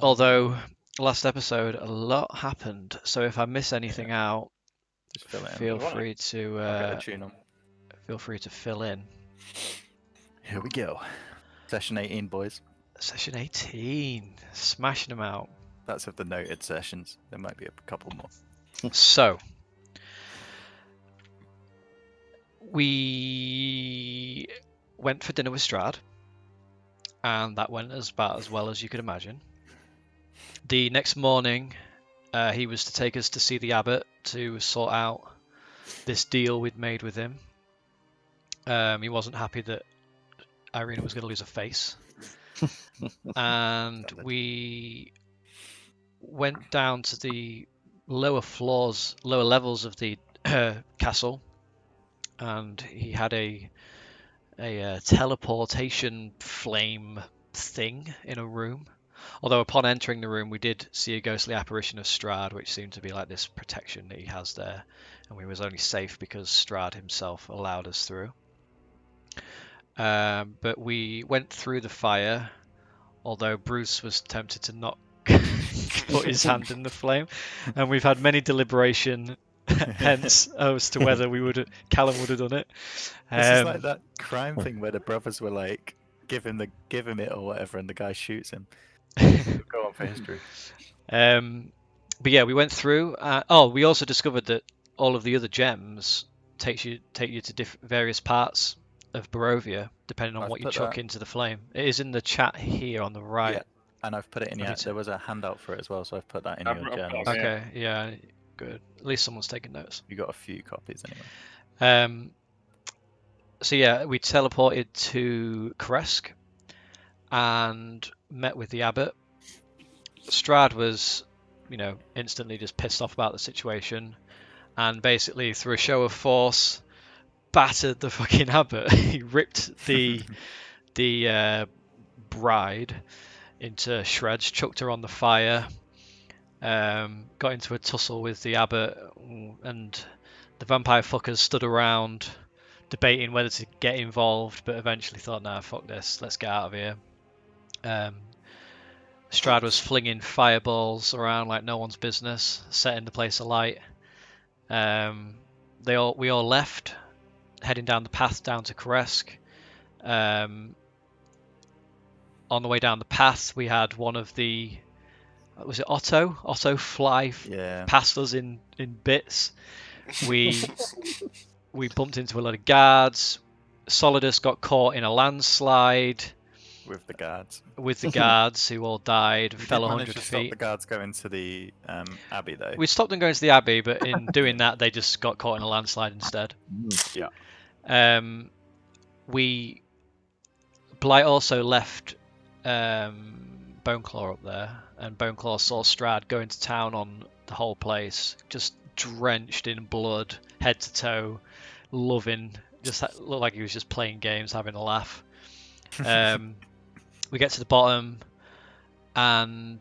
Although last episode a lot happened, so if I miss anything out, Just fill it in. feel Right. free to I'll get the tune on. fill in. Here we go. Session 18, boys. Session 18, smashing them out. That's of the noted sessions. There might be a couple more. So we went for dinner with Strahd, and that went about as well as you could imagine. The next morning, he was to take us to see the abbot to sort out this deal we'd made with him. He wasn't happy that Irina was going to lose a face. And we went down to the lower levels of the castle, and he had a teleportation flame thing in a room. Although upon entering the room, we did see a ghostly apparition of Strahd, which seemed to be like this protection that he has there, and we was only safe because Strahd himself allowed us through. But we went through the fire, although Bruce was tempted to not put his hand in the flame, and we've had many deliberation hence as to whether Callum would have done it. This is like that crime thing where the brothers were like, give him it or whatever, and the guy shoots him. Go on for history. But yeah, we went through. We also discovered that all of the other gems take you to various parts of Barovia, depending on what you chuck into the flame. It is in the chat here on the right. Yeah, and I've put it in. There was a handout for it as well, so I've put that in your journals. Okay, yeah, good. At least someone's taking notes. You got a few copies anyway. So yeah, we teleported to Kresk and met with the abbot. Strahd was, instantly just pissed off about the situation, and basically through a show of force, battered the fucking abbot. He ripped the bride into shreds, chucked her on the fire, got into a tussle with the abbot, and the vampire fuckers stood around debating whether to get involved, but eventually thought, nah, fuck this, let's get out of here. Strahd was flinging fireballs around like no one's business, setting the place alight. We all left, heading down the path down to Kresk. On the way down the path, we had one of the, was it Otto? Otto fly past us in bits. We bumped into a lot of guards. Solidus got caught in a landslide. With the guards. Who all died, fell 100 feet. Stop the guards going to the abbey though. We stopped them going to the abbey, but in doing that, they just got caught in a landslide instead. Yeah. Blight also left Boneclaw up there, and Boneclaw saw Strahd going to town on the whole place, just drenched in blood, head to toe, loving, just looked like he was just playing games, having a laugh. We get to the bottom, and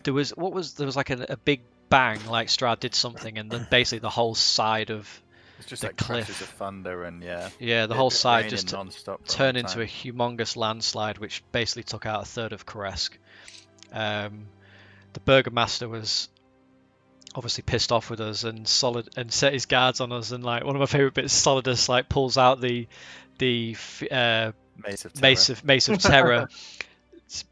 there was like a big bang, like Strahd did something, and then basically the whole side of it's just the like cliff, crashes of thunder, and the whole side just turned into a humongous landslide, which basically took out a third of Kresk. The Burgomaster was obviously pissed off with us and set his guards on us, and like one of my favorite bits, Solidus like pulls out the Mace of Terror,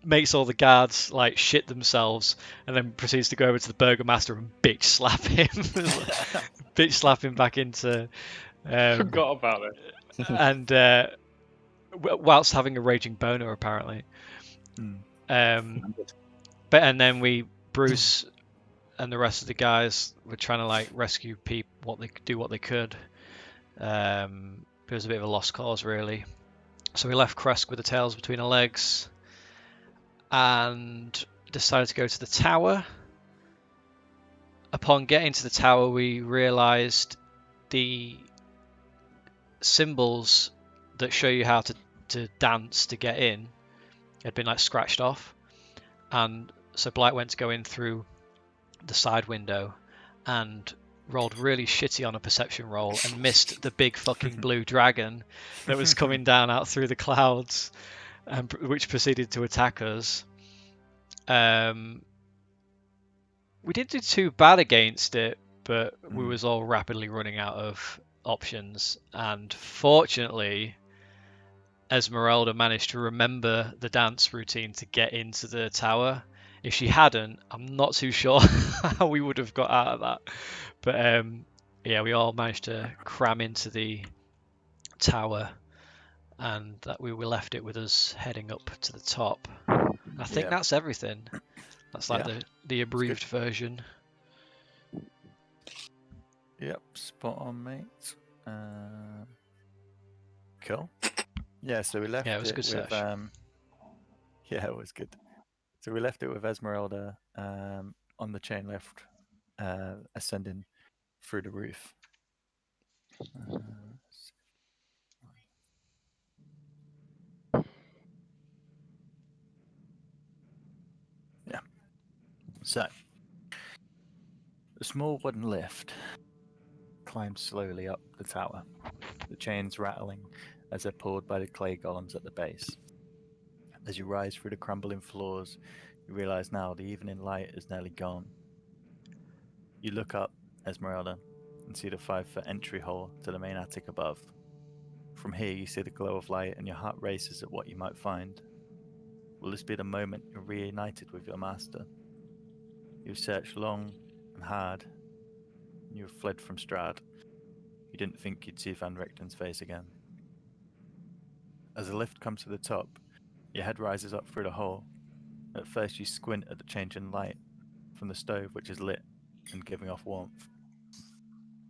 makes all the guards like shit themselves, and then proceeds to go over to the Burgomaster and bitch slap him back into. Forgot about it. And whilst having a raging boner, apparently. And then Bruce and the rest of the guys were trying to like rescue people, what they could. It was a bit of a lost cause, really. So we left Kresk with the tails between our legs and decided to go to the tower. Upon getting to the tower, we realised the symbols that show you how to dance to get in had been like scratched off. And so Blight went to go in through the side window and rolled really shitty on a perception roll and missed the big fucking blue dragon that was coming down out through the clouds, which proceeded to attack us. We didn't do too bad against it, but we Mm. was all rapidly running out of options. And fortunately, Esmeralda managed to remember the dance routine to get into the tower. If she hadn't, I'm not too sure how we would have got out of that. But yeah, we all managed to cram into the tower, and that we were left it with us heading up to the top. I think Yeah. that's everything. That's like Yeah. the abbreviated version. Yep, spot on, mate. Cool. Yeah, so we left Yeah, it was a it good with search. yeah, it was good. So we left it with Esmeralda on the chain lift, ascending through the roof. Yeah. So the small wooden lift climbs slowly up the tower, the chains rattling as they're pulled by the clay golems at the base. As you rise through the crumbling floors, you realize now the evening light is nearly gone. You look up, Esmeralda, and see the 5-foot entry hole to the main attic above. From here, you see the glow of light, and your heart races at what you might find. Will this be the moment you're reunited with your master? You've searched long and hard, and you've fled from Strahd. You didn't think you'd see Van Richten's face again. As the lift comes to the top, your head rises up through the hole. At first, you squint at the change in light from the stove, which is lit and giving off warmth.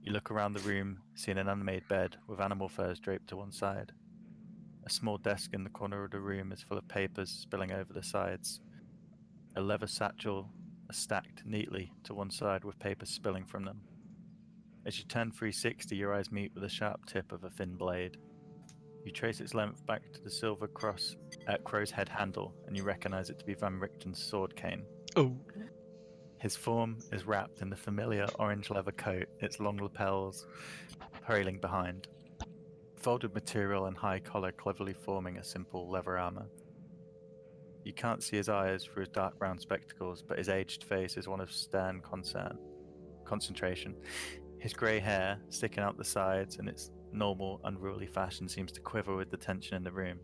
You look around the room, seeing an unmade bed with animal furs draped to one side. A small desk in the corner of the room is full of papers spilling over the sides. A leather satchel is stacked neatly to one side with papers spilling from them. As you turn 360, your eyes meet with the sharp tip of a thin blade. You trace its length back to the silver cross at crow's head handle, and you recognize it to be Van Richten's sword cane. Oh. His form is wrapped in the familiar orange leather coat, its long lapels trailing behind. Folded material and high collar cleverly forming a simple leather armor. You can't see his eyes through his dark brown spectacles, but his aged face is one of stern concentration. His grey hair, sticking out the sides in its normal, unruly fashion, seems to quiver with the tension in the room.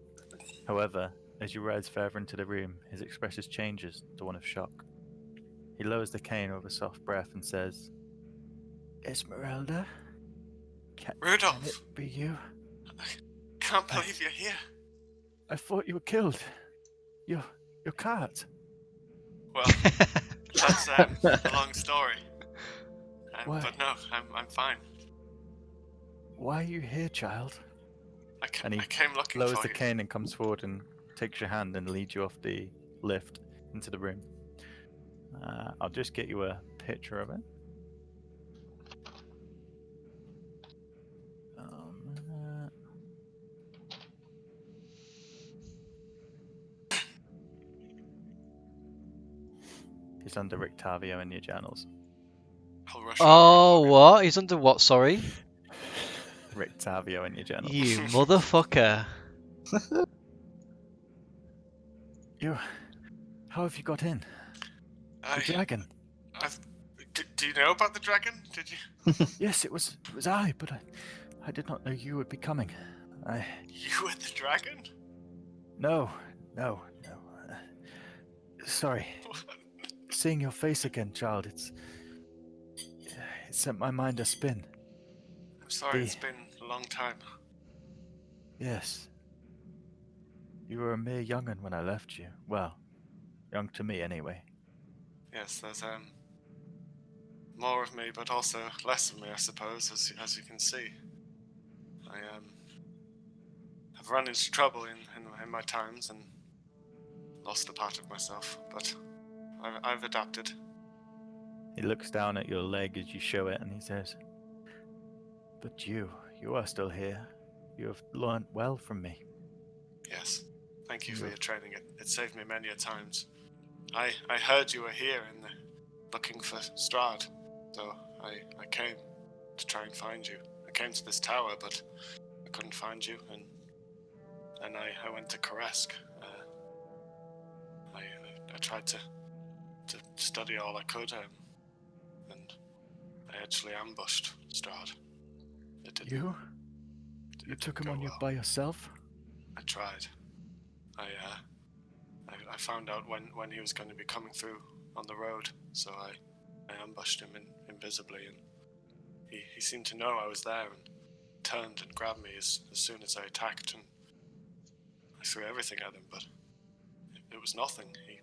However, as you rise further into the room, his expression changes to one of shock. He lowers the cane with a soft breath and says, Esmeralda? Can Rudolph! it be you? I can't believe you're here. I thought you were killed. Your cart. Well, that's a long story. Why? But no, I'm fine. Why are you here, child? I And he came looking lowers for the you. cane and comes forward and takes your hand and leads you off the lift into the room. I'll just get you a picture of it. He's under Rictavio in your journals. I'll rush over and Oh, hug him. what? He's under what? Sorry? Rictavio in your journals. You motherfucker. How have you got in? The dragon. Do you know about the dragon? Did you? Yes, it was I, but I did not know you would be coming. You were the dragon? No. Sorry. Seeing your face again, child, it sent my mind a spin. I'm sorry, it's been a long time. Yes. You were a mere young'un when I left you. Well, young to me anyway. Yes, there's more of me, but also less of me, I suppose, as you can see. I have run into trouble in my times and lost a part of myself, but I've adapted. He looks down at your leg as you show it and he says, But you are still here. You have learnt well from me. Yes, thank you for your training. It saved me many a times. I heard you were here and looking for Strahd, so I came to try and find you. I came to this tower, but I couldn't find you, and then I went to Karesk. I tried to to study all I could, and I actually ambushed Strahd. It didn't. You It took didn't him go on you well. by yourself? I tried. I found out when he was going to be coming through on the road, so I ambushed him invisibly, and he seemed to know I was there and turned and grabbed me as soon as I attacked, and I threw everything at him, but it was nothing. He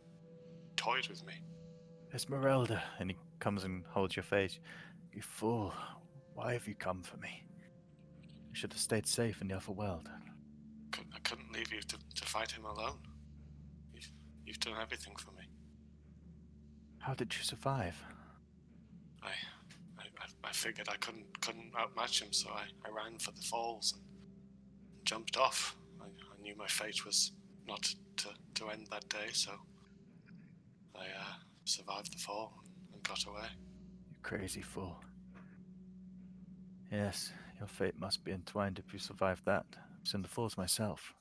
toyed with me. Esmeralda. And he comes and holds your face. You fool. Why have you come for me? You should have stayed safe in the other world. I couldn't leave you to fight him alone. You've done everything for me. How did you survive? I figured I couldn't outmatch him, so I ran for the falls and jumped off. I knew my fate was not to end that day, so I survived the fall and got away. You crazy fool. Yes, your fate must be entwined if you survived that. I've seen the falls myself.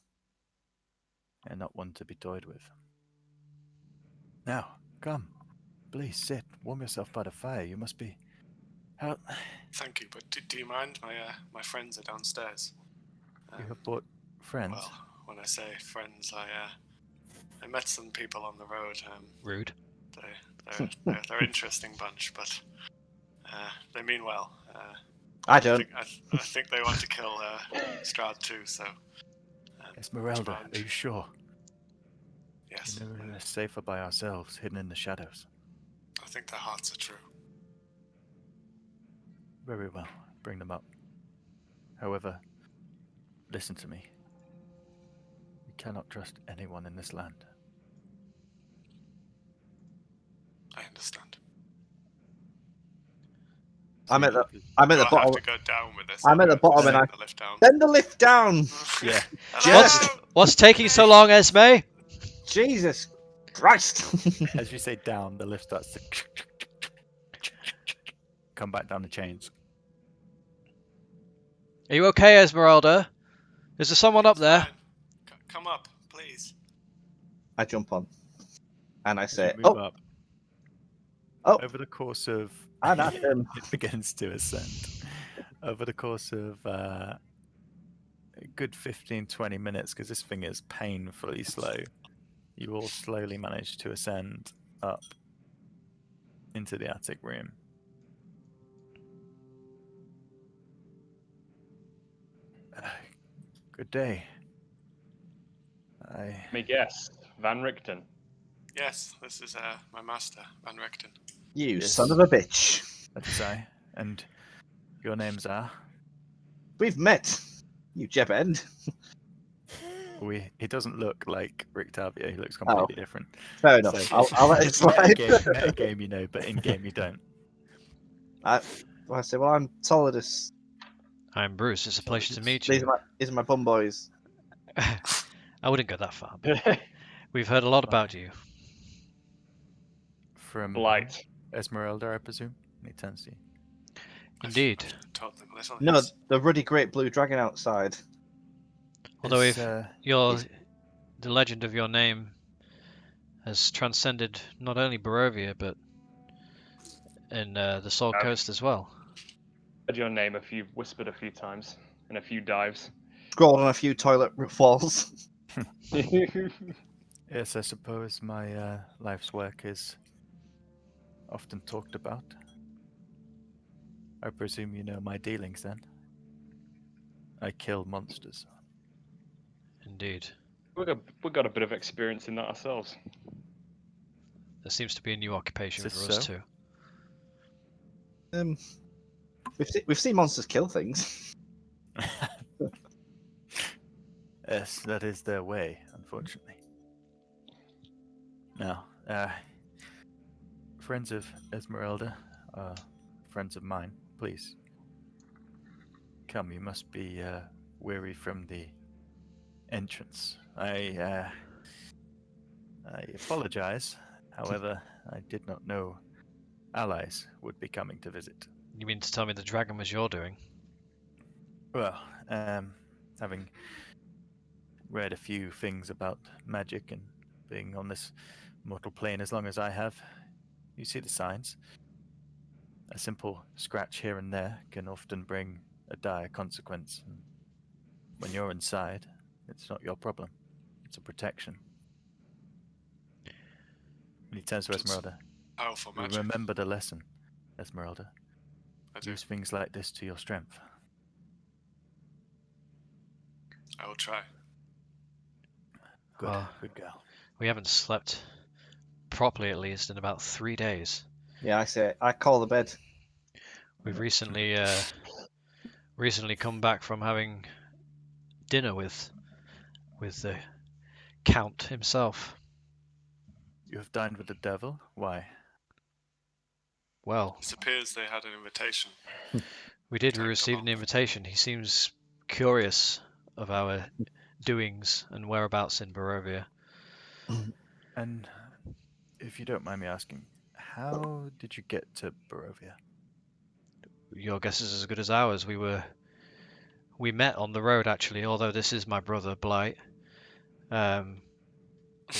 And not one to be toyed with. Now, come. Please sit. Warm yourself by the fire. You must be... How... Thank you, but do you mind? My friends are downstairs. You have brought friends? Well, when I say friends, I met some people on the road. Rude. They're an interesting bunch, but they mean well. I don't. I think they want to kill Strahd too. So. Esmeralda, are you sure? Yes. You know we're safer by ourselves, hidden in the shadows. I think their hearts are true. Very well. Bring them up. However, listen to me. You cannot trust anyone in this land. I understand. I'm at the Do I have bottom. to go down with this? I'm at the bottom, and I the lift down. send the lift down. Yeah. Just- What's taking so long, Esme? Jesus Christ! As you say down, the lift starts to come back down the chains. Are you okay, Esmeralda? Is there someone up It's there? fine. Come up, please. I jump on, and I As say, you move "Oh, up, oh, over the course of... and at him." It begins to ascend. Over the course of a good 15-20 minutes, because this thing is painfully slow, you all slowly manage to ascend up into the attic room. Good day. Let me guess. Van Richten. Yes, this is my master, Van Richten. You Yes. son of a bitch! That is I. And your names are? We've met. You jeb end. He doesn't look like Rick Tavia. He looks completely different. Fair enough. So- I'll let it slide. Metagame, you know, but in game you don't. I say, well, I'm Solidus. I'm Bruce. It's a pleasure to meet These you. are my bum boys. I wouldn't go that far, but we've heard a lot about you. From Blight. Esmeralda, I presume. And he turns to you. Indeed. I've told them a little. No, yes. the ruddy great blue dragon outside. Although Is, if the legend of your name has transcended not only Barovia, but in the Soul Yeah. Coast as well. Heard your name whispered a few times in a few dives. Scrawled on a few toilet walls. Yes, I suppose my life's work is often talked about. I presume you know my dealings then. I kill monsters. Indeed. We've got a bit of experience in that ourselves. There seems to be a new occupation Is for this us so? too. We've seen monsters kill things. Yes, that is their way, unfortunately. Now, friends of Esmeralda, friends of mine, please. Come, you must be weary from the entrance. I apologize. However, I did not know allies would be coming to visit. You mean to tell me the dragon was your doing? Well, having read a few things about magic and being on this mortal plane as long as I have, You see the signs. A simple scratch here and there can often bring a dire consequence. And when you're inside, it's not your problem. It's a protection. And he turns to It's Esmeralda. powerful You magic. remember the lesson, Esmeralda. I do. Use things like this to your strength. I will try. Good, Well, good girl. we haven't slept properly, at least, in about 3 days. Yeah, I say I call the bed. We've recently come back from having dinner with the Count himself. You have dined with the devil? Why? Well, It appears they had an invitation. we did. We Take received an along. invitation. He seems curious of our doings and whereabouts in Barovia. And if you don't mind me asking, how did you get to Barovia? Your guess is as good as ours. We met on the road actually. Although this is my brother Blight.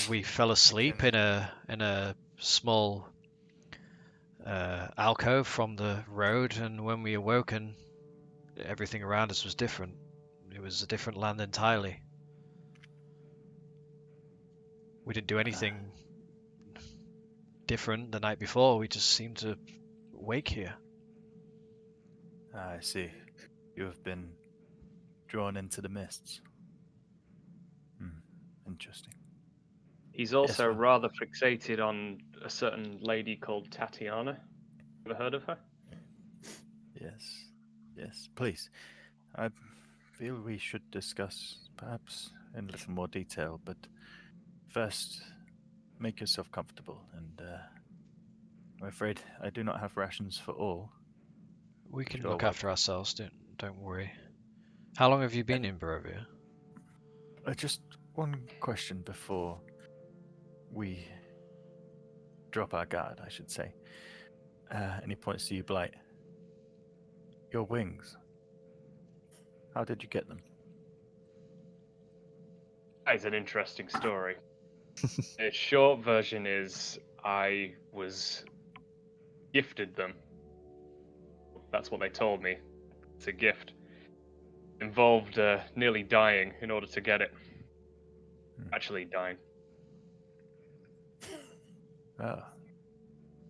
We fell asleep can- in a small alcove from the road, and when we awoken, everything around us was different. It was a different land entirely. We didn't do anything different the night before. We just seemed to wake here. I see. You have been drawn into the mists. Interesting. He's also well- rather fixated on a certain lady called Tatiana. Ever heard of her? Yes. Yes. Please. I feel we should discuss, perhaps in a little more detail, but first, make yourself comfortable. And I'm afraid I do not have rations for all. We can Sure, look well- after ourselves. Don't worry. How long have you been in Barovia? Just one question before we drop our guard, I should say. And he points to you, Blight. Your wings. How did you get them? That is an interesting story. The short version is I was gifted them. That's what they told me. It's a gift. Involved nearly dying in order to get it. Actually dying. Oh,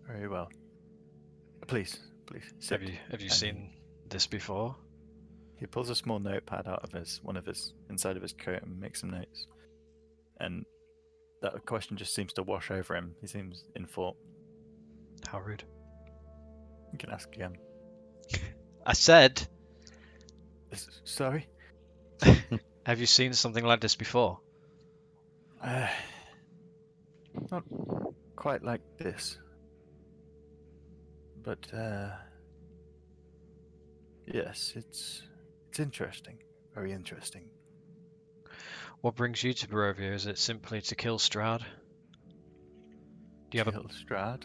very well. Please sit. Have you And seen this before? He pulls a small notepad out of his inside of his coat and makes some notes. And that question just seems to wash over him. He seems in thought. How rude. You can ask again. I said, Sorry? have you seen something like this before? Not quite like this. But yes, it's interesting. Very interesting. What brings you to Barovia? Is it simply to kill Strahd? Do you have a Kill Strahd?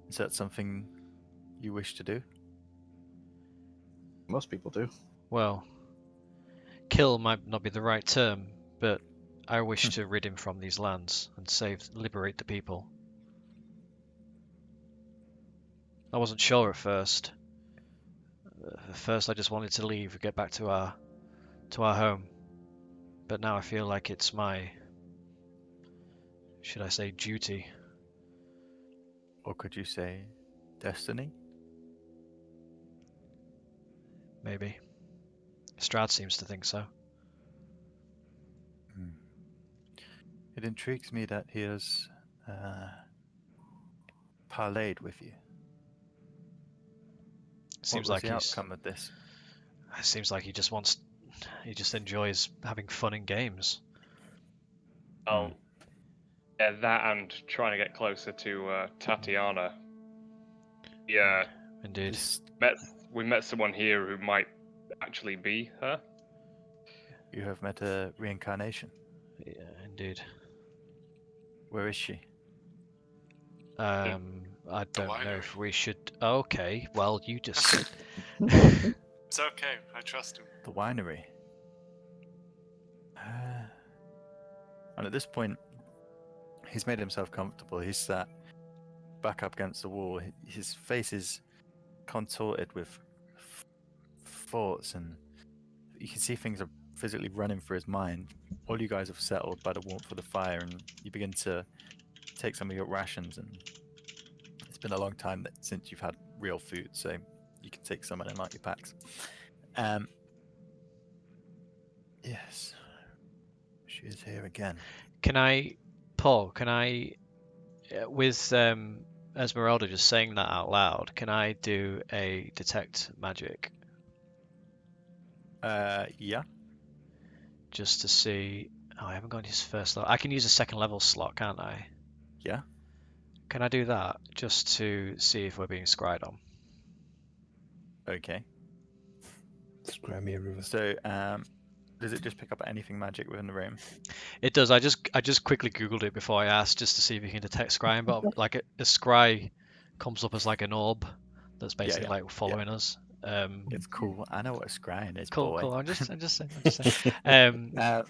Is that something you wish to do? Most people do. well, kill might not be the right term, but I wish to rid him from these lands and liberate the people. I wasn't sure at first. At first, I just wanted to leave, get back to our home. But now I feel like it's my, should I say, duty. Or could you say destiny? Maybe. Strahd seems to think so. It intrigues me that he has parlayed with you. Seems What was like the outcome of this? Seems like he just enjoys having fun in games. Oh, yeah, that and trying to get closer to Tatiana. Yeah, Indeed. This, we met someone here who might actually be her. you have met a reincarnation. Yeah, indeed. Where is she? I don't know winery. if we should. Okay, well, you just sit. It's okay. I trust him. The winery. And at this point, he's made himself comfortable. He's sat back up against the wall. His face is contorted with thoughts, and you can see things are physically running through his mind. All you guys have settled by the warmth of the fire, and you begin to take some of your rations. And it's been a long time since you've had real food, so you can take some and light your packs. Yes, she is here again. Paul, with Esmeralda just saying that out loud, can I do a detect magic Yeah. just to see? Oh, I haven't got his first level. I can use a second level slot, can't I? Yeah. Can I do that just to see if we're being scryed on? Okay. Scry me a river. So, does it just pick up anything magic within the room? It does. I just quickly googled it before I asked just to see if you can detect scrying, but like a scry comes up as like an orb that's basically yeah, like following us. It's cool. I know what a scrying is, Cool, boy. cool. I'm just saying. Yeah.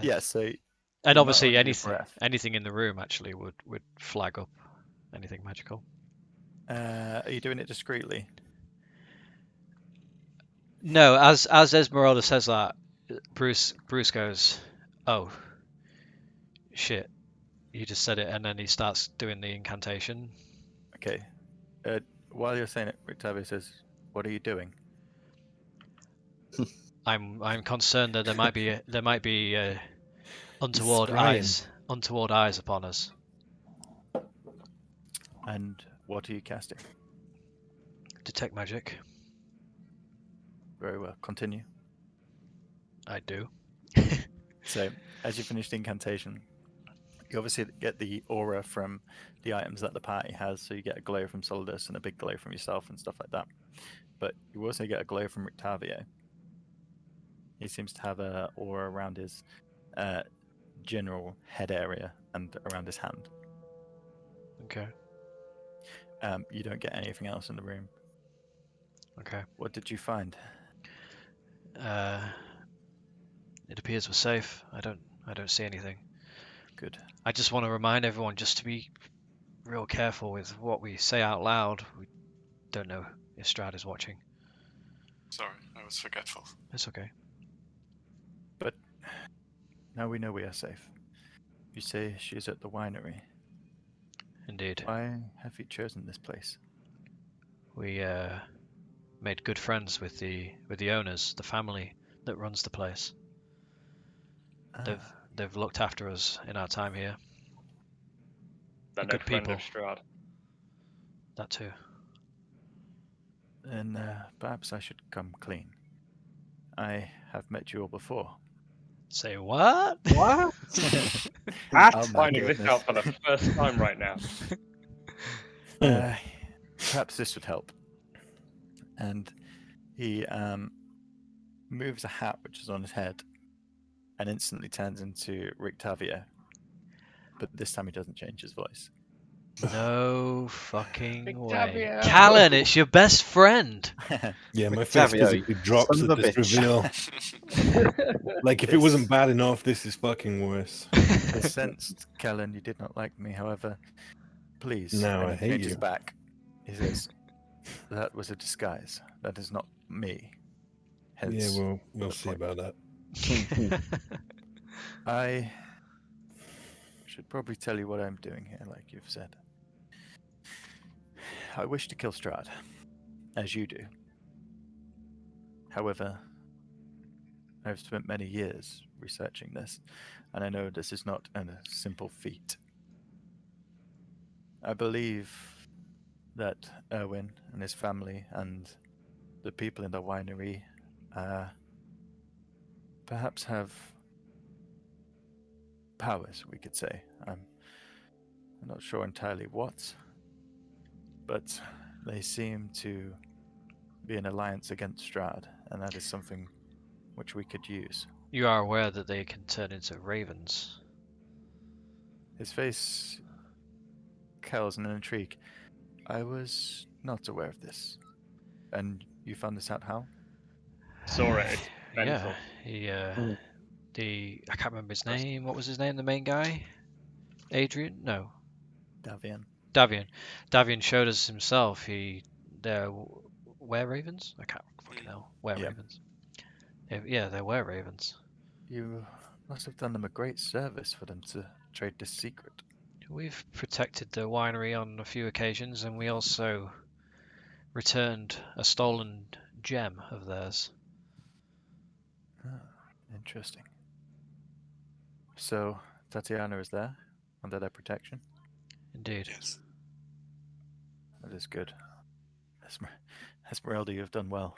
Yeah. So, And you're not obviously holding your breath. anything in the room actually would flag up anything magical. Are you doing it discreetly? No, as Esmeralda says that, Bruce goes, "Oh, shit." You just said it, and then he starts doing the incantation. Okay. While you're saying it, Rictavio says, "What are you doing?" I'm concerned that there might be untoward scrying. eyes upon us. And what are you casting? Detect magic. Very well. Continue. I do. So, as you finish the incantation, you obviously get the aura from the items that the party has. So you get a glow from Solidus and a big glow from yourself and stuff like that. But you also get a glow from Rictavio. He seems to have a aura around his general head area and around his hand. Okay. You don't get anything else in the room. Okay. What did you find? It appears we're safe. I don't see anything. Good. I just want to remind everyone just to be real careful with what we say out loud. We don't know if Strahd is watching. Sorry, I was forgetful. It's okay. But now we know we are safe. You say she is at the winery. Indeed. Why have you chosen this place? We made good friends with the owners, the family that runs the place. They've looked after us in our time here. They're Good no friend people. of Strahd. That too. Then perhaps I should come clean. I have met you all before. Say what? What? Oh my Finding this goodness. out for the first time right now. Perhaps this would help. And he moves a hat which is on his head and instantly turns into Rictavio. But this time he doesn't change his voice. No fucking way. Octavio. Callan, it's your best friend. Yeah, my face Octavio, physically drops son at of a this bitch. reveal. Like, if it wasn't bad enough, this is fucking worse. I sensed, Kellen, you did not like me. However, please. No, and I he hate changes you. back. He says, that was a disguise. That is not me. Hence, Yeah, well, we'll the see point. about that. I should probably tell you what I'm doing here, like you've said. I wish to kill Strahd, as you do. However, I've spent many years researching this, and I know this is not a simple feat. I believe that Erwin and his family and the people in the winery perhaps have powers, we could say. I'm not sure entirely what, but they seem to be an alliance against Strahd, and that is something which we could use. You are aware that they can turn into ravens. His face curls in an intrigue. I was not aware of this. And you found this out how? Saw it. It's Yeah, mental. he I can't remember his name. What was his name? The main guy? Adrian? No, Davian. Davian showed us himself. They're were ravens. I can't fucking hell. Were Yeah. ravens. Yeah, they're were ravens. You must have done them a great service for them to trade this secret. We've protected the winery on a few occasions, and we also returned a stolen gem of theirs. Ah, interesting. So, Tatiana is there, under their protection? Indeed. Yes. That is good. Esmeralda, you've done well.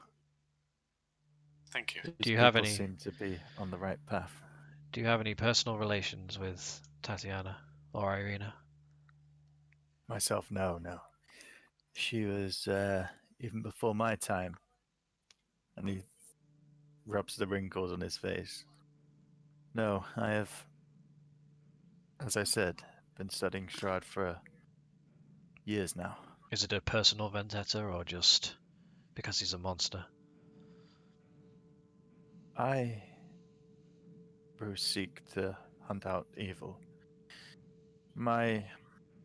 Thank you. These Do you have people any? seem to be on the right path. Do you have any personal relations with Tatiana or Irina? Myself, no. She was, even before my time. And he rubs the wrinkles on his face. No, I have, as I said, been studying Strahd for years now. Is it a personal vendetta or just because he's a monster? I, Bruce, seek to hunt out evil. My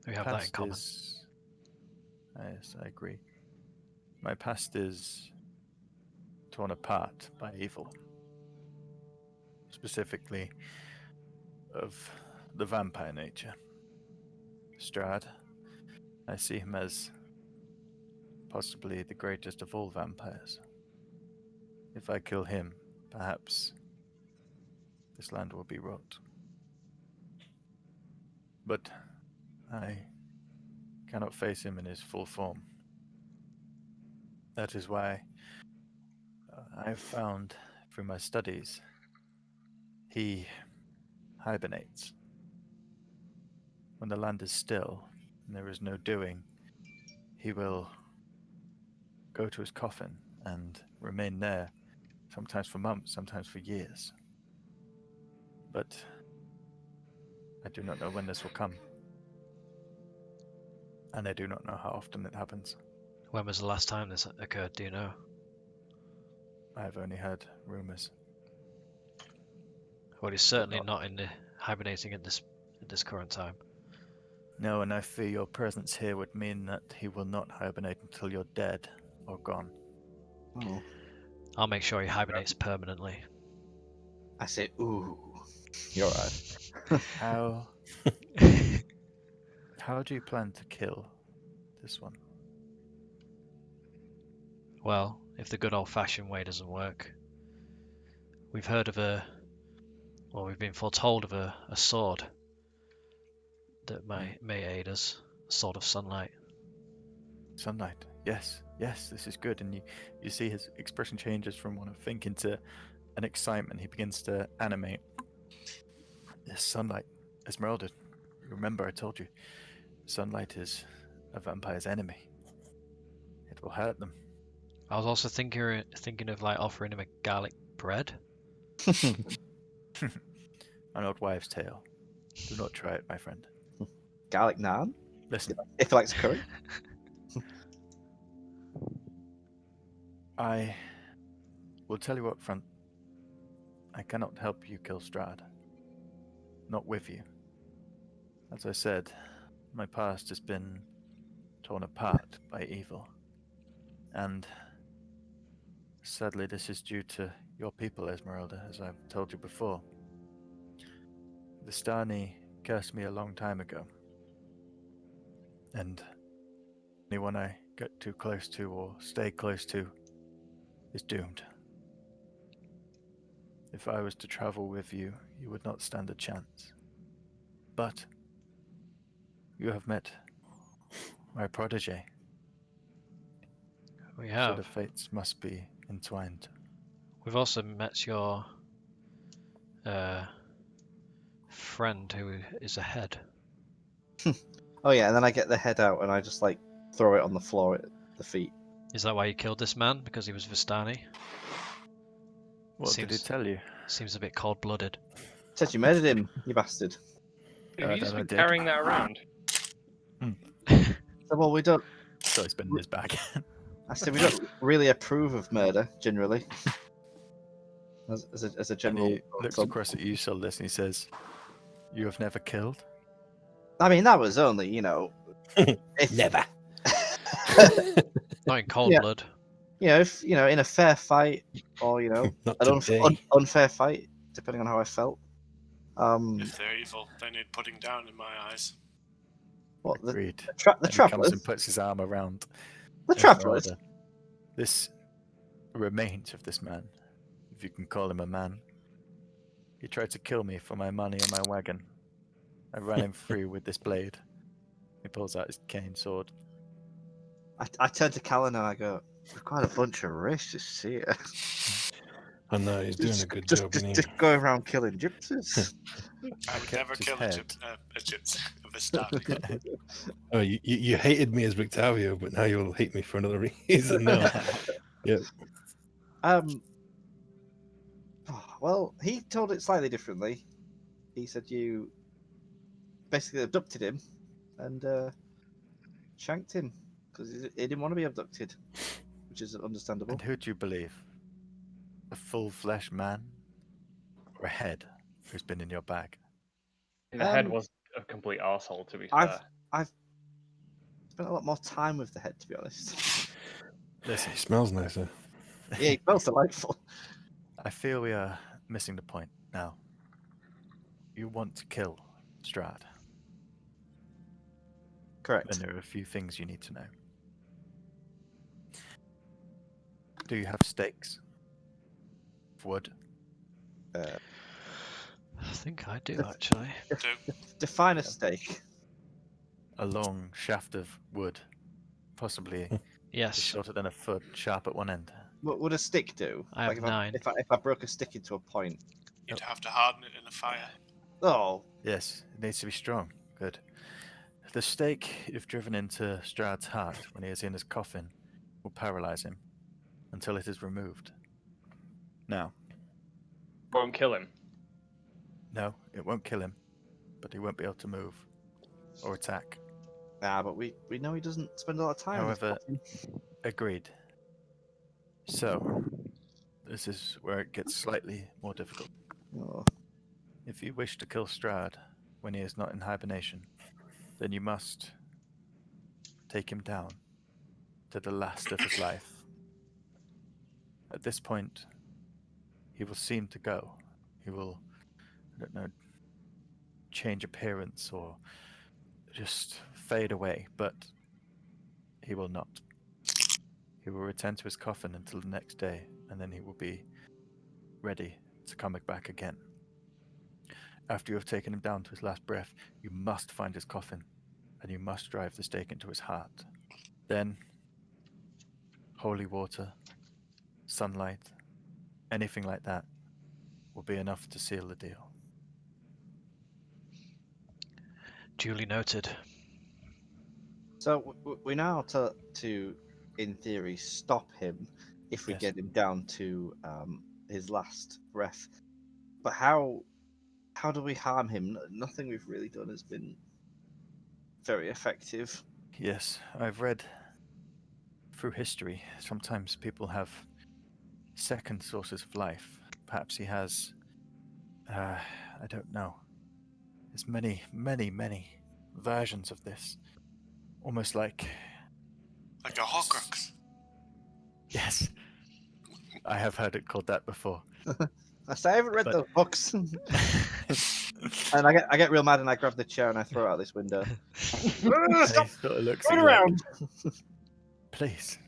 We have that in past common. is. Yes, I agree. My past is torn apart by evil. Specifically, of the vampire nature. Strahd, I see him as possibly the greatest of all vampires. If I kill him, perhaps this land will be wrought. But I cannot face him in his full form. That is why I've found through my studies he hibernates. When the land is still and there is no doing, he will go to his coffin and remain there, sometimes for months, sometimes for years. But I do not know when this will come. And I do not know how often it happens. When was the last time this occurred? Do you know? I have only heard rumors. Well, he's certainly not in the hibernating at this current time. No, and I fear your presence here would mean that he will not hibernate until you're dead or gone. Oh, I'll make sure he hibernates permanently. I say, ooh. You're right. How do you plan to kill this one? Well, if the good old-fashioned way doesn't work, we've been foretold of a sword that may aid us, a sword of sunlight. Sunlight. Yes, this is good. And you see his expression changes from one of thinking to an excitement. He begins to animate. Yes, sunlight. Esmeralda, remember I told you, sunlight is a vampire's enemy. It will hurt them. I was also thinking of like offering him a garlic bread. An old wives' tale. Do not try it, my friend. Garlic naan? Listen, If he likes curry. I will tell you up front. I cannot help you kill Strahd. Not with you. As I said, my past has been torn apart by evil. And sadly, this is due to your people, Esmeralda, as I've told you before. The Stani cursed me a long time ago. And anyone I get too close to or stay close to is doomed. If I was to travel with you, you would not stand a chance. But you have met my protege. We So have. the fates must be entwined. We've also met your friend who is a head. Oh yeah, and then I get the head out and I just like throw it on the floor at the feet. Is that why you killed this man? Because he was Vistani? What did he Seems- tell you? Seems a bit cold-blooded. Said you murdered him, you bastard. Have you that just I been did. carrying that around? So, well, we don't. So he's been in his bag. I said we don't really approve of murder generally. As a And general. he looks across at you, Solidus, and he says, "You have never killed?" I mean, that was only, you know, if, Never. Not in cold Yeah. blood. if in a fair fight, or Not an today. unfair fight, depending on how I felt. If they're evil, they need putting down in my eyes. What the Agreed. the And he comes travelers? and puts his arm around The travelers. Esmeralda. This remains of this man, if you can call him a man. He tried to kill me for my money and my wagon. I ran him through with this blade. He pulls out his cane sword. I turn to Callan and I go, "We've got a bunch of racists here. I know he's doing a good just, job, just, isn't he? just go around killing gypsies." I would kept never his kill a head. gypsy of a Strahd. Oh, you hated me as Victavio, but now you'll hate me for another reason now. Well, he told it slightly differently. He said you basically abducted him and shanked him because he didn't want to be abducted, which is understandable. And who do you believe? A full flesh man? Or a head who's been in your bag? The head was a complete arsehole, to be I've fair. I've spent a lot more time with the head, to be honest. Listen, He smells nicer. Yeah, he smells delightful. I feel we are missing the point now. You want to kill Strahd. Correct. And there are a few things you need to know. Do you have stakes? Wood? I think I do actually. Define a stake. A long shaft of wood, possibly Yes, shorter than a foot, sharp at one end. What would a stick do? I have 9. If I broke a stick into a point. You'd have to harden it in a fire. Oh, Yes, it needs to be strong. Good. The stake, if driven into Strahd's heart when he is in his coffin, will paralyze him until it is removed. Now, Won't kill him. no, it won't kill him, but he won't be able to move or attack. but we know he doesn't spend a lot of time. in his However, coffin. agreed. So, this is where it gets slightly more difficult. Oh. If you wish to kill Strahd when he is not in hibernation, then you must take him down to the last of his life. At this point, he will seem to go. He will, I don't know, change appearance or just fade away, but he will not. He will return to his coffin until the next day, and then he will be ready to come back again. After you have taken him down to his last breath, you must find his coffin, and you must drive the stake into his heart. Then, holy water, sunlight, anything like that will be enough to seal the deal. Duly noted. So we now to, in theory, stop him if we Yes. get him down to his last breath. But how do we harm him? Nothing we've really done has been very effective. Yes, I've read through history. Sometimes people have second sources of life. Perhaps he has, I don't know. There's many, many, many versions of this. Almost like, Like a Horcrux. yes, I have heard it called that before. I say I haven't read But- those books, and I get real mad and I grab the chair and I throw it out this window. And he Stop sort of looks going at you like, around. please,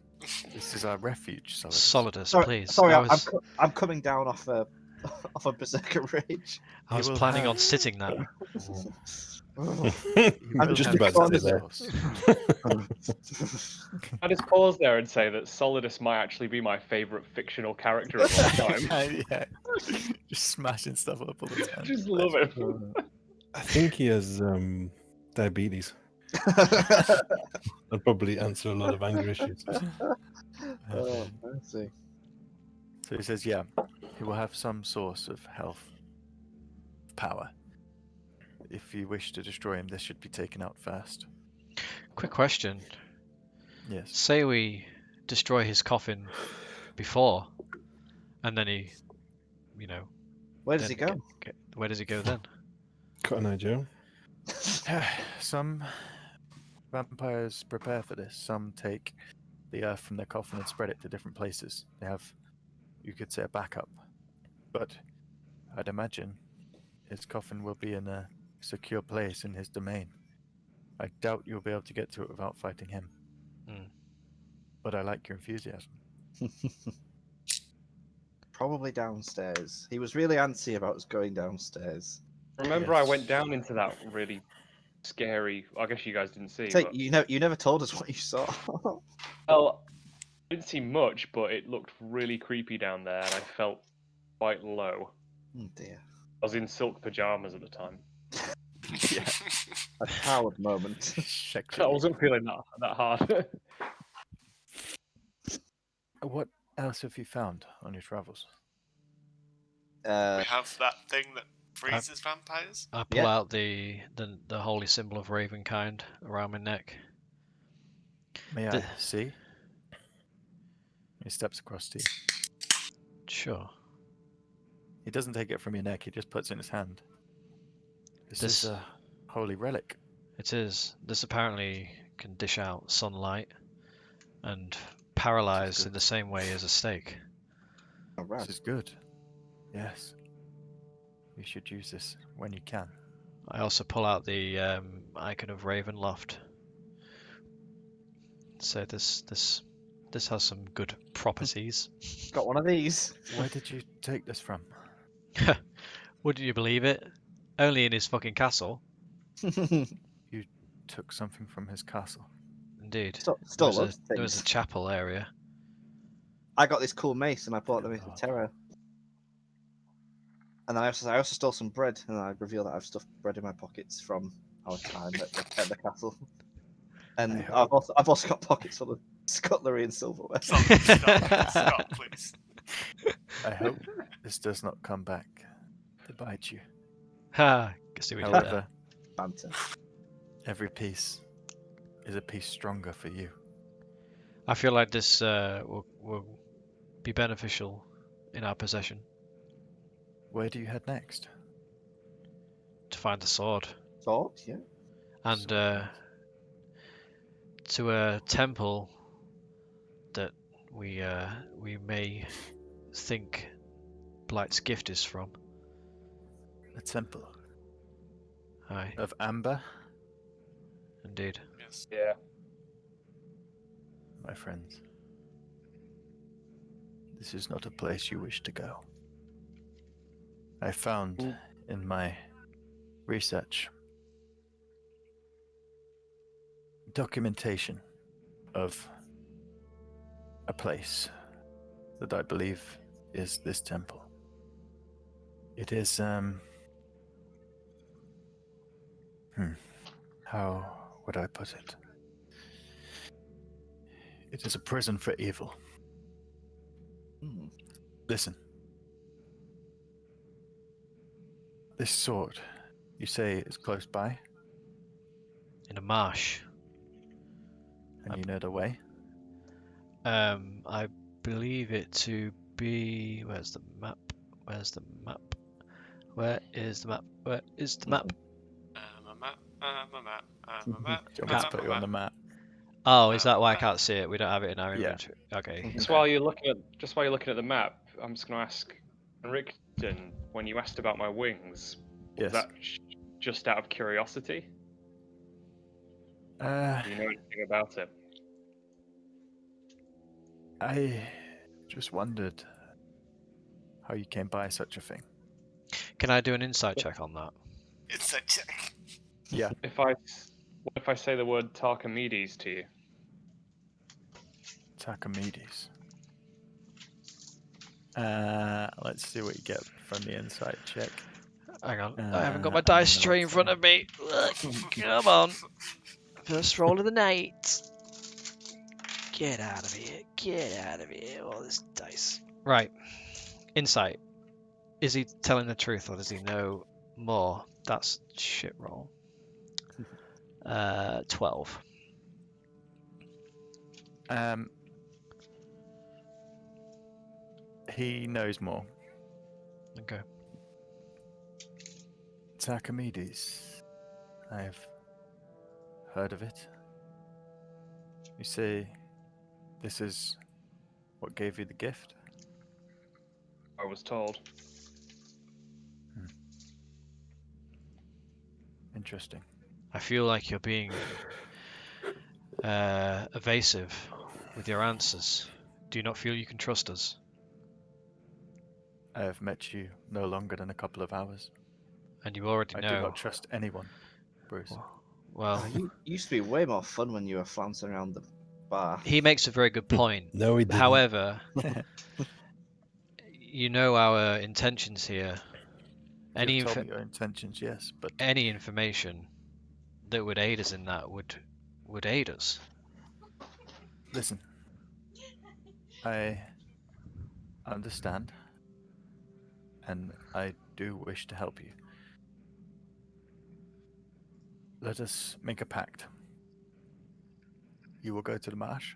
this is our refuge, Solidus. Solidus, Sorry, please. sorry, I was, I'm coming down off a off a berserker rage. I was will planning have- on sitting that. You I'm will just have about to some say that. source. I just pause there and say that Solidus might actually be my favourite fictional character of all time. Yeah, just smashing stuff up all the time. Just love him. I think he has diabetes. That'd probably answer a lot of anger issues. Oh, mercy. So he says, yeah, he will have some source of health, power. If you wish to destroy him, this should be taken out first. Quick question. Yes. Say we destroy his coffin before, and then he, Where does he then go? where does he go then? Got an eye, Joe. Some Vampires prepare for this. Some take the earth from their coffin and spread it to different places. They have, you could say, a backup. But I'd imagine his coffin will be in a secure place in his domain. I doubt you'll be able to get to it without fighting him. Hmm. But I like your enthusiasm. Probably downstairs. He was really antsy about us going downstairs. Remember, I went Yes. down into that really scary. I guess you guys didn't see. Say, But, you never told us what you saw. well, I didn't see much, but it looked really creepy down there, and I felt quite low. Oh dear. I was in silk pajamas at the time. Yeah. A proud moment. I wasn't feeling that hard. What else have you found on your travels? We have that thing that freezes vampires. I pull out the holy symbol of Ravenkind around my neck. May The- I see? He steps across to you. Sure. He doesn't take it from your neck, he just puts it in his hand. This This- is a holy relic. It is. This apparently can dish out sunlight and paralyze in the same way as a stake. Oh, right. This is good. Yes. You should use this when you can. I also pull out the icon of Ravenloft. So this has some good properties. Got one of these. Where did you take this from? Wouldn't you believe it? Only in his fucking castle. You took something from his castle. Indeed. Still there loads of was a things. chapel area. I got this cool mace and I bought them Good with lord. terror. And then I also stole some bread, and I reveal that I've stuffed bread in my pockets from our time at the castle. And I I've also got pockets full of cutlery and silverware. Stop, please. I hope this does not come back to bite you. Ha! See what you did there. However, Banter. every piece is a piece stronger for you. I feel like this will be beneficial in our possession Where do you head next? to find the sword Sword, yeah. and Sword, to a temple that we may think Blight's gift is from. a temple Aye, of amber, indeed. Yes. Yeah. my friends. This is not a place you wish to go. I found in my research documentation of a place that I believe is this temple. It is how would I put it? It is a prison for evil. Hmm. Listen. This sword, you say, is close by, In a marsh. and you know the way? I believe it to be. Where's the map? Where's the map? Where is the map? Where is the map? A map. A map. A map. Do you want me to put you on the map? Oh, is that why I can't see it? We don't have it in our Yeah. inventory. Okay. Just while you're looking at the map, I'm just going to ask Rickton, when you asked about my wings, Yes. was that just out of curiosity? Do you know anything about it? I just wondered how you came by such a thing. Can I do an insight check on that? It's a check. Yeah. What if I say the word Tarchimedes to you? Tachimedes. Let's see what you get from the insight check. Hang on, I haven't got my I'm dice gonna tray in look front for of me. Come on. First roll of the night. Get out of here. Get out of here. All this dice. Right. Insight. Is he telling the truth or does he know more? That's shit roll. 12. He knows more. Okay. Tachimedes. I've heard of it. You say this is what gave you the gift? I was told. Interesting. I feel like you're being evasive with your answers. Do you not feel you can trust us? I have met you no longer than a couple of hours. And you already I do know. not trust anyone, Bruce. Well, You used to be way more fun when you were flouncing around the bar. he makes a very good point. No, he didn't. However, you know our intentions here. Any You've told me your intentions, yes, but any information that would aid us in that would aid us. listen. I understand, and I do wish to help you. Let us make a pact. You will go to the marsh,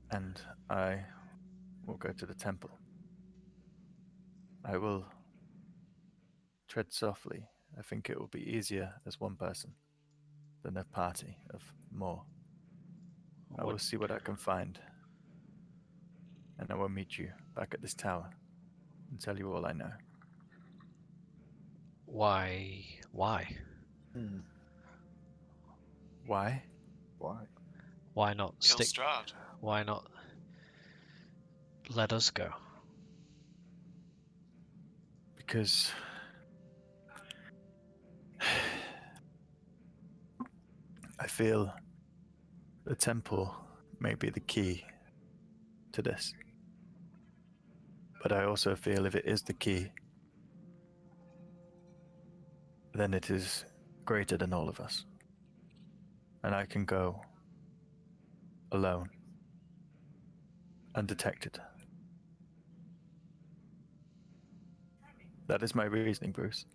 and I will go to the temple. I will tread softly. I think it will be easier as one person than a party of more. I will see what I can find, and I will meet you back at this tower and tell you all I know. Why? Hmm. Why? Why? Why not Kill stick? Strahd. Why not let us go? Because I feel the temple may be the key to this. But I also feel if it is the key, then it is greater than all of us. And I can go alone, undetected. That is my reasoning, Bruce.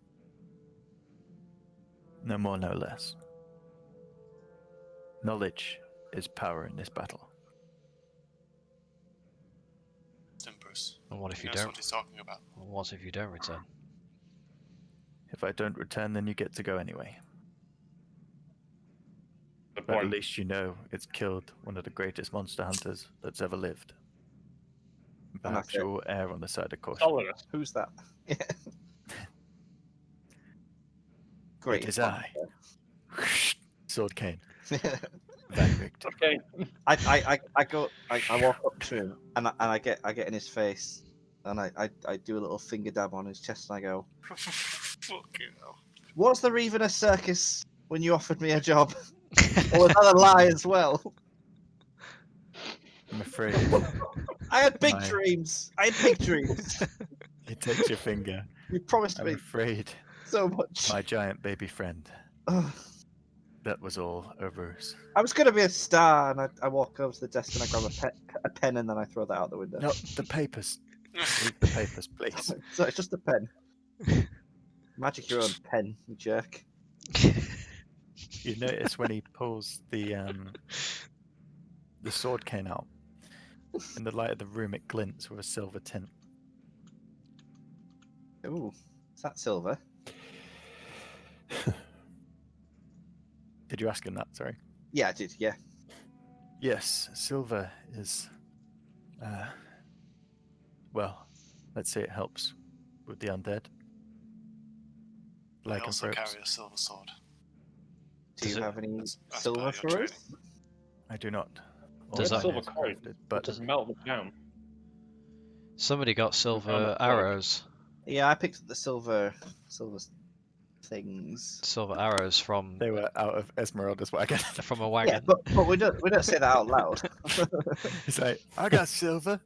No more, no less. Knowledge is power in this battle. Then Bruce. And what if He you knows don't? what he's talking about. What if you don't return? If I don't return, then you get to go anyway. The But at point. least you know it's killed one of the greatest monster hunters that's ever lived. And that's Perhaps it. you'll err on the side of caution. Tolerance. Who's that? Great. It is I. Sword cane. Van Richt. Okay. I walk up to him and I get in his face and I do a little finger dab on his chest and I go, Fucking hell. "Was there even a circus when you offered me a job, or was that a lie as well? I'm afraid I had big My- dreams. I had big dreams. he takes your finger. You promised I'm me afraid, so much." my giant baby friend. Ugh. That was all a ruse. I was going to be a star, and I walk over to the desk and I grab a pen, and then I throw that out the window. No, the papers. Leave the papers, please. So it's just a pen. Magic your own pen, you jerk. You notice when he pulls the sword cane out, in the light of the room, it glints with a silver tint. Ooh, is that silver? Did you ask him that? Sorry. Yeah, I did. Yeah. Yes, silver is. Well, let's say it helps with the undead. I also Lycanthropes. carry a silver sword. Do Does you it- have any That's silver part of your for us? training. I do not. All Does of that- mine is Silver coin? crafted, but Just melt them down. Somebody got found silver a arrows. Yeah, I picked up the silver things. Silver arrows from they were out of Esmeralda's wagon. from a Yeah, wagon. but we don't say that out loud. He's like, I got silver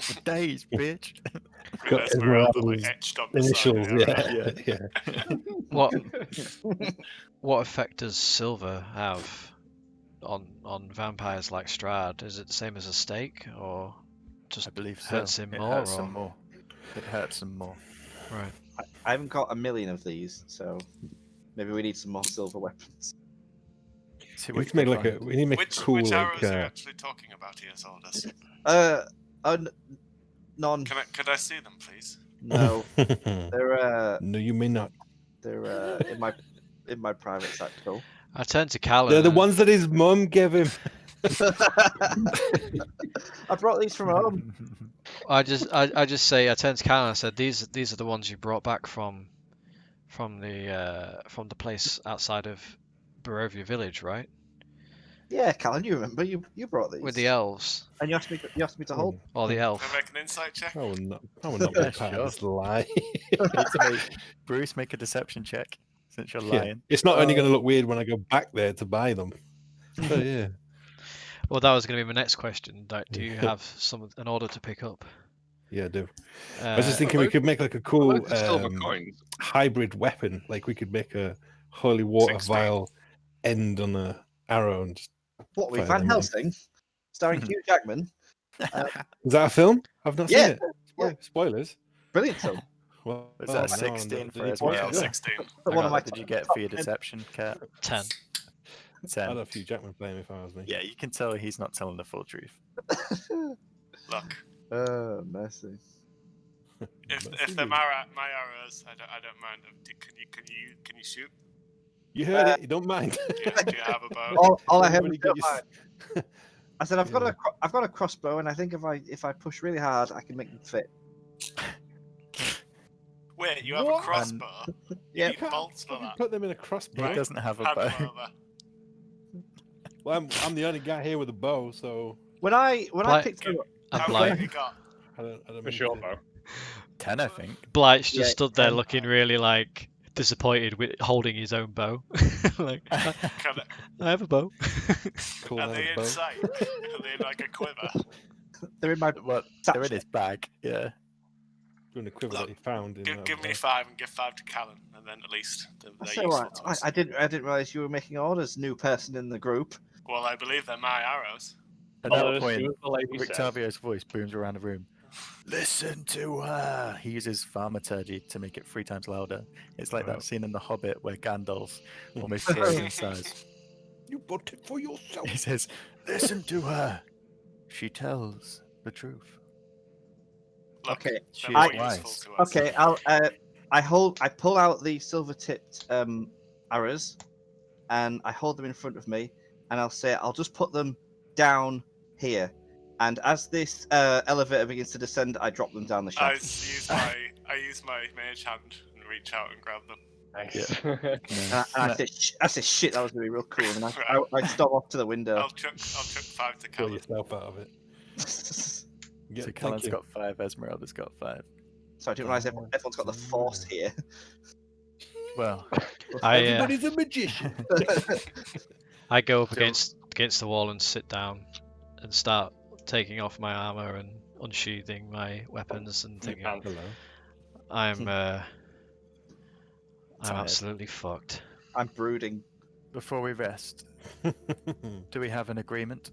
for days, bitch. With Got Esmeralda like Esmeralda's etched on the side of Initials, the arrow. yeah. What effect does silver have on vampires like Strahd? Is it the same as a stake, or just I believe so. hurts him It more? hurts or... him more. It hurts him more. Right. I haven't got a million of these, so maybe we need some more silver weapons. See We what need to make you like a find. we need to make Which a cool arrows like are you actually talking about here, Zaldus? None. Could I see them, please? No, they're No, you may not. in my private satchel. I turn to Callum. They're the ones that his mum gave him. I brought these from home. I just say I turned to Callum and I said these are the ones you brought back from the place outside of Barovia village, right? Yeah, Callan, you remember you brought these With the elves and you asked me to hold. or the Can I elf. make an insight check? I will not be Yeah, part sure. of this lie. You need to make Bruce make a deception check since you're Yeah. lying. It's not only going to look weird when I go back there to buy them. But yeah. Well, that was going to be my next question. Do you have an order to pick up? Yeah, I do. I was just thinking Well, we could make like a Well, cool loads of silver coins. hybrid weapon. Like we could make a holy water 16. vial end on a arrow and just What with fire Van them off. Helsing, starring Hugh Jackman? Is that a film? I've not Yeah, seen it. yeah. Spoilers. Brilliant film. Well, Was that now 16 I'm- for you Esmeralda? point- Yeah, yeah. 16. One of my What did you get for your deception, Cat? 10. 10. I'd have Hugh Jackman playing if I was me. Yeah, you can tell he's not telling the full truth. Look, Oh, mercy. if they're my arrows, I don't mind them. Can you shoot? You heard it. You don't mind. Do you have a bow? All I heard was Everybody get "Don't your- mind." I said I've got Yeah. I've got a crossbow, and I think if I push really hard, I can make them fit. Wait, you have What? a crossbow? Yeah. You need bolts for Fucking that. put them in a crossbow. He Right. doesn't have a Hand them bow. over. Well, I'm the only guy here with a bow, so When I Black- picked them up, And How many Blight, have you got? I don't For mean sure, to- though. 10, I think. Blight's just Yeah, stood there 10. looking really like disappointed with holding his own bow. Like, I have a bow. Cool Are down they the in bow. sight? Are they in like a quiver? they're in my. Well, they're in Satchel. his bag, yeah. Doing a quiver Look, that he found in Give me 5 and give 5 to Callan, and then at least they're So useful what? to us. I didn't realize you were making orders. New person in the group. Well, I believe they're my arrows. At Well, that as point, soon as the lady says, Rictavio's voice booms around the room. Listen to her! He uses thaumaturgy to make it 3 times louder. It's like Wow. that scene in The Hobbit where Gandalf almost grows in size. You bought it for yourself. He says, listen to her! She tells the truth. Look, Okay, She they're is more useful wise. to us. Okay, I pull out the silver-tipped arrows, and I hold them in front of me, and I'll say I'll just put them down here, and as this elevator begins to descend, I drop them down the I shaft. use my mage hand and reach out and grab them. nice. No, And I say, shit, that was gonna be real cool, and I stop off to the window. I'll chuck 5 to Pull Callan. yourself out of it. Yeah, so thank Callan's you. got 5, Esmeralda's got 5. So I didn't realize everyone's got the force here. Well, Everybody's a magician. I go up So- against the wall and sit down and start taking off my armor and unsheathing my weapons and thinking can't. Hello. I'm Tired. absolutely fucked. I'm brooding. before we rest, do we have an agreement?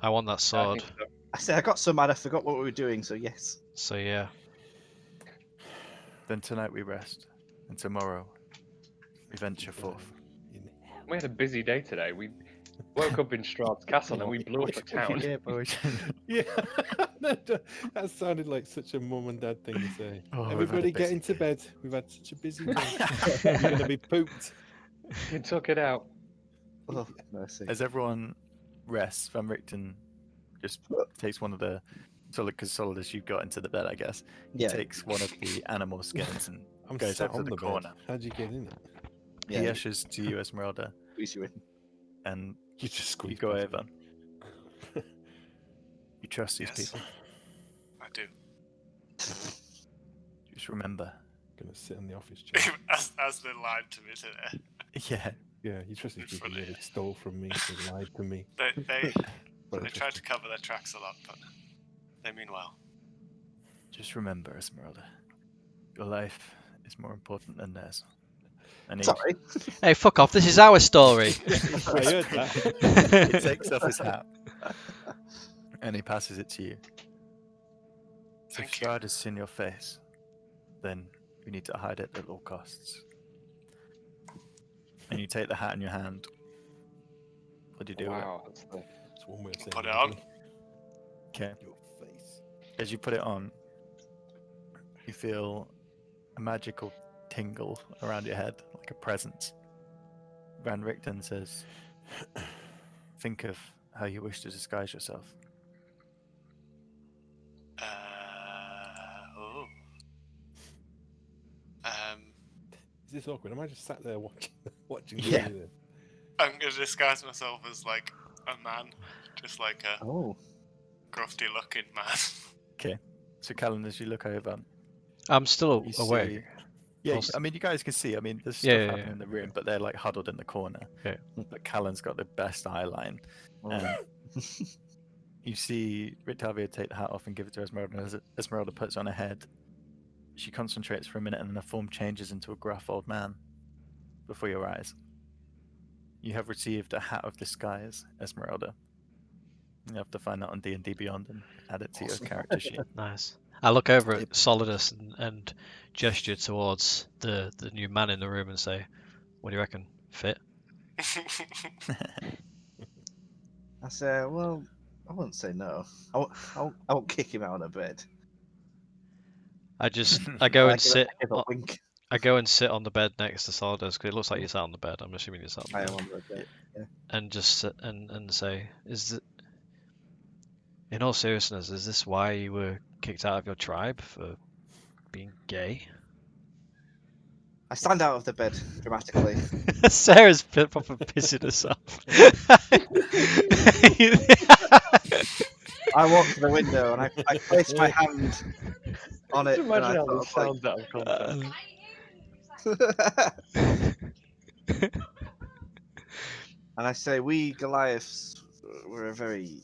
I want that I sword. think so. I say I got so mad I forgot what we were doing. So yes. So yeah. Then tonight we rest, and tomorrow we venture forth. We had a busy day today. We woke up in Strahd's castle and we blew up a town. Yeah, boys. Yeah, that sounded like such a mum and dad thing to say. Oh, we've had a Everybody get busy into day. bed. We've had such a busy day. You're going to be pooped. You took it out. Oh mercy. As everyone rests, Van Richten just takes one of the because Solid as you got into the bed, I guess. He Yeah. takes one of the animal skins and I'm Goes sat over to on the the corner. bed. How'd you get in it? Yeah. he ushers to you, Esmeralda, Squeeze you in. and You just you squeeze go past over. me. You trust these Yes. people. I do. Just remember. Gonna sit in the office chair. as they lied to me today. Yeah. Yeah, you trust these people. Funny. Yeah, they stole from me. They lied to me. They But I they trust tried to them. cover their tracks a lot, but they mean well. Just remember, Esmeralda. Your life is more important than theirs. And he, Sorry. Hey, fuck off! This is our story. I heard that. he takes off his hat and he passes it to you. If Thank you. Strahd has seen your face, then you need to hide it at all costs. And you take the hat in your hand. What do you do with it? Wow, that's the... That's one way of saying Put it ugly. on. Okay. Your face. As you put it on, you feel a magical tingle around your head, like a presence. Van Richten says, think of how you wish to disguise yourself. Oh. Is this awkward? Am I just sat there watching Yeah. you do this? I'm gonna disguise myself as like a man, just like a Oh. grufty-looking man. Okay. So, Callan, as you look over, I'm still you awake. see. Yeah, Also- I mean, you guys can see. I mean, there's Yeah, stuff yeah, happening yeah. in the room, but they're like huddled in the corner. Yeah. But Callan's got the best eye line. Oh. You see Rictavio take the hat off and give it to Esmeralda, and as Esmeralda puts it on her head, she concentrates for a minute, and then the form changes into a gruff old man before your eyes. You have received a hat of disguise, Esmeralda. You have to find that on D&D Beyond and add it to your character sheet. Nice. I look over Yep. at Solidus and gesture towards the new man in the room and say, "What do you reckon? Fit?" I say, well, I wouldn't say no. I won't kick him out of bed. I go and I sit. give a wink. I go and sit on the bed next to Solidus because it looks like you sat on the bed. I'm assuming you sat on the I bed. am on the bed. Yeah. And just sit and say, in all seriousness, is this why you were kicked out of your tribe for being gay? I stand out of the bed dramatically. Sarah's proper pissing herself. I walk to the window and I place my hand on it. Just And imagine I how sort this of like, sounds out of context. and I say, we Goliaths, we're a very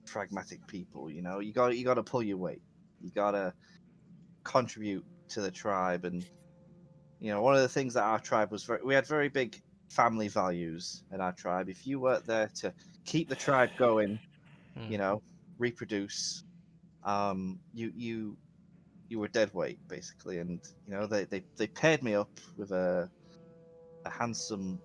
pragmatic people. You know, you got to pull your weight. You got to contribute to the tribe, and you know, one of the things that our tribe was we had very big family values in our tribe. If you weren't there to keep the tribe going, you know, reproduce, you were dead weight basically. And you know, they paired me up with a handsome,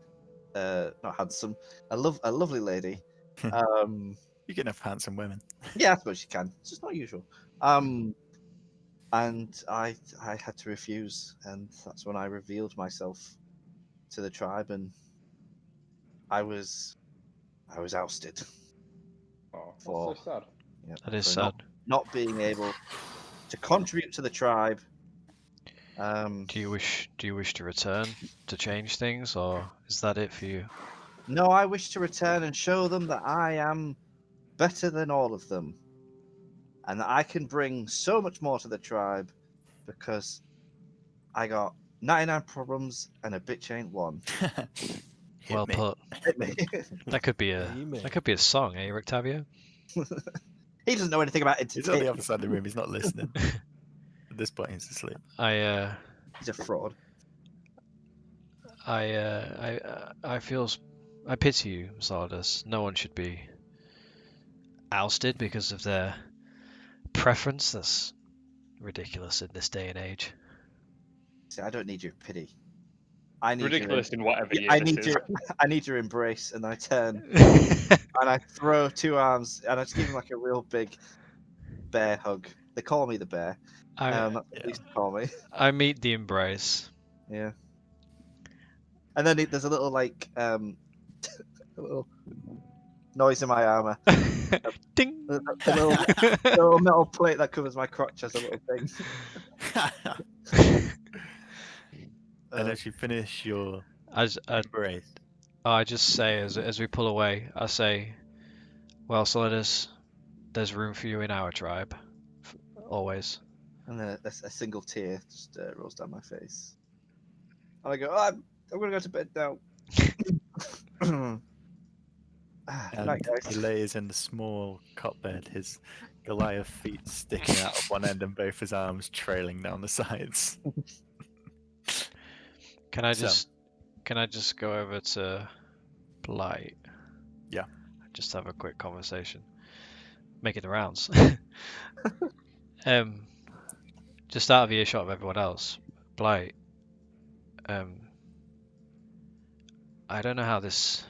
not handsome, a lovely lady. You can have handsome women. Yeah, I suppose you can. It's just not usual. And I had to refuse, and that's when I revealed myself to the tribe, and I was ousted Oh, for that's so sad. you know, That is for sad. not being able to contribute to the tribe. Do you wish to return to change things, or is that it for you? No, I wish to return and show them that I am better than all of them, and that I can bring so much more to the tribe because I got 99 problems and a bitch ain't one. Hit Well me. put. Hit me. That could be Amen. a song, eh, Rictavio? He doesn't know anything about He's on the entertainment. other side of the room. He's not listening. At this point, he's asleep. I He's a fraud. I pity you, Solidus. No one should be ousted because of their preference. That's ridiculous in this day and age. See, I don't need your pity. I need Ridiculous in whatever your, year I this need is. your I need your embrace, and I turn and I throw two arms and I just give him like a real big bear hug. They call me the bear. That's what they used to call me. I meet the embrace. Yeah. And then there's a little like a little noise in my armor. Ding. The little metal plate that covers my crotch has a little thing. And as you finish your As embrace, I just say as we pull away, I say, "Well, Solidus, there's room for you in our tribe, always." And then a single tear just rolls down my face. And I go, oh, I'm gonna go to bed now. Good and night, guys. he lays in the small cot bed, his Goliath feet sticking out of one end and both his arms trailing down the sides. Can I So- just go over to Blight? Yeah. Just have a quick conversation. Making the rounds. Just out of earshot of everyone else, Blight. I don't know how this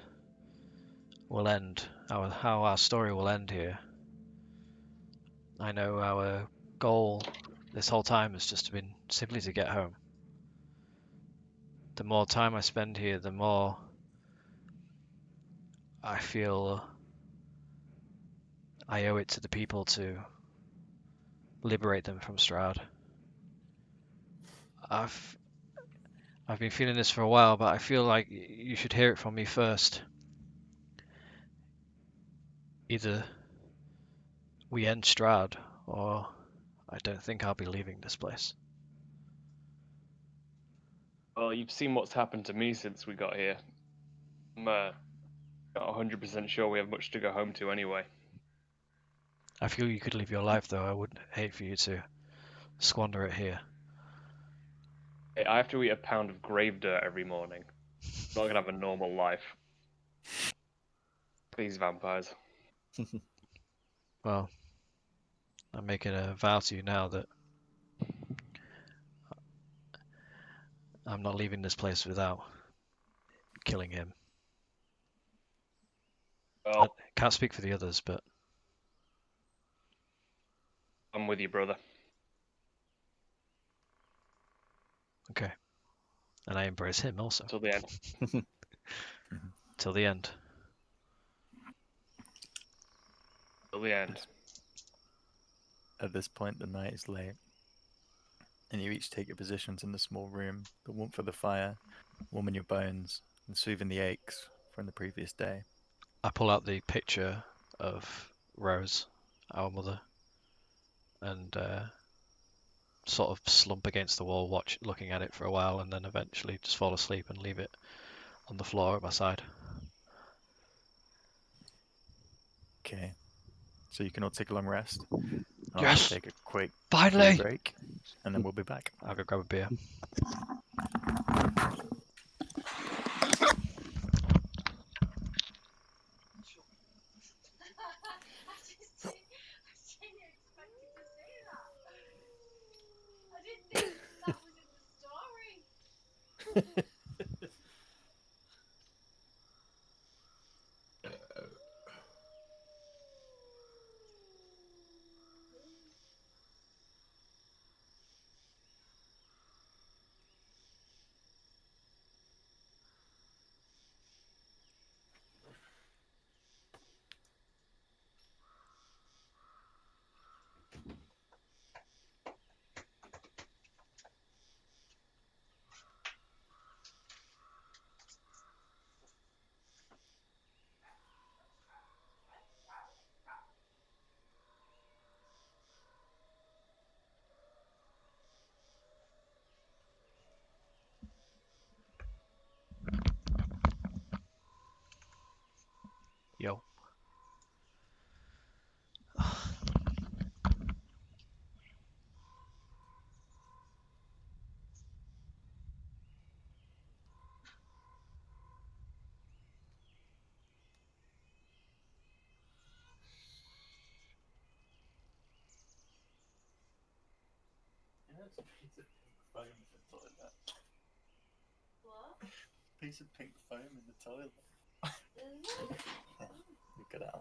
will end. How our story will end here. I know our goal this whole time has just been simply to get home. The more time I spend here, the more I feel I owe it to the people to liberate them from Strahd. I've been feeling this for a while, but I feel like you should hear it from me first. Either we end Strahd, or I don't think I'll be leaving this place. Well, you've seen what's happened to me since we got here. I'm not 100% sure we have much to go home to anyway. I feel you could live your life, though. I wouldn't hate for you to squander it here. Hey, I have to eat a pound of grave dirt every morning. I'm not gonna have a normal life. These vampires. Well, I'm making a vow to you now that I'm not leaving this place without killing him. I Well, can't speak for the others, but I'm with you, brother. okay. And I embrace him also. Till the end. Till the end. Till the end. At this point, the night is late, and you each take your positions in the small room, the warmth of the fire, warming your bones, and soothing the aches from the previous day. I pull out the picture of Rose, our mother, and sort of slump against the wall, looking at it for a while, and then eventually just fall asleep and leave it on the floor at my side. Okay, so you can all take a long rest. I'll Yes! just take a quick Finally! pee break, and then we'll be back. I'll go grab a beer. Yo. Piece of pink foam in the toilet. Look at that.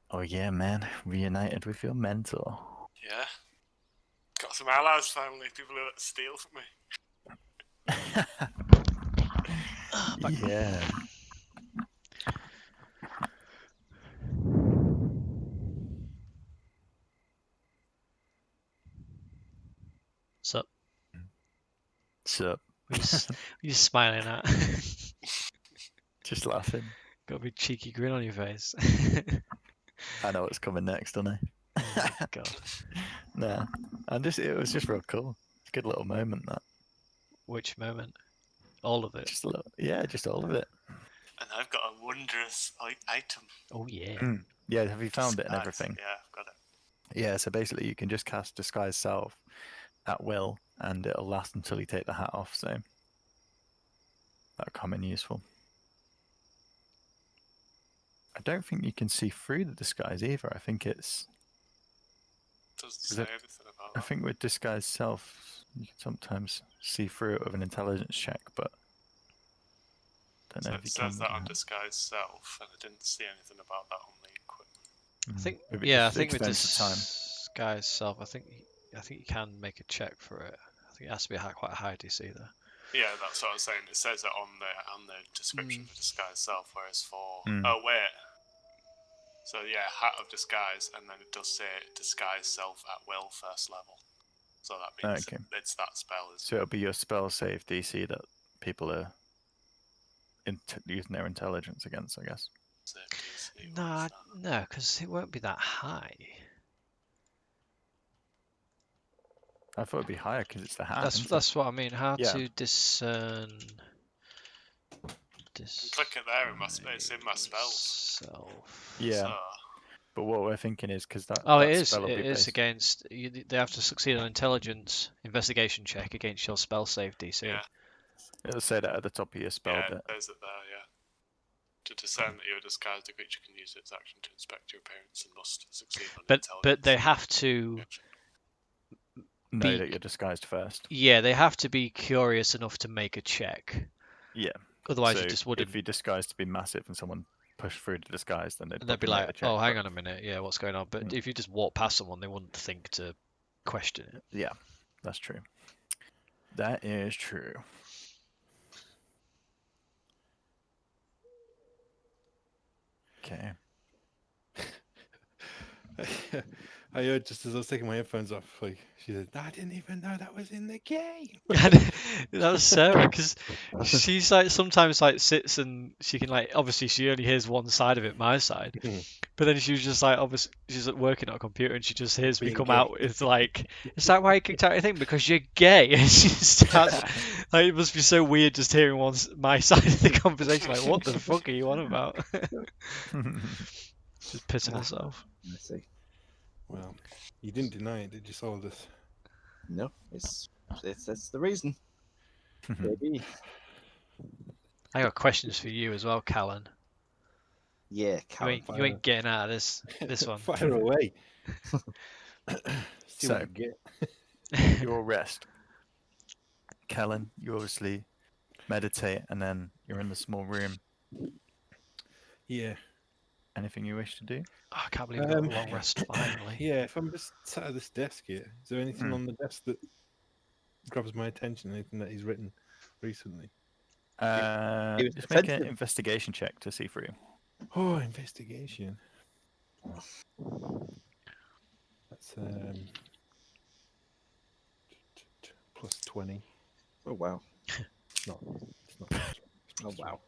Oh yeah, man. Reunited with your mentor. Yeah. Got some allies finally, people who steal from me. Yeah. Sup? Sup? What you smiling at? Just laughing. Got a big cheeky grin on your face. I know what's coming next, don't I? Oh, God. Nah. It was just real cool. It's a good little moment, that. Which moment? All of it. Just a little, yeah, just all of it. And I've got a wondrous item. Oh, yeah. Yeah, have you found it and Disguise. everything? Yeah, I've got it. Yeah, so basically you can just cast Disguise Self at will, and it'll last until you take the hat off, so that'll come in useful. I don't think you can see through the disguise either. I think it's... Doesn't say anything about I that. think with Disguise Self, you can sometimes see through it with an intelligence check, but Don't So know if it you can. says that on disguise self, and I didn't see anything about that on the equipment. I think, Maybe it yeah, I just think with extends the time. this guy's self, I think you can make a check for it. I think it has to be quite a high DC though. Yeah, that's what I was saying. It says it on the description Mm. for disguise self, whereas for Mm. oh wait, so yeah, hat of disguise, and then it does say disguise self at will first level. So that means Okay. it's that spell. So it'll be your spell save DC that people are using their intelligence against, I guess. Save DC. No, no, because it won't be that high. I thought it'd be higher because it's the hat. That's what I mean. How Yeah. to discern. Click it there in my it's in my spells. Self. Yeah. So, But what we're thinking is because that Oh, that it is. spell will It be is based. against. They have to succeed on intelligence investigation check against your spell save DC. yeah, It'll say that at the top of your spell yeah, bit. there's it there. Yeah. To discern that you're disguised, the creature can use its action to inspect your appearance and must succeed on But intelligence. they have to. reaction. Know Be- that you're disguised first. Yeah, they have to be curious enough to make a check. Yeah. Otherwise, so you just wouldn't. if you disguise to be massive and someone pushed through the disguise, then they'd And they'd be probably make like, the check. "Oh, hang on a minute, yeah, what's going on?" But Mm. if you just walk past someone, they wouldn't think to question it. Yeah, that's true. That is true. Okay. I heard just as I was taking my headphones off, like she said, "I didn't even know that was in the game." That was Sarah because she's like sometimes like sits and she can like obviously she only hears one side of it, my side, Mhm. but then she was just like obviously she's like, working on a computer and she just hears me Being come gay. out. It's like, is that why you kicked out your thing? Because you're gay. And she starts like it must be so weird just hearing my side of the conversation. Like, what the fuck are you on about? Just pissing Ah. herself. I see. Well, you didn't deny it, did you, Solidus? No, it's that's the reason. Maybe. I got questions for you as well, Callan. Yeah, You Callum. ain't getting out of this one. Fire away. See what So- I get. Your rest. Kellen, you obviously meditate and then you're in the small room. Yeah. Anything you wish to do? Oh, I can't believe we got a long rest finally. Yeah, if I'm just sat at this desk here, is there anything Mm. on the desk that grabs my attention? Anything that he's written recently? He was Just make an defensive. investigation check to see through. Oh, investigation. That's plus 20. Oh wow. No, it's not. It's Oh plus wow.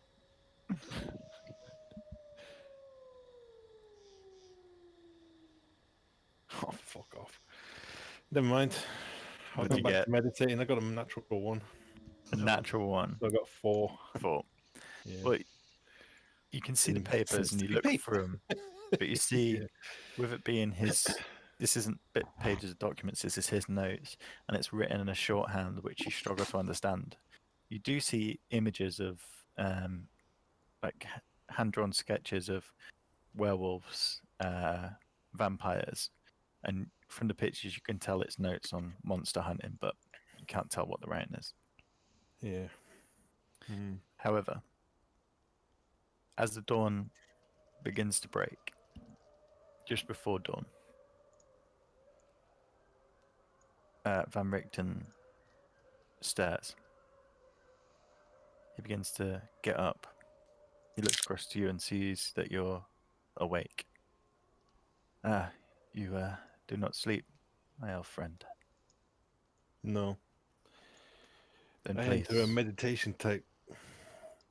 Oh, fuck off. Never mind. I'll What'd go you back get? to meditating. I got a natural one. A natural one. So I got 4. Four. Yeah. Well, you can see the papers and you look through them, but you see, Yeah. with it being his, this isn't pages of documents. This is his notes, and it's written in a shorthand which you struggle to understand. You do see images of, like hand-drawn sketches of werewolves, vampires, and from the pictures you can tell it's notes on monster hunting, but you can't tell what the writing is. Yeah. Hmm. However, as the dawn begins to break, just before dawn, Van Richten stares. He begins to get up. He looks across to you and sees that you're awake. Ah, you do not sleep, my elf friend. No. Then I please. enter a meditation type.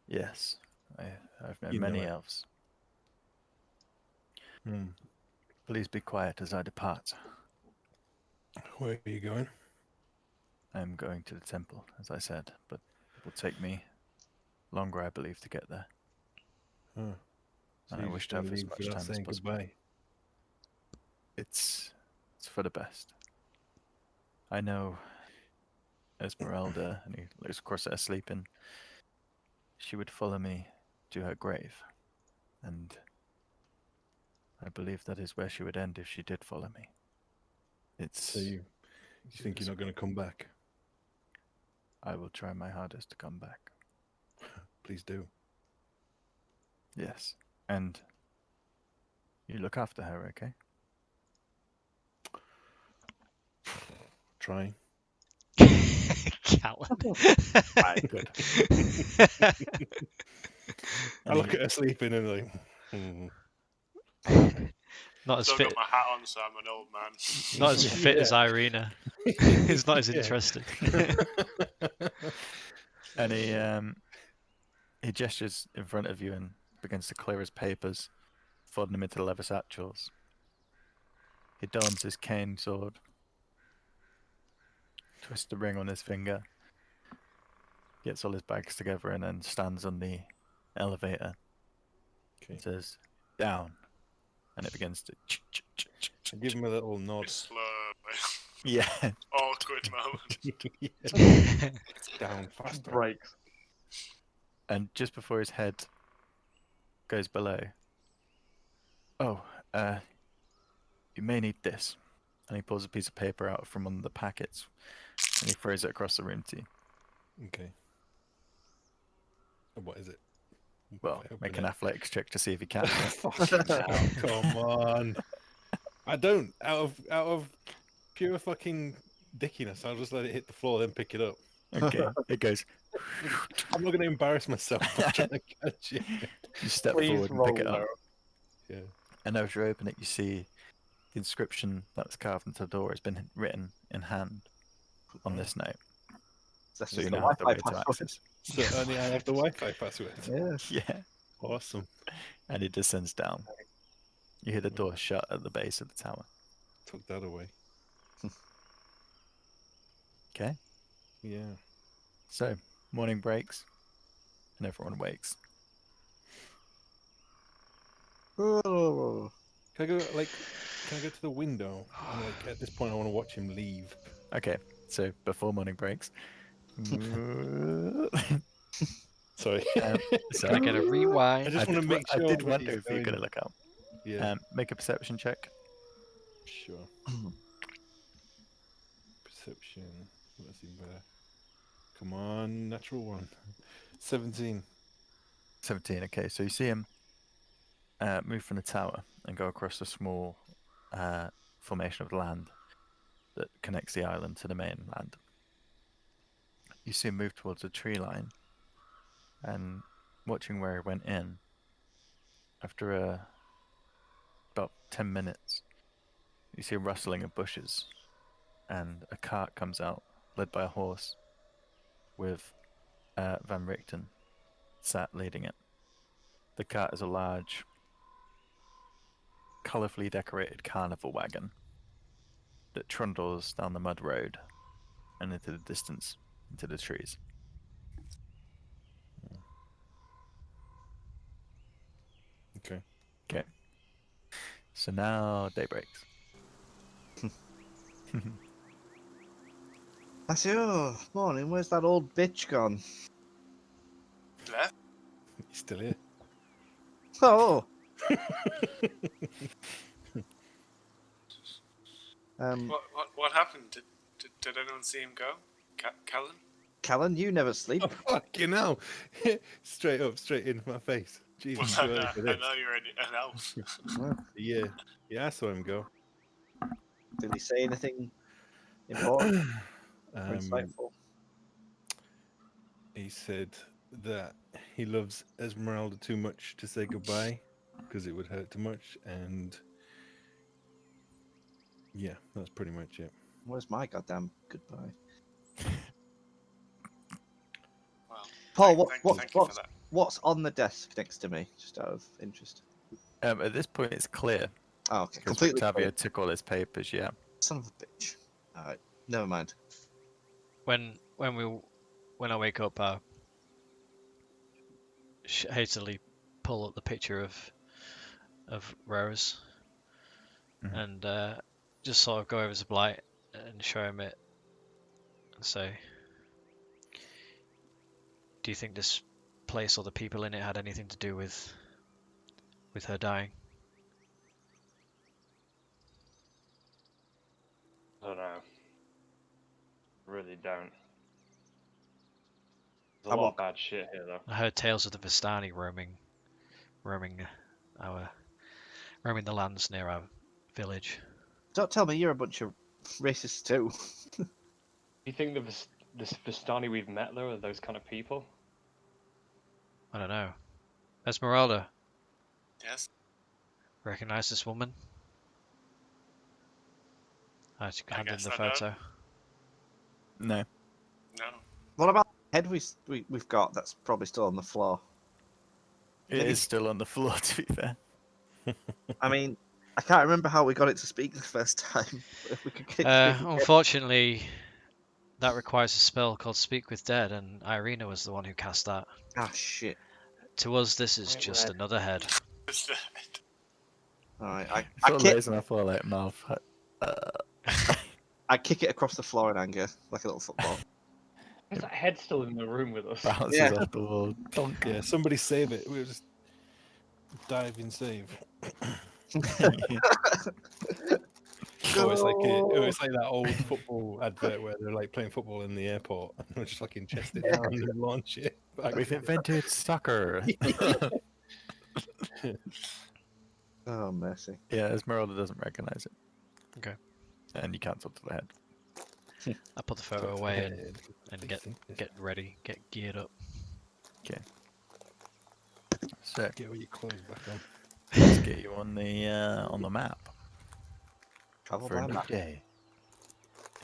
Yes, I've known You know many it. elves. Hmm. Please be quiet as I depart. Where are you going? I'm going to the temple, as I said, but it will take me longer, I believe, to get there. Oh. So And I you wish just to have wanna as leave much without time as saying possible. goodbye. It's for the best. I know Esmeralda, and he looks across at her sleeping, she would follow me to her grave. And I believe that is where she would end if she did follow me. It's. So you think you're not going to come back? I will try my hardest to come back. Please do. Yes. And you look after her, okay? Trying. Callan. Aye, good. I look at her sleeping and like, Not as Still fit. got my hat on, so I'm an old man. Not as fit as Yeah. Irina. He's not as Yeah. interested. And he gestures in front of you and begins to clear his papers, folding them into the leather satchels. He dons his cane sword, twists the ring on his finger, gets all his bags together, and then stands on the elevator Okay. and says, "Down." And it begins to. I give him a little nod. Slowly. Yeah. Awkward moment. Yeah. Down faster. Breaks. And just before his head goes below, "Oh, you may need this." And he pulls a piece of paper out from one of the packets and he throws it across the room to you. Okay. What is it? Well, If I make open an it- athletics check to see if you catch it. Fucking hell, come on. I don't. Out of pure fucking dickiness, I'll just let it hit the floor, then pick it up. Okay, it goes. I'm not going to embarrass myself by trying to catch it. You step Please forward and roll pick it up. low. Yeah. And as you open it, you see the inscription that was carved into the door has been written in hand on this note. That's So you just the now have the way Wi-Fi to password. access. So only I have the Wi-Fi password. Yeah. Yeah. Awesome. And it descends down. You hear the door shut at the base of the tower. Took that away. Okay. Yeah. So morning breaks, and everyone wakes. Oh. Can I go to the window? And like at this point, I want to watch him leave. Okay. So before morning breaks. Sorry. So Can I get a rewind? I just want to make sure. I did that wonder he's if you're going- gonna look up. Yeah. Make a perception check. Sure. Perception. Let's see better. Come on, natural one. 17. 17. Okay, so you see him move from the tower and go across a small formation of land that connects the island to the mainland. You see him move towards a tree line, and watching where he went in, after about 10 minutes, you see a rustling of bushes, and a cart comes out, led by a horse, with Van Richten sat leading it. The cart is a large, colourfully decorated carnival wagon that trundles down the mud road and into the distance, into the trees. Okay. Okay. So now day breaks. I say, oh, morning, where's that old bitch gone? Left? He's still here. Oh, What happened? Did anyone see him go? Callan? Callan, you never sleep. Oh, fucking hell. Straight up, straight in my face. Jesus, Well, you ready for I this? know you're an elf. Yeah, I saw him go. Did he say anything important or Um, insightful? he said that he loves Esmeralda too much to say goodbye because it would hurt too much, and yeah, that's pretty much it. Where's my goddamn goodbye? Well, Paul, thank you for that. what's on the desk next to me? Just out of interest. At this point, it's clear Oh, okay. because Completely Octavio clear. took all his papers. Yeah. Son of a bitch. Alright, never mind. When I wake up, I hastily pull up the picture of Rose Mhm. and just sort of go over to Blight and show him it and say, "Do you think this place or the people in it had anything to do with her dying?" I don't know. Really don't. There's a I lot walk- of bad shit here, though. I heard tales of the Vistani roaming roaming roaming the lands near our village. Don't tell me you're a bunch of racists too. Do you think the Vistani we've met though are those kind of people? I don't know. Esmeralda, Yes. recognize this woman? I I handed guess the I photo. No. No. What about the head we've got that's probably still on the floor? It Maybe- is still on the floor, to be fair. I mean, I can't remember how we got it to speak the first time. But if we could get it to speak again- Unfortunately, that requires a spell called Speak with Dead, and Irina was the one who cast that. Ah, shit. To us, this is Right, just red. another head. All right, I Full kick, laser, I feel like mouth. I kick it across the floor in anger, like a little football. Is that head still in the room with us? Bounces Yeah. off the wall. Donk. Yeah, somebody save it. We'll just dive in save. Oh, it's like that old football advert where they're like playing football in the airport and they're just fucking chest it down and launch it back. We've invented soccer. Oh, mercy. Yeah, Esmeralda doesn't recognize it. Okay. And you can't talk to the head. I put the photo away and get ready, get geared up. So Get all your clothes back on. let's get you on the map Travel for a by new map. day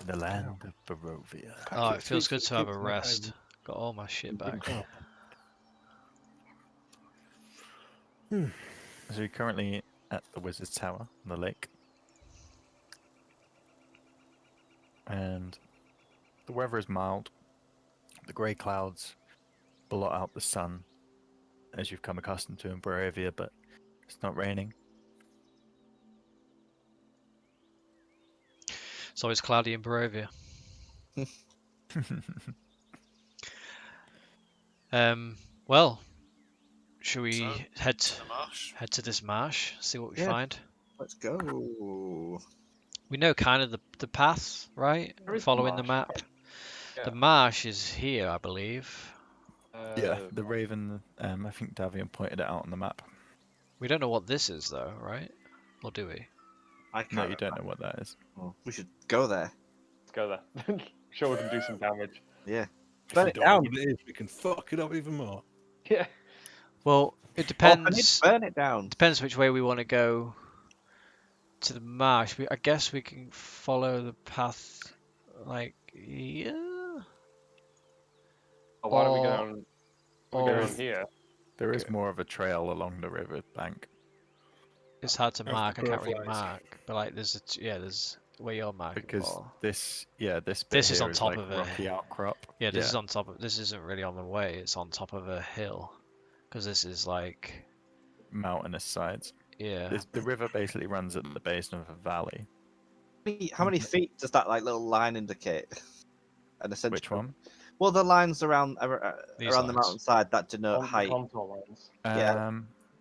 in the land of Barovia. Oh, it it feels good keeps- to have a keeps my rest. time- Got all my shit back. So we're currently at the Wizard's Tower on the lake. And the weather is mild. The grey clouds blot out the sun, as you've come accustomed to in Barovia, but it's not raining. It's always cloudy in Barovia. Well, should we So, head To the marsh. head to this marsh, see what we Yeah. find? Let's go. We know kind of the path, right? Where is the Following the marsh? map. Yeah. The marsh is here, I believe. Yeah, the Raven, I think Davian pointed it out on the map. We don't know what this is though, right? Or do we? I can't. No, you don't know what that is. remember. We should go there. Let's go there. Sure, we can do some damage. Yeah. If Burn we it don't know down. what it is, we can fuck it up even more. Yeah. Well, it Open depends. it, burn it down. Depends which way we want to go to the marsh. I guess we can follow the path, like yeah. Oh, why don't we go Or- down? We or- go down here. There is more of a trail along the river bank. It's hard to As the mark. I crow can't really flies. mark. But like, there's where you're marking Because for. this bit This is here on top like of a- rocky outcrop. Yeah, this is on top of. This isn't really on the way. It's on top of a hill, because this is like mountainous sides. yeah. The river basically runs at the base of a valley. How many feet does that like little line indicate? And essentially, Which one? Well, the lines around These around the lines. mountainside that denote On the height. contour lines. Yeah.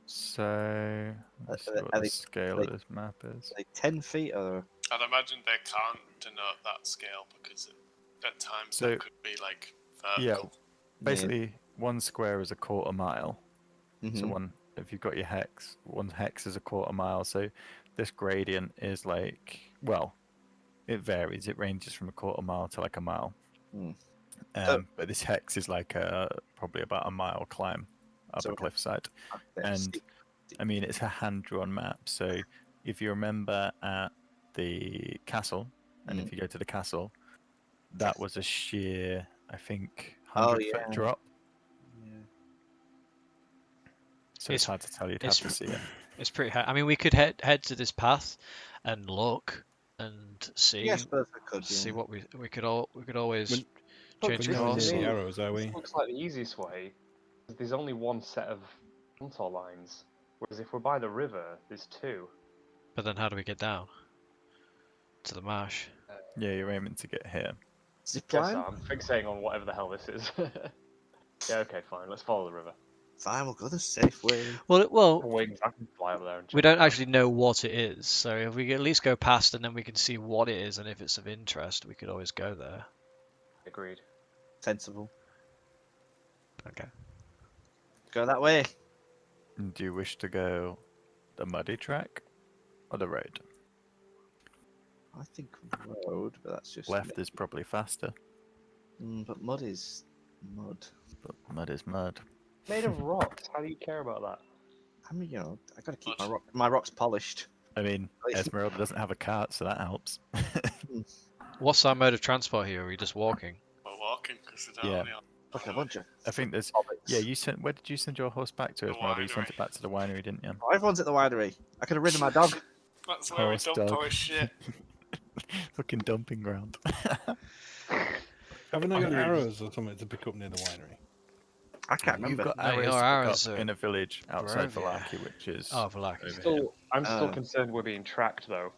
So let's see Are what they- the scale they- of this map is. Like 10 feet or I'd imagine they can't denote that scale because at times So- that could be like Yeah, vertical. basically one square is a quarter mile. So Mhm. if you've got your hex, one hex is a quarter mile. So this gradient is like, well, it varies. It ranges from a quarter mile to like a mile. Mm. But this hex is like probably about a mile climb up So- a cliffside. Yeah, And steep. I mean, it's a hand-drawn map. So if you remember at the castle, and if you go to the castle, that was a sheer, I think, 100-foot yeah. drop. Yeah. So it's It's- hard to tell. You'd have to see it. It's pretty hard. I mean, we could head to this path and look and see Yeah, I suppose we could. see Yeah. what we could always When- change We're nowhere course. near the Really? arrows, are we? This looks like the easiest way. There's only one set of contour lines, whereas if we're by the river, there's two. But then how do we get down to the marsh? Yeah, you're aiming to get here. Zip Yes, line? I'm fixating on whatever the hell this is. Yeah, okay, fine. Let's follow the river. Fine, we'll go the safe way. Well, We'll wait, I can fly over there and check we don't it out. actually know what it is, so if we at least go past and then we can see what it is, and if it's of interest, we could always go there. Agreed. Sensible. Okay. Go that way. Do you wish to go the muddy track or the road? I think road, but that's just Left is probably faster, But mud is mud. but mud is mud. Made of rocks. How do you care about that? I mean, I gotta keep Mud. my rocks polished. I mean, Esmeralda doesn't have a cart, so that helps. What's our mode of transport here? Are we just walking? We're walking because we don't Yeah. only on Look, a the way. bunch of I think there's. hobbits. Yeah, you sent. Where did you send your horse back to, The Esmeralda? You sent winery. it back to the winery, didn't you? Oh, everyone's at the winery. I could have ridden my dog. That's where we Horse dump dog. our shit. Fucking dumping ground. Haven't I got Wineries. arrows or something to pick up near the winery? I can't You've remember. got No, arrows your to pick arrows up are in a village outside Barovia. Valaki, which is Oh, Valaki. over here. I'm still Oh. concerned we're being tracked, though.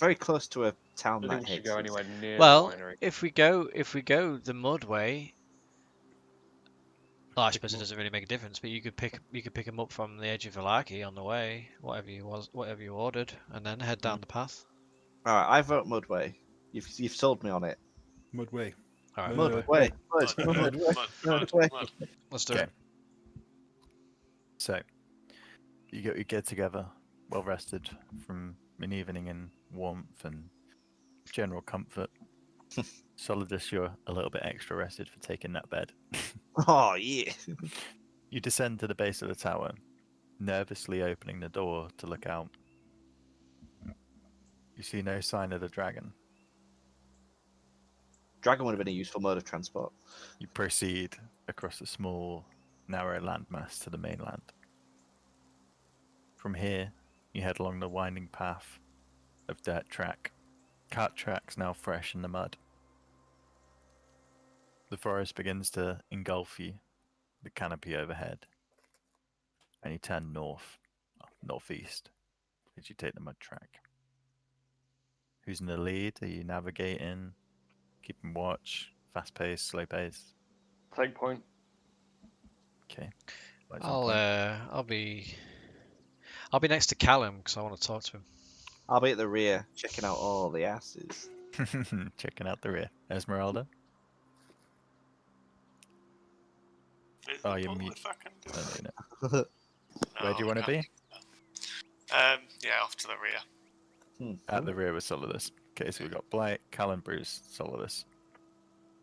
Very close to a I town don't that think we should hates go us. anywhere near Well, the winery. if we go the mud way, well, I suppose it doesn't really make a difference. But you could pick him up from the edge of Valaki on the way, whatever you ordered, and then head down the path. All right, I vote Mudway. You've sold me on it. Mudway. All right, Mud. Mudway. Mud, Mud. mud, mud, mud, Mudway. mud. let's do Okay. it. So, you get together, well rested from an evening in warmth and general comfort. Solidus, you're a little bit extra rested for taking that bed. Oh yeah. You descend to the base of the tower, nervously opening the door to look out. You see no sign of the dragon. Dragon would have been a useful mode of transport. You proceed across a small, narrow landmass to the mainland. From here, you head along the winding path of dirt track. Cart tracks now fresh in the mud. The forest begins to engulf you, the canopy overhead, and you turn northeast as you take the mud track. Who's in the lead? Are you navigating, keeping watch, fast pace, slow pace? Take point. Okay. Lights on I'll be next to Callum because I want to talk to him. I'll be at the rear checking out all the asses. point. Checking out the rear. Esmeralda? Oh, you're Pull mute. if I can do No, it. no, no. Where do you No, want to I be? can't. Yeah, off to the rear. At the rear with Solidus. Okay, so we've got Blight, Callum, Bruce, Solidus,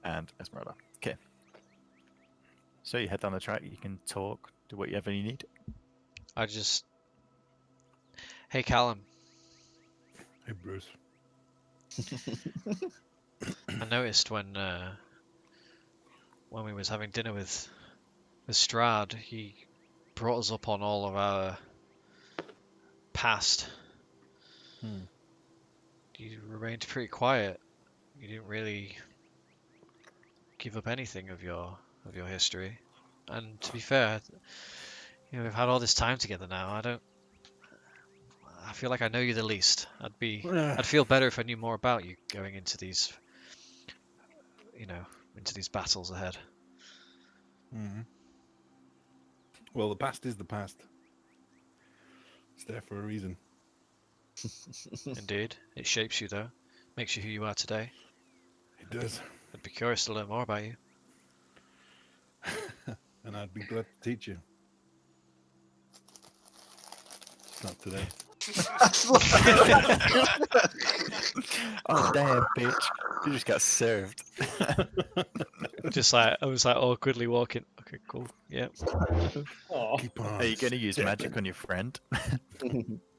and Esmeralda. Okay. So you head down the track, you can talk, do whatever you need. Hey Callum, Hey, Bruce. I noticed when we was having dinner with Strahd, he brought us up on all of our past. You remained pretty quiet. You didn't really give up anything of your history. And to be fair, we've had all this time together now. I feel like I know you the least. I'd feel better if I knew more about you going into these battles ahead. Well, the past is the past. It's there for a reason. Indeed, it shapes you though, makes you who you are today. It does. I'd be curious to learn more about you. And I'd be glad to teach you. Just not today. Oh, damn, bitch. You just got served. Just like I was like awkwardly walking. Okay, cool. Yeah. Keep on. Are you going to use stepping. magic on your friend?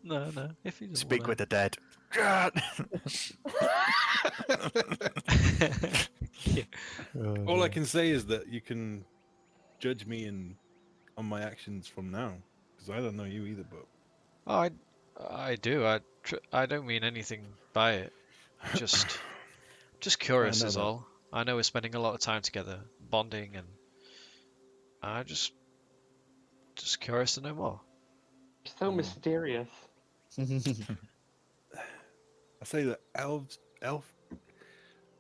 No. If he doesn't Speak wanna... with the dead. God! Yeah. All I can say is that you can judge me on my actions from now, because I don't know you either. But Oh, I do. I don't mean anything by it. Just curious know is that. all. I know we're spending a lot of time together, bonding, and I just curious to know more. So mysterious. I say that elf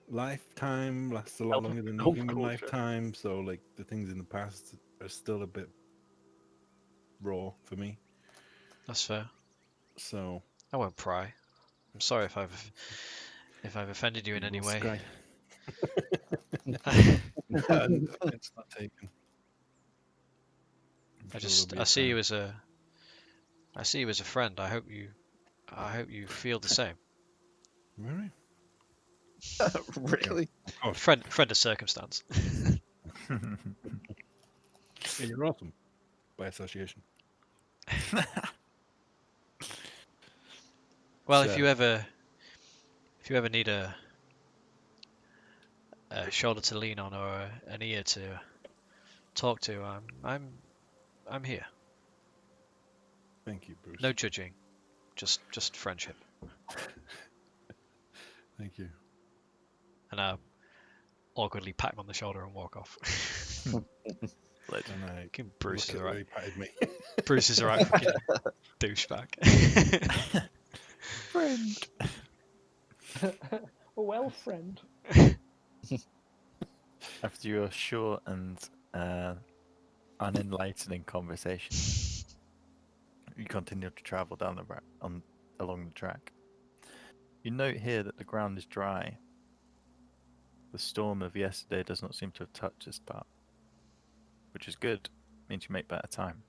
lifetime lasts a lot Elf longer than the elf human culture. lifetime, so like the things in the past are still a bit raw for me. That's fair. So I won't pry. I'm sorry if I've offended you in any we'll way. scry. It's not taken. I see you as a friend. I hope you feel the same. Really? Really? Of course. Friend of circumstance. Yeah, you're awesome. By association. Well, So, if you ever need a shoulder to lean on or an ear to talk to, I'm here. thank you, Bruce. No judging, just friendship. Thank you. And I awkwardly pat him on the shoulder and walk off. Legend. And I Fucking Bruce look is at the way alright. he patted me. Bruce is alright fucking douchebag. Friend. Well, friend. After your short and unenlightening conversation, you continue to travel down along the track. You note here that the ground is dry. The storm of yesterday does not seem to have touched this part, which is good. Means you make better time.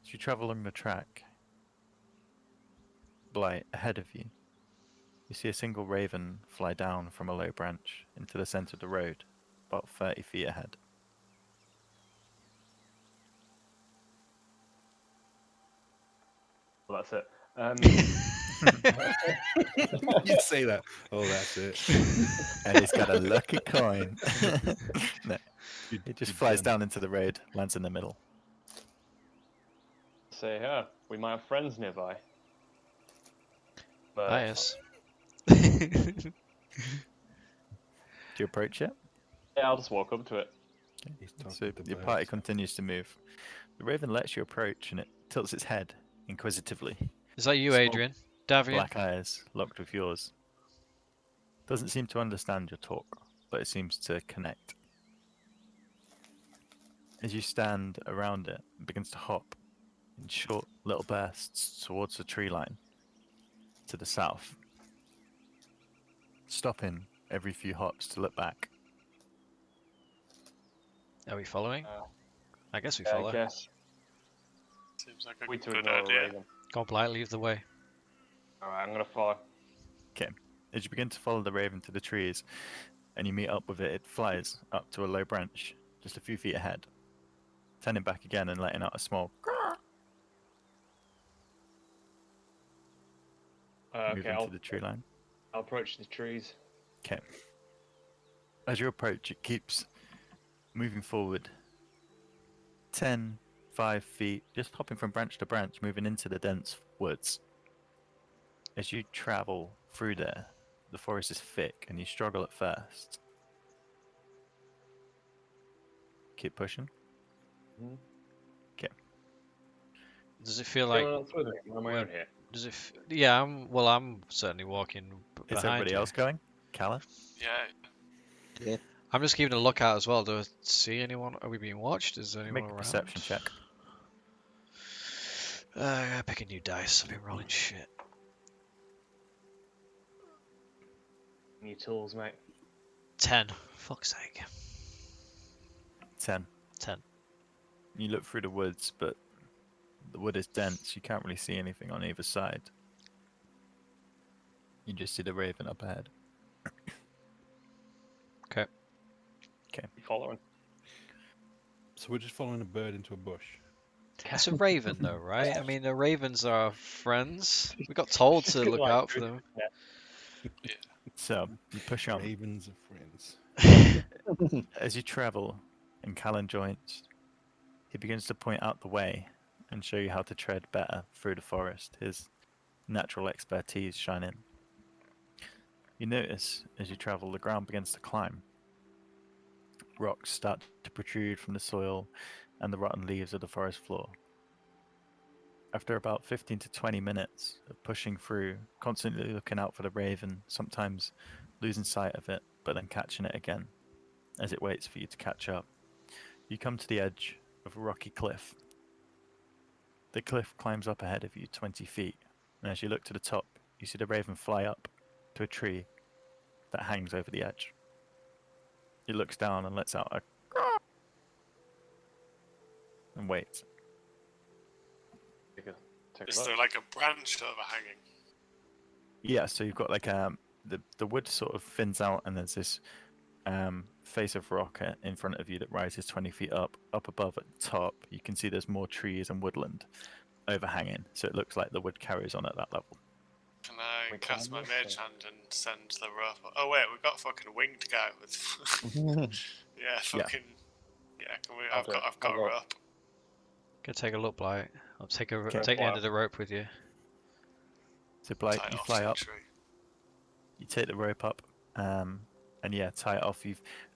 As you travel along the track, Blight, ahead of you, you see a single raven fly down from a low branch into the centre of the road, about 30 feet ahead. Well, that's it. You'd say that. Oh, that's it. And he's got a lucky coin. No, it just You'd flies done. down into the road, lands in the middle. Say, we might have friends nearby. But Bias. Do you approach it? yeah, I'll just walk up to it. He's talking So to your birds. party continues to move. The raven lets you approach and it tilts its head inquisitively. Is that you, Small Adrian? Davian? Black eyes locked with yours. Doesn't seem to understand your talk, but it seems to connect. As you stand around it, it begins to hop in short little bursts towards the tree line to the south, stopping every few hops to look back. Are we following? I guess we Yeah, follow. I guess. Seems like a We to good ignore idea. Raven. Go on, Blight, leave the way. Alright, I'm gonna follow. Okay. As you begin to follow the raven to the trees and you meet up with it, it flies up to a low branch just a few feet ahead, turning back again and letting out a small move Okay, into the tree line. I'll approach the trees. Okay. As you approach, it keeps moving forward 10, 5 feet, just hopping from branch to branch, moving into the dense woods. As you travel through there, the forest is thick and you struggle at first. Keep pushing. Mhm. Okay. Does it feel like? Am I on here? Does it? Yeah. I'm certainly walking Is behind everybody you. else going? Calla? Yeah. I'm just keeping a lookout as well. Do I see anyone? Are we being watched? Is there anyone Make a around? perception check. Pick a new dice. I've been rolling shit. New tools, mate. 10. Fuck's sake. 10. 10. You look through the woods, but the wood is dense. You can't really see anything on either side. You just see the raven up ahead. Okay. You following? So we're just following a bird into a bush. It's a raven, though, right? I mean, the ravens are our friends. We got told to look Like, out for them. So you push on. Ravens are friends. As you travel and Callan joins, he begins to point out the way and show you how to tread better through the forest, his natural expertise shining. You notice as you travel, the ground begins to climb. Rocks start to protrude from the soil and the rotten leaves of the forest floor. After about 15 to 20 minutes of pushing through, constantly looking out for the raven, sometimes losing sight of it, but then catching it again as it waits for you to catch up, you come to the edge of a rocky cliff. The cliff climbs up ahead of you 20 feet, and as you look to the top, you see the raven fly up to a tree that hangs over the edge. It looks down and lets out a and waits. Take a Is look. there like a branch overhanging? Yeah, so you've got like the wood sort of thins out, and there's this face of rock in front of you that rises 20 feet up. Up above at the top, you can see there's more trees and woodland overhanging, so it looks like the wood carries on at that level. Can I We cast my climb this, mage or- hand and send the rope? Oh wait, we got fucking winged guy with. yeah, fucking. Yeah, can we? I'll I've do got it. I've got I'll go. rope. Go take a look, Blight. I'll take Okay. take the end of the rope with you. So Blight, Tie it you off fly to a up, tree. you take the rope up, and yeah, tie it off.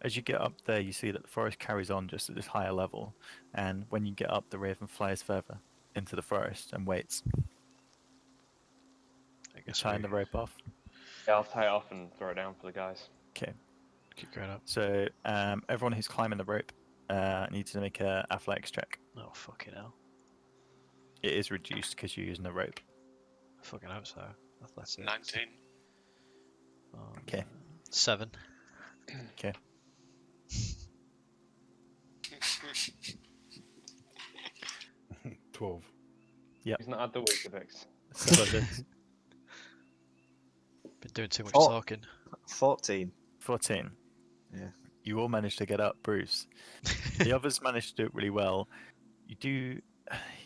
As you get up there, you see that the forest carries on just at this higher level, and when you get up, the raven flies further into the forest and waits. I You're guess tying we the rope off. Yeah, I'll tie it off and throw it down for the guys. Okay. keep going up. So everyone who's climbing the rope needs to make an athletics check. Oh fucking hell! It is reduced because you're using the rope. I fucking hope so. Athletics. 19. Okay. 7. Okay. 12. He's not had the Weetabix. So Been doing too much Oh. talking. 14. 14. Yeah. You all managed to get up, Bruce. The others managed to do it really well. You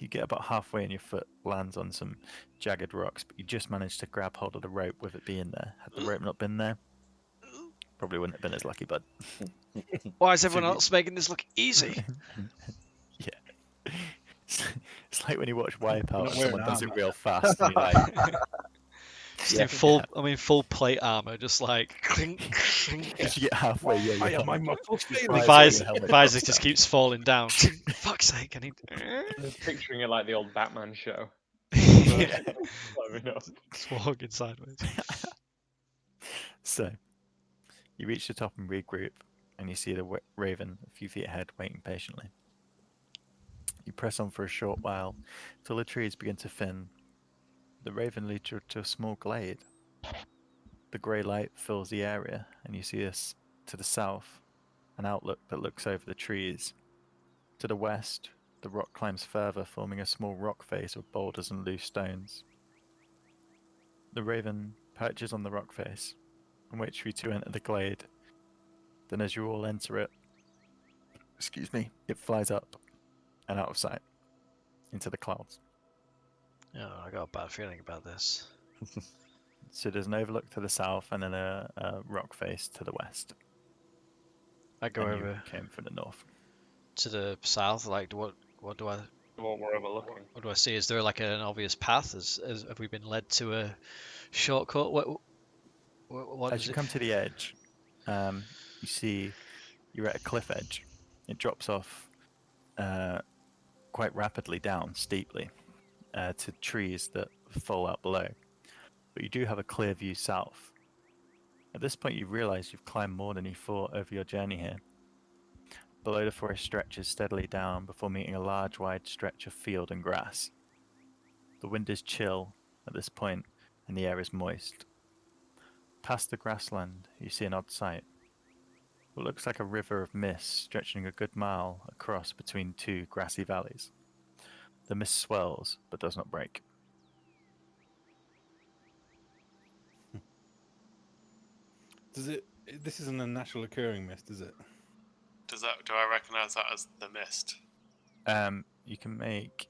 get about halfway and your foot lands on some jagged rocks, but you just managed to grab hold of the rope with it being there. Had the rope not been there, probably wouldn't have been as lucky, bud. Why is So everyone we- else making this look easy? Yeah. It's like when you watch Wipeout not and wearing someone does it armor. real fast and you're like, Just Yeah. in full, I mean, full plate armor, just like clink, clink. as you get halfway, yeah, I your have my helmet- muscles feeling. Right, Visor, so your helmet visor drops just down. keeps falling down. Fuck's sake, I need. I'm just picturing it like the old Batman show. Yeah. Climbing up. Just walking sideways. So, you reach the top and regroup, and you see the raven a few feet ahead, waiting patiently. You press on for a short while, till the trees begin to thin. The raven leads you to a small glade. The grey light fills the area, and you see this to the south, an outlook that looks over the trees. To the west, the rock climbs further, forming a small rock face with boulders and loose stones. The raven perches on the rock face and waits for you to enter the glade. Then, as you all enter it, it flies up and out of sight into the clouds. Oh, I got a bad feeling about this. So there's an overlook to the south and then a rock face to the west. I go and over you came from the north. to the south. Like, what do I What we're overlooking. what do I see? Is there like an obvious path? As have we been led to a shortcut? What As does you it? come to the edge, you see you're at a cliff edge. It drops off quite rapidly down steeply to trees that fall out below. But you do have a clear view south. At this point, you realize you've climbed more than you thought over your journey here. Below, the forest stretches steadily down before meeting a large, wide stretch of field and grass. The wind is chill at this point, and the air is moist. Past the grassland, you see an odd sight. What looks like a river of mist stretching a good mile across between two grassy valleys. The mist swells, but does not break. Does it? This isn't a natural occurring mist, is it? Do I recognise that as the mist? You can make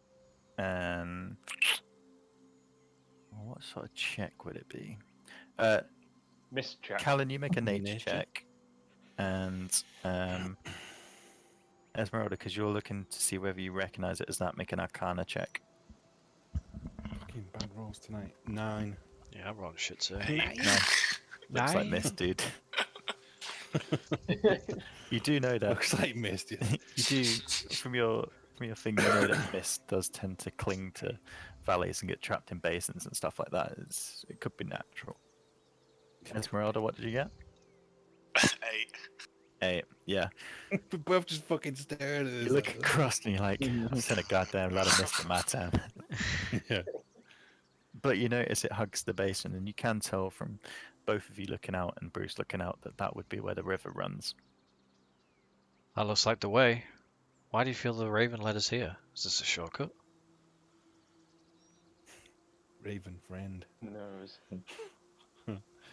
what sort of check would it be? Mist check. Callan, you make a nature Nature. check, and Esmeralda, because you're looking to see whether you recognise it as that, make an Arcana check. Fucking bad rolls tonight. 9. Yeah, I'm wrong shit too. Looks like mist, dude. You do know that. Looks like mist. Yeah. You do from your thing. You know that mist does tend to cling to valleys and get trapped in basins and stuff like that. It could be natural. Esmeralda, what did you get? 8. 8. Yeah. We both just fucking stared at You this. look across and you're like, I've seen a goddamn lot of mist in my town. Yeah. But you notice it hugs the basin, and you can tell from both of you looking out and Bruce looking out that would be where the river runs. That looks like the way. Why do you feel the Raven led us here? Is this a shortcut? Raven friend. Who knows?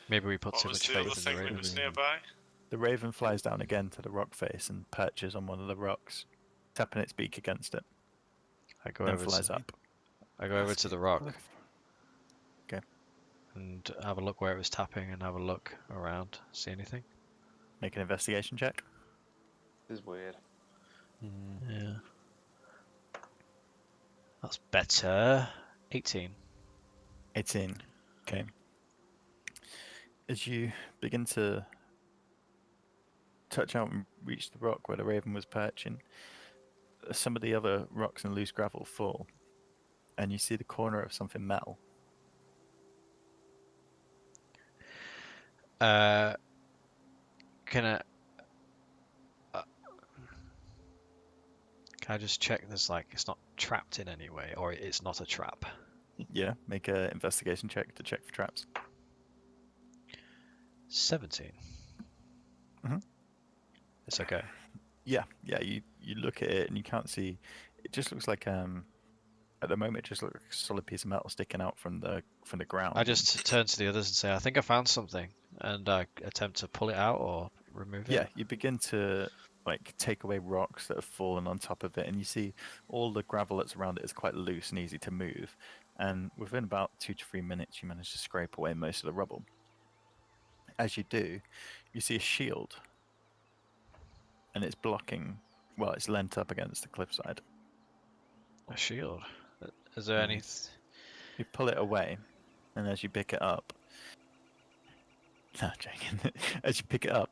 Maybe we put What too was much the other faith in the thing that Raven. was nearby? The raven flies down again to the rock face and perches on one of the rocks, tapping its beak against it, I go then over flies to up. I go over to the rock Okay. and have a look where it was tapping and have a look around. See anything? Make an investigation check. This is weird. Yeah. That's better. 18. 18. Okay. As you begin to touch out and reach the rock where the raven was perching, some of the other rocks and loose gravel fall, and you see the corner of something metal. Can I can I just check there's like it's not trapped in any way or it's not a trap? Yeah, make an investigation check to check for traps. 17. Mhm. It's okay. Yeah. You look at it and you can't see. It just looks like at the moment it just looks like a solid piece of metal sticking out from the ground. I just turn to the others and say, I think I found something, and I attempt to pull it out or remove it. Yeah, you begin to like take away rocks that have fallen on top of it, and you see all the gravel that's around it is quite loose and easy to move. And within about 2 to 3 minutes, you manage to scrape away most of the rubble. As you do, you see a shield, and it's blocking. Well, it's leant up against the cliffside. A shield. Is there any? You pull it away, and as you pick it up, no, joking. As you pick it up,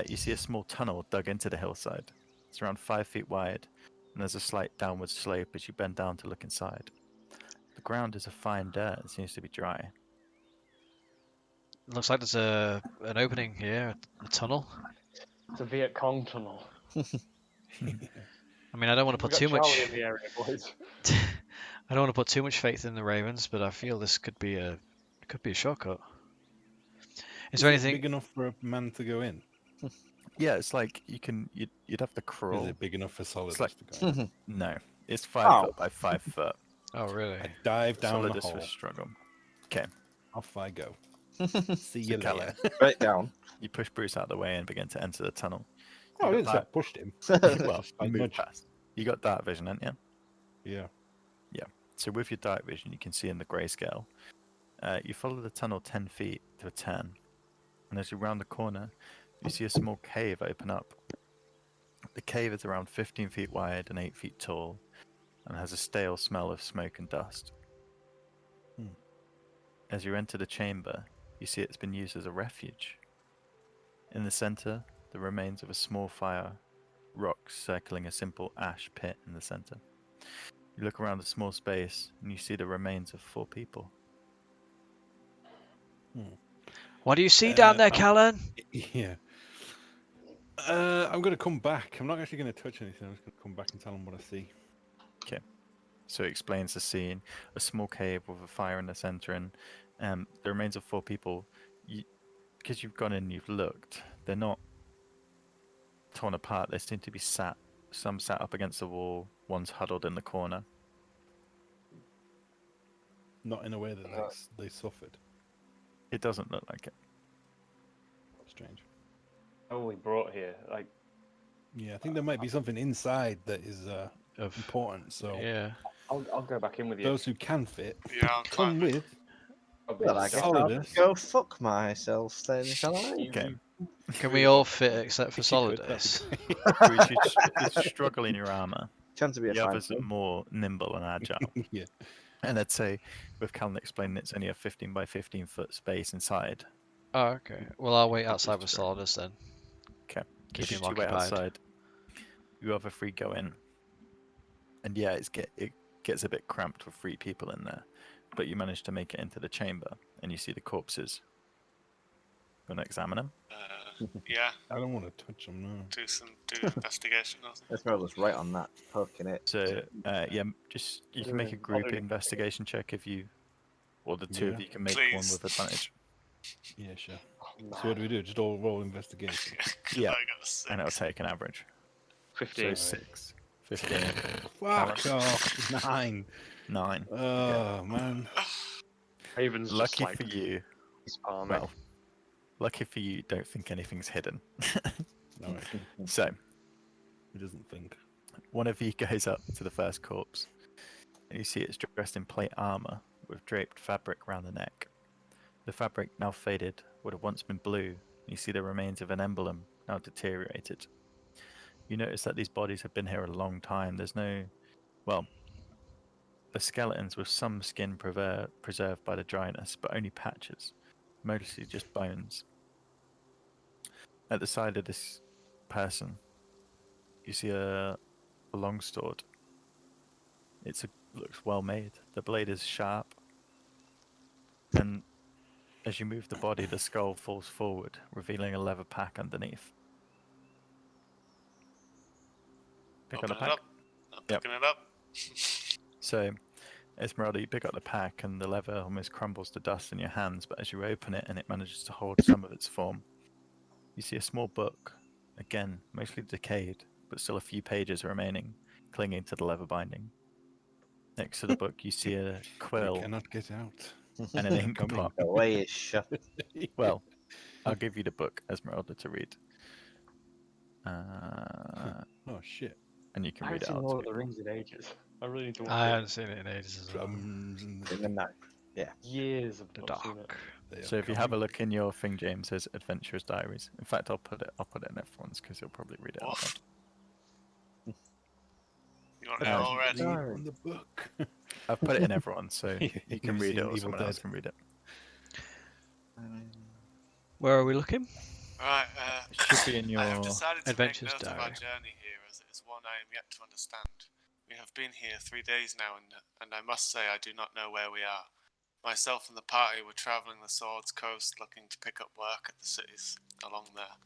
you see a small tunnel dug into the hillside. It's around 5 feet wide, and there's a slight downward slope as you bend down to look inside. The ground is a fine dirt and seems to be dry. Looks like there's an opening here, a tunnel. It's a Viet Cong tunnel. I mean, I don't want to We put got too Charlie much. in the area, boys. I don't want to put too much faith in the Ravens, but I feel this could be a shortcut. Is there it anything? big enough for a man to go in? Yeah, it's like you'd have to Is crawl. it big enough for Solidus like- to go in? No, it's 5 foot by 5 foot. Oh, really? I dive down the Solidus hole. would struggle. Off I go. See So you Callan, later. Straight down. you push Bruce out of the way and begin to enter the tunnel. Oh, I You didn't say I got pushed him. well, I move nudged. past. You got dark vision, haven't you? Yeah. So with your dark vision, you can see in the grayscale. You follow the tunnel 10 feet to a turn, and as you round the corner, you see a small cave open up. The cave is around 15 feet wide and 8 feet tall, and has a stale smell of smoke and dust. As you enter the chamber, you see it's been used as a refuge. In the center, the remains of a small fire, rocks circling a simple ash pit in the center. You look around the small space and you see the remains of 4 people. What do you see down there, Callan? Yeah. I'm going to come back. I'm not actually going to touch anything. I'm just going to come back and tell him what I see. So it explains the scene: a small cave with a fire in the center, and the remains of 4 people. Because you've gone in and you've looked, they're not torn apart. They seem to be some sat up against the wall, one's huddled in the corner. Not in a way that they suffered. It doesn't look like it. Strange. Only brought here, like Yeah, I think there might be something inside that is Of important. So yeah. I'll go back in with you. those who can fit, Yeah, I'll come climb it. with. Well, I guess I'll Solidus. go fuck myself then, shall I? Okay. Can we all fit except for If you could, that'd be Solidus? great. Bruce, you struggle in your armor. Chance to be a The fine others are thing. more nimble and agile. Yeah. And I'd say, with Callan explaining, it's only a 15 by 15 foot space inside. Oh, okay. Well, I'll wait Probably outside with struggle. Solidus then. Okay. Keep Just him you wait occupied. outside. You other 3 go in, and yeah, it gets a bit cramped with 3 people in there, but you manage to make it into the chamber, and you see the corpses. You want to examine them? Yeah, I don't want to touch them. No. do investigation. Or something. Let's roll us right on that, poking it. So yeah, just you can make a I'll group do- investigation check if you, or the 2 of Yeah. you can make one Please. with advantage, Yeah, sure. So what do we do? Just all roll investigation. Yeah. I got a 6. and it'll take an average. 15. So 6 15, Fuck off. 9. 9. Oh, man. Raven's Lucky just for like you. he's palming. Well, lucky for you, don't think anything's hidden. No, So, he doesn't think. one of you goes up to the first corpse, and you see it's dressed in plate armor with draped fabric round the neck. The fabric, now faded, would have once been blue. You see the remains of an emblem, now deteriorated. You notice that these bodies have been here a long time. There's no, well, the skeletons with some skin preserved by the dryness, but only patches, mostly just bones. At the side of this person, you see a longsword. Looks well made. The blade is sharp, and as you move the body, the skull falls forward, revealing a leather pack underneath. Pick up the Open it pack. up. I'm Yep. picking it up. So, Esmeralda, you pick up the pack, and the leather almost crumbles to dust in your hands. But as you open it, and it manages to hold some of its form, you see a small book, again mostly decayed, but still a few pages remaining, clinging to the leather binding. Next to the book, you see a You quill cannot get out. and an ink Coming. pot. The way is shut. Well, I'll give you the book, Esmeralda, to read. And Oh, shit. you can I read haven't it seen out. Lord to of the people. Rings in ages. I really need to watch I it. haven't seen it in ages as well. Drums and In the night. Years of The not seen it. dark. they So are if you have a coming. look in your thing, James, says Adventurers Diaries. In fact, I'll put it in everyone's because he'll probably read it out Woof. loud. You want it Um, already? Read from the book. I've put it in everyone, so Have you can you read it seen or Evil someone else Dead? can read it. Where are we looking? Right, It should be in I have your decided to Adventures make note of our Diary. journey here, as it is one I am yet to understand. We have been here 3 days now, and I must say I do not know where we are. Myself and the party were travelling the Swords Coast looking to pick up work at the cities along there.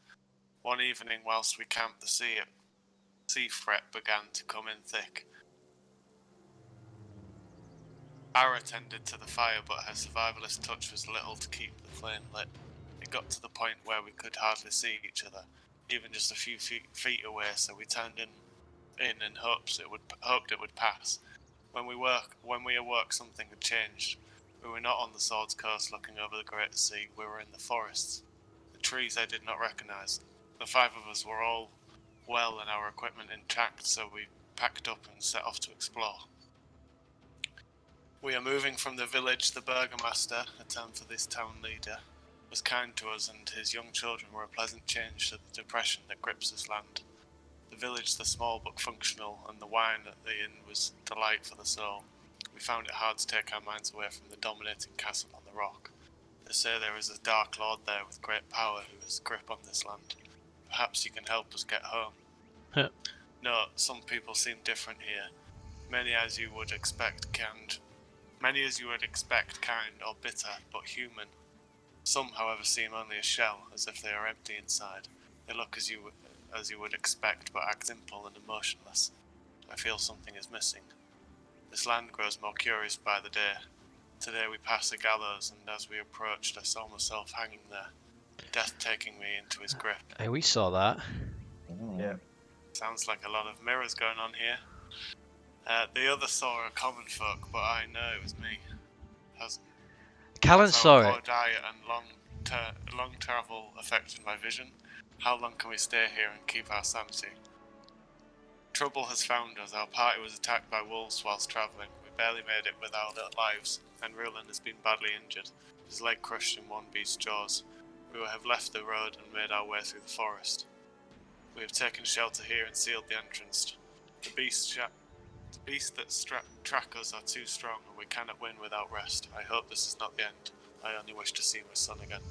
One evening, whilst we camped, the sea threat began to come in thick. Ara tended to the fire, but her survivalist touch was little to keep the flame lit. It got to the point where we could hardly see each other, even just a few feet away, so we turned in and hoped it would pass. When we awoke, something had changed. We were not on the Swords Coast looking over the Great Sea, we were in the forests. The trees I did not recognise. The 5 of us were all well and our equipment intact, so we packed up and set off to explore. We are moving from the village. The burgomaster, a term for this town leader, was kind to us, and his young children were a pleasant change to the depression that grips this land. The village, the small but functional, and the wine at the inn was delight for the soul. We found it hard to take our minds away from the dominating castle on the rock. They say there is a dark lord there with great power who has grip on this land. Perhaps you can help us get home. Huh. No, some people seem different here. Many as you would expect kind or bitter, but human. Some, however, seem only a shell, as if they are empty inside. They look as you would expect, but act simple and emotionless. I feel something is missing. This land grows more curious by the day. Today we passed a gallows, and as we approached, I saw myself hanging there, death taking me into his grip. Hey, we saw that. Yeah. Sounds like a lot of mirrors going on here. The other saw a common folk, but I know it was me. Callan Has our saw poor it. diet and long travel affected my vision? How long can we stay here and keep our sanity? Trouble has found us. Our party was attacked by wolves whilst travelling. We barely made it with our lives, and Ruland has been badly injured. His leg crushed in one beast's jaws. We have left the road and made our way through the forest. We have taken shelter here and sealed the entrance. The beasts that track us are too strong, and we cannot win without rest. I hope this is not the end. I only wish to see my son again.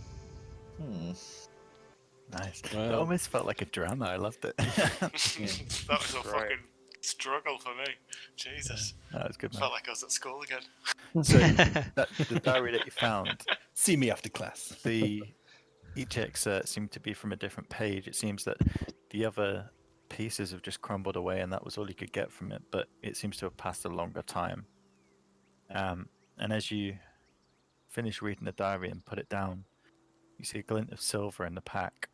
Nice. It Well. almost felt like a drama. I loved it. That was a Right. fucking struggle for me. Jesus. That was good, man. Felt like I was at school again. So the diary that you found, See me after class. each excerpt seemed to be from a different page. It seems that the other pieces have just crumbled away, and that was all you could get from it. But it seems to have passed a longer time. And as you finish reading the diary and put it down, you see a glint of silver in the pack.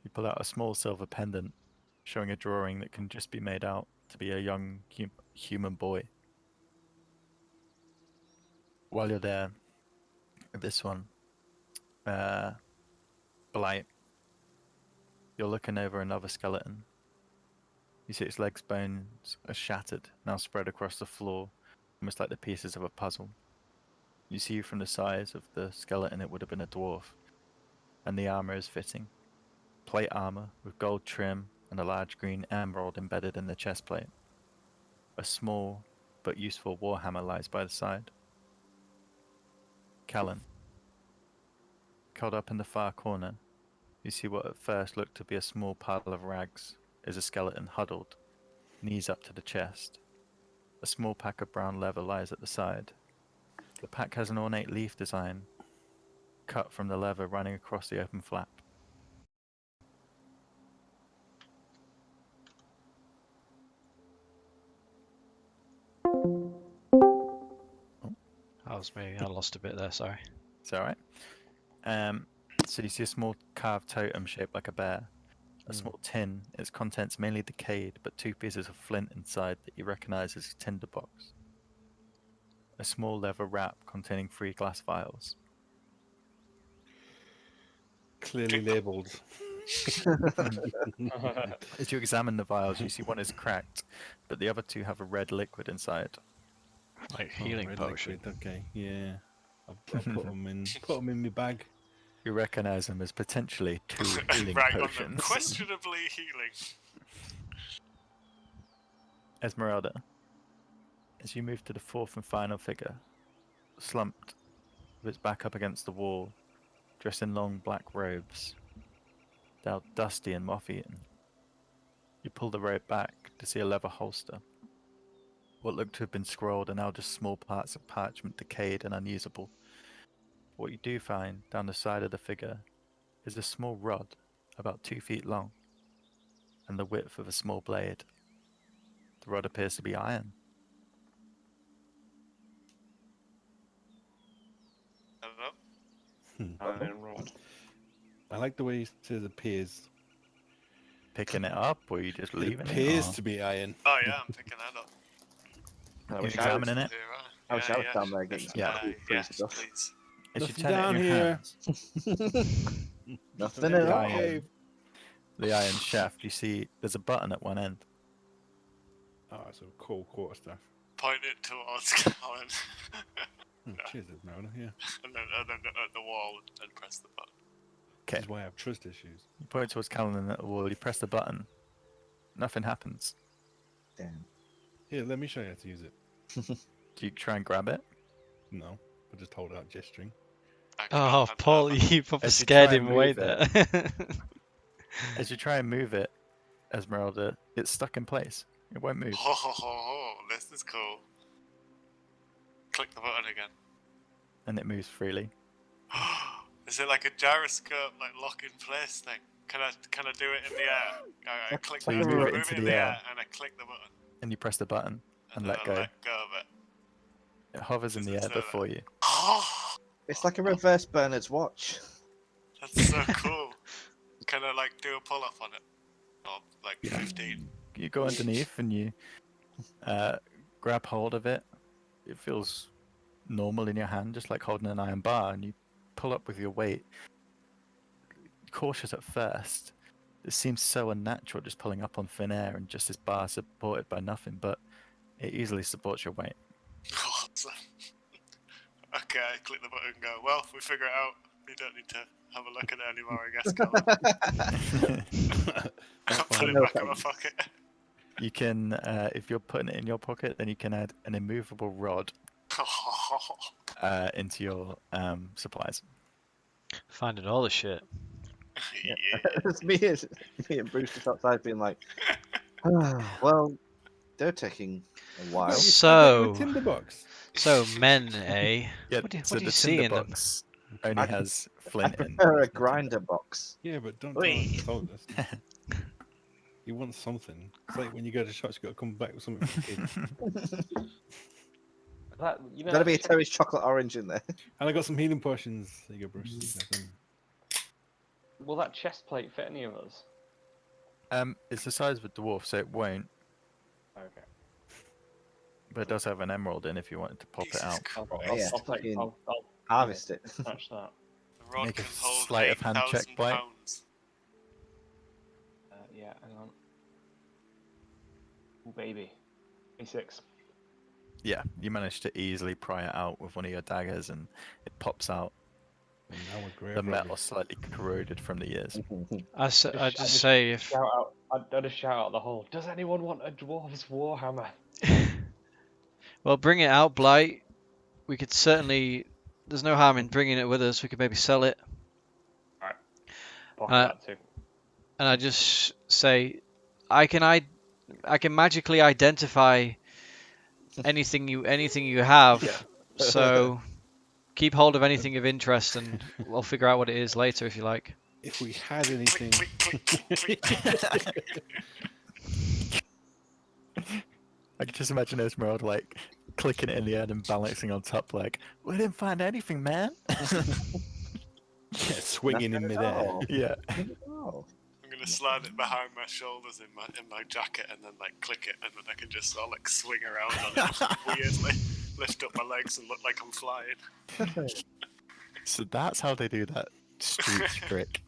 You pull out a small silver pendant, showing a drawing that can just be made out to be a young human boy. While you're there, this one, Blight, you're looking over another skeleton. You see its legs' bones are shattered, now spread across the floor, almost like the pieces of a puzzle. You see from the size of the skeleton it would have been a dwarf, and the armor is fitting. Plate armor with gold trim and a large green emerald embedded in the chest plate. A small but useful warhammer lies by the side. Callan, curled up in the far corner, you see what at first looked to be a small pile of rags is a skeleton huddled, knees up to the chest. A small pack of brown leather lies at the side. The pack has an ornate leaf design cut from the leather running across the open flap. That was me. I lost a bit there. Sorry. It's alright. So you see a small carved totem shaped like a bear. A small tin, its contents mainly decayed, but 2 pieces of flint inside that you recognize as a tinderbox. A small leather wrap containing 3 glass vials. Clearly labelled. As you examine the vials, you see one is cracked, but the other 2 have a red liquid inside. Like Oh, healing red potion. liquid, okay, yeah. I'll put them in my bag. You recognize them as potentially 2 healing Right on them. potions. Questionably healing. Esmeralda, as you move to the 4th and final figure, slumped, with its back up against the wall, dressed in long black robes, now dusty and moth-eaten. You pull the robe back to see a leather holster. What looked to have been scrolled are now just small parts of parchment, decayed and unusable. What you do find down the side of the figure is a small rod, about 2 feet long, and the width of a small blade. The rod appears to be iron. Hello? Iron rod. I like the way he says appears. Picking it up, or you just It leaving appears it? to be iron. Oh yeah, I'm picking that up. I Or wish you I was, examining it? Here, I wish I was down there getting some Yeah. free yes, stuff. please. As you Nothing turn it down in your here. hands, Nothing Don't at the all. iron, the iron shaft, you see there's a button at one end. Oh, it's a cool quarterstaff. Point it towards Colin. Cheers, Esmeralda, yeah. and then at the wall and press the button. Okay, This is why I have trust issues. you point towards Callan at the wall, you press the button. Nothing happens. Damn. Here, let me show you how to use it. Do you try and grab it? No, I just hold out gesturing. I can't Oh, hand Paul, that you probably As you scared try him and away move there. As you try and move it, Esmeralda, it's stuck in place. It won't move. Oh, this is cool. Click the button again. And it moves freely. Is it like a gyroscope, like lock in place thing? Can I do it in the air? I click So the you move it move into it in the the air. and I click the button. And you press the button and then let I go. let go of it. It hovers in Does the it air say that? before you. Oh, It's like a reverse Bernard's watch. that's so cool. Can I like do a pull up on it? Or like 15? You go underneath and you grab hold of it. It feels normal in your hand, just like holding an iron bar, and you pull up with your weight. Cautious at first. It seems so unnatural just pulling up on thin air and just this bar supported by nothing, but it easily supports your weight. Awesome. Okay, I click the button and go, well, we figure it out. We don't need to have a look at it anymore, I guess, Colin. I'll put it No back in my thanks. pocket. You can, if you're putting it in your pocket, then you can add an immovable rod into your supplies. Finding all the shit. Yeah. Yeah. It's me and Bruce just outside being like, well, they're taking a while. Wait, you said that in a So, tinderbox. so men, eh? Yeah, What do so you the see in them? tinderbox only I- has I flint in. prefer a There's no tinder. grinder box. Yeah, but don't Oi. tell us. You want something. It's like when you go to shops, you got to come back with something for the kids. That, you know, Gotta be a Terry's chocolate orange in there. And I got some healing potions. There you go, Bruce. You got some. will that chest plate fit any of us? It's the size of a dwarf, so it won't. Okay. But it does have an emerald in if you wanted to pop it Jesus out. I'll, Christ. I'll, Yeah, I'll take. fucking I'll harvest it. match that. The rod Make a can hold sleight of hand check, 8,000 Blake. pounds. Yeah, hang on. Ooh, baby. A6. Yeah, you managed to easily pry it out with one of your daggers, and it pops out. And now we're grave The metal robbers. slightly corroded from the years. I just say if Shout out. I just shout out the whole. Does anyone want a dwarf's warhammer? well, bring it out, Blight. We could certainly. There's no harm in bringing it with us. We could maybe sell it. Pocket Uh, that too. And I just say, I can magically identify anything you have. So keep hold of anything of interest, and we'll figure out what it is later if you like. If we had anything, I can just imagine Esmeralda like clicking it in the air and balancing on top, like, we didn't find anything, man. yeah, swinging in midair. Yeah. Oh. I'm gonna slide it behind my shoulders in my jacket and then like click it, and then I can just sort of like swing around on it weirdly, lift up my legs and look like I'm flying. So that's how they do that street trick.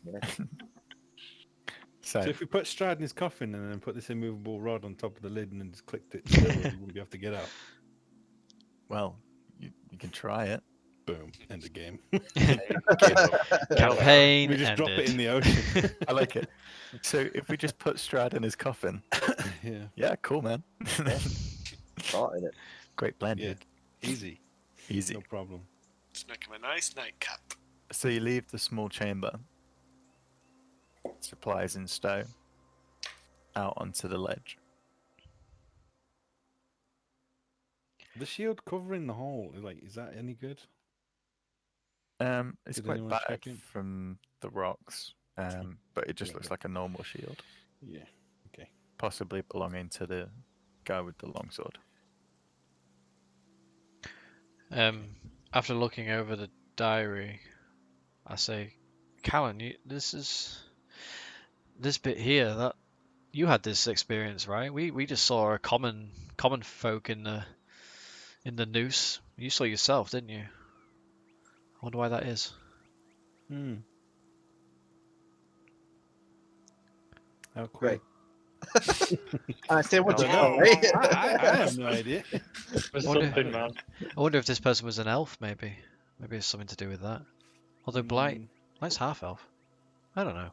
So So if we put Strahd in his coffin and then put this immovable rod on top of the lid and then just clicked it, still, we wouldn't be able to get out. well, you can try it. Boom, end the game. Campaign We just drop it in ended. the ocean. I like it. So if we just put Strahd in his coffin, Yeah, cool, man. Started it. Great plan, yeah, dude. easy, Easy. no problem. Just make him a nice nightcap. So you leave the small chamber, supplies in stow, out onto the ledge. The shield covering the hole, like, is that any good? It's Did quite anyone battered check it? from the rocks, but it just looks like a normal shield, Yeah, okay. possibly belonging to the guy with the longsword. After looking over the diary, I say, Callan, this bit here that you had this experience, right? We just saw a common folk in the noose. You saw yourself, didn't you? I wonder why that is. How cool. Great. I say, what I you don't know. know, I have no idea. There's Wonder- something, man. I wonder if this person was an elf, maybe. Maybe it's something to do with that. Although Blight's half elf. I don't know.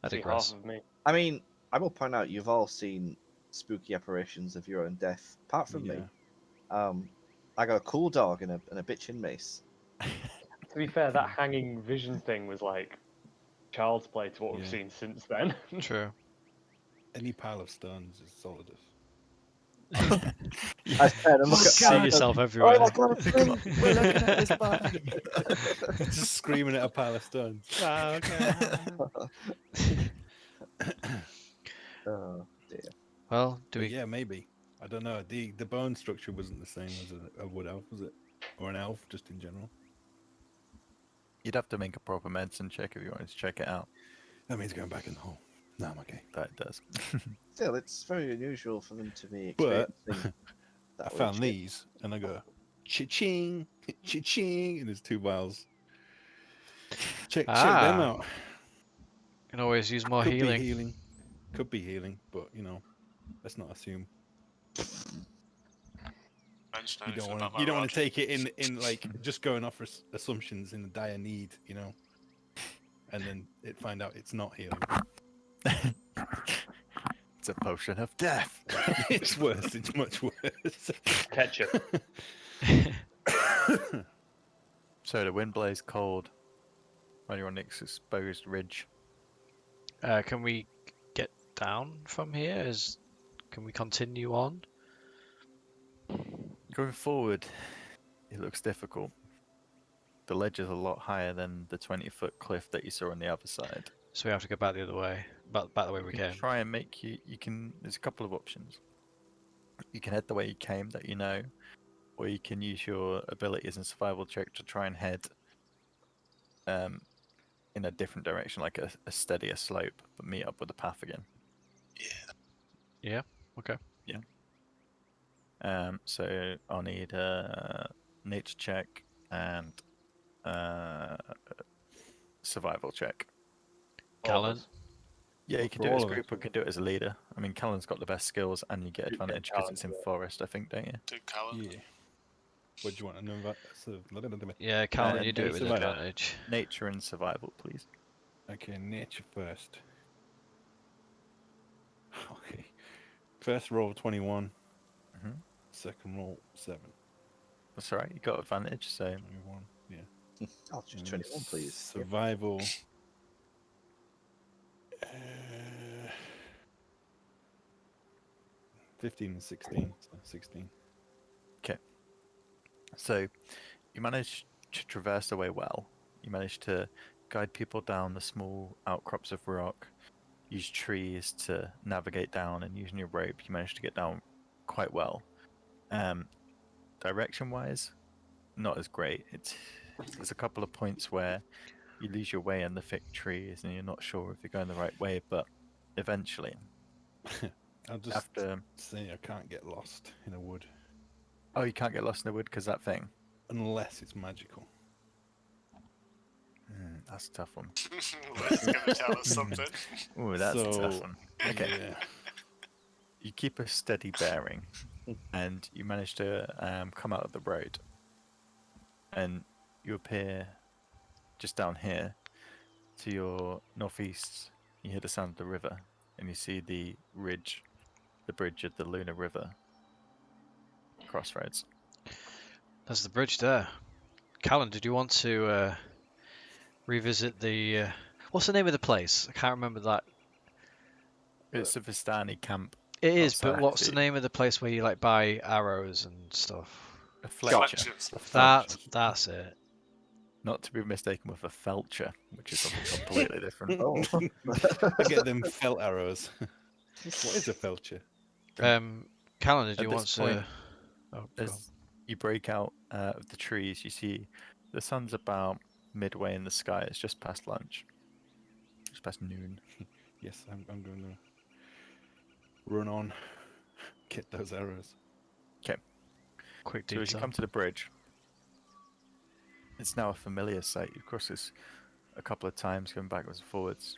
I See digress. half of me. I mean, I will point out you've all seen spooky apparitions of your own death, apart from me. I got a cool dog and a bitchin' mace. To be fair, that hanging vision thing was like child's play to what we've Yeah. seen since then. True. Any pile of stones is solid. I said, and look at See yourself everywhere. Oh my god, it's Come on, me! we're looking at this body. Just screaming at a pile of stones. Oh dear. Well, do But we? yeah, maybe. I don't know. The bone structure wasn't the same as a wood elf, was it? Or an elf, just in general. You'd have to make a proper medicine check if you wanted to check it out. That means going back in the hole. No, I'm okay. That does. Still, it's very unusual for them to be But experiencing I that found shit. these, and I go, cha-ching, cha-ching, and there's 2 vials. Check them out. Can always use more Could healing. be healing. Could be healing, but, let's not assume. Mention You don't anything want about to. You don't my want to rod. take it in like just going off assumptions in a dire need, and then find out it's not healing. It's a potion of death. It's worse. It's much worse. Ketchup. So the wind blows cold on your next exposed ridge. Can we get down from here? Can we continue on? Going forward, it looks difficult. The ledge is a lot higher than the 20-foot cliff that you saw on the other side. So we have to go back the other way. Back the way we You can came. try and make you can. There's a couple of options. You can head the way you came that you know, or you can use your abilities and survival check to try and head in a different direction, like a steadier slope, but meet up with the path again. Yeah. Yeah. Okay. Yeah. So I'll need a nature check and survival check. All of Callan. us. Yeah, you What, can for do it as all of a group or you can do it as a leader. I mean, Callan's got the best skills and you get You get advantage because Callan it's to in do it. forest, I think, don't you? Do Callan. Yeah. What do you want? An Yeah, Callan, you do it with nature- advantage. Nature and survival, please. Okay, nature first. Okay. First roll 21. Mhm. Second roll 7. That's all right. You got advantage, so 21. Yeah. I'll choose And 21, please. Yep. Survival. 15 and 16. So 16. So you manage to traverse the way well. You manage to guide people down the small outcrops of rock, use trees to navigate down, and using your rope, you manage to get down quite well. Direction wise, not as great. There's a couple of points where you lose your way in the thick trees and you're not sure if you're going the right way, but eventually, I'll just after say I can't get lost in a wood you can't get lost in the wood because that thing. unless it's magical. That's a tough one. That's going to tell us something. Ooh, that's a tough So, one. Okay. Yeah. You keep a steady bearing, and you manage to come out of the road, and you appear just down here to your northeast. You hear the sound of the river, and you see the bridge of the Lunar River crossroads. There's the bridge there. Callan, did you want to revisit the... what's the name of the place? I can't remember that. It's a Vistani camp. It is, but outside what's the name of the place where you like buy arrows and stuff? A Fletcher. Fletchers. A Felcher. That's it. Not to be mistaken with a Felcher, which is something completely different. Oh. I get them felt arrows. What is a felcher? Callan, did At you this want point, to... Oh, go on. As you break out of the trees, you see the sun's about midway in the sky. It's just past lunch, just past noon. Yes, I'm going to run on, get those arrows. Quick So as you detail. come to the bridge, it's now a familiar sight. You've crossed this a couple of times, going backwards and forwards.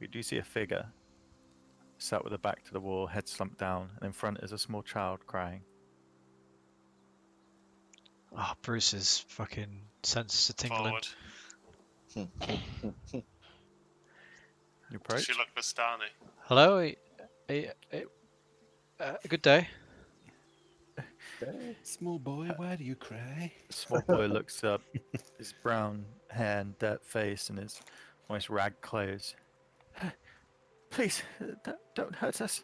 You do see a figure sat with her back to the wall, head slumped down, and in front is a small child crying. Oh, Bruce's fucking senses are tingling. Forward. You Does approach. she look Bastani? Hello? Good day. Small boy, why do you cry? The small boy looks up, his brown hair and dirt face and his almost rag clothes. Please, don't hurt us.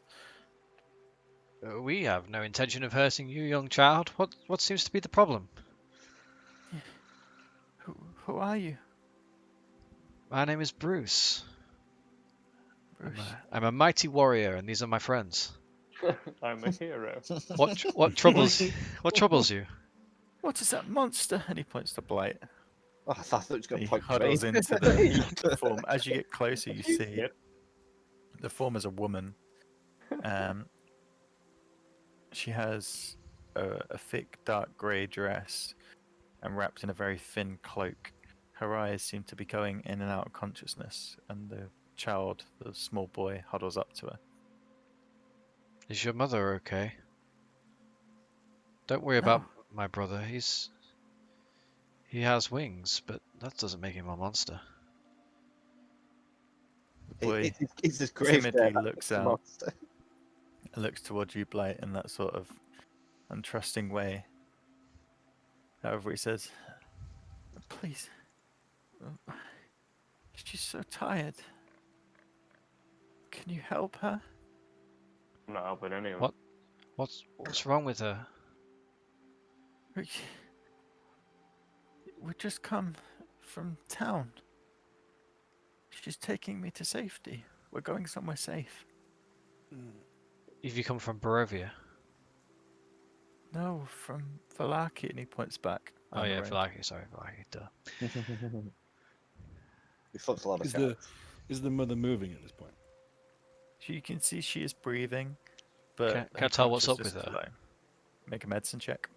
We have no intention of hurting you, young child. What seems to be the problem? Who are you? My name is Bruce. Bruce. I'm a mighty warrior, and these are my friends. I'm a hero. What troubles you? What is that monster? And he points to Blight. Oh, I thought it was going He to point to me. huddles into the form. As you get closer, you see Yep. the form is a woman. She has a thick, dark grey dress and wrapped in a very thin cloak. Her eyes seem to be going in and out of consciousness, and the child, the small boy, huddles up to her. Is your mother okay? Don't worry about my brother. He has wings, but that doesn't make him a monster. The boy It's just great. timidly looks out and looks towards you, Blight, in that sort of untrusting way. However, he says, "Please, she's so tired. Can you help her?" I'm not helping anyone. What? What's wrong with her? We just come from town. She's taking me to safety. We're going somewhere safe. Have you come from Barovia? No, from Valaki, and he points back. Oh down the yeah, road. Valaki. Sorry, Valaki. Duh. We fucked a lot of Is cats. the mother moving at this point? So you can see she is breathing, but Can I her tell what's up consciousness with is her? low. Make a medicine check.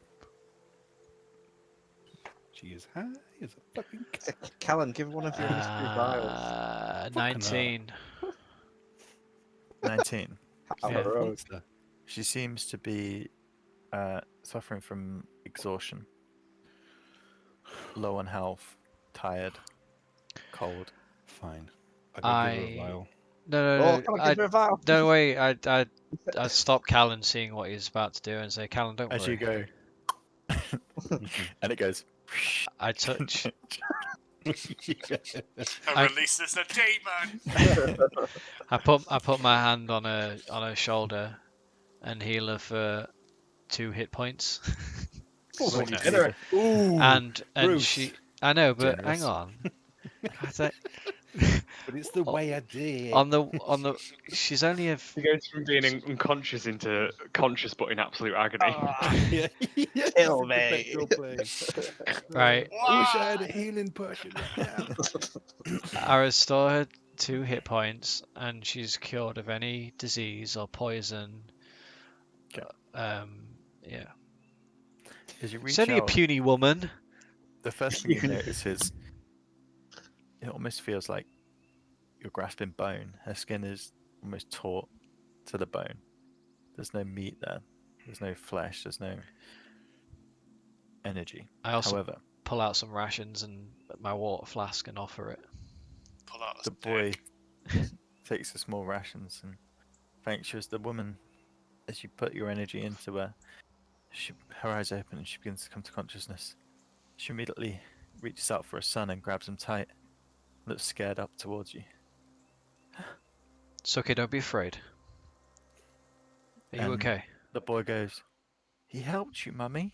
She is high as a fucking cat. Callan, give one of your history vials. Fucking 19. 19. Out Yeah. the road. Monster. She seems to be suffering from exhaustion, low on health, tired, cold. Fine. I go give her a I vial. no Oh, no come on, no. give her a vial. Don't worry. I stopped Callan seeing what he's about to do and say, Callan, don't As worry. you go, and it goes. I touch. I releases the demon. I put my hand on her shoulder and heal her for 2 hit points. What do you Consider do? it. Ooh, and Bruce. she. I know, but hang Generous. on. God, that- But it's the way I did. on the she's only a He goes from being unconscious into conscious but in absolute agony. Yeah. Kill me. Perpetual play. right. I wish I had a healing potion right now. I restore her 2 hit points, and she's cured of any disease or poison. Okay. Yeah. As you She's reach only a out, puny woman. the first thing you notice is it almost feels like you're grasping bone. Her skin is almost taut to the bone. There's no meat there. There's no flesh. There's no energy. I also However, pull out some rations and my water flask and offer it. Pull out a the boy takes the small rations and thanks you as the woman, as you put your energy into her, her eyes open and she begins to come to consciousness. She immediately reaches out for her son and grabs him tight, looks scared up towards you. It's okay, don't be afraid. Are you And okay? the boy goes, "He helped you, Mummy."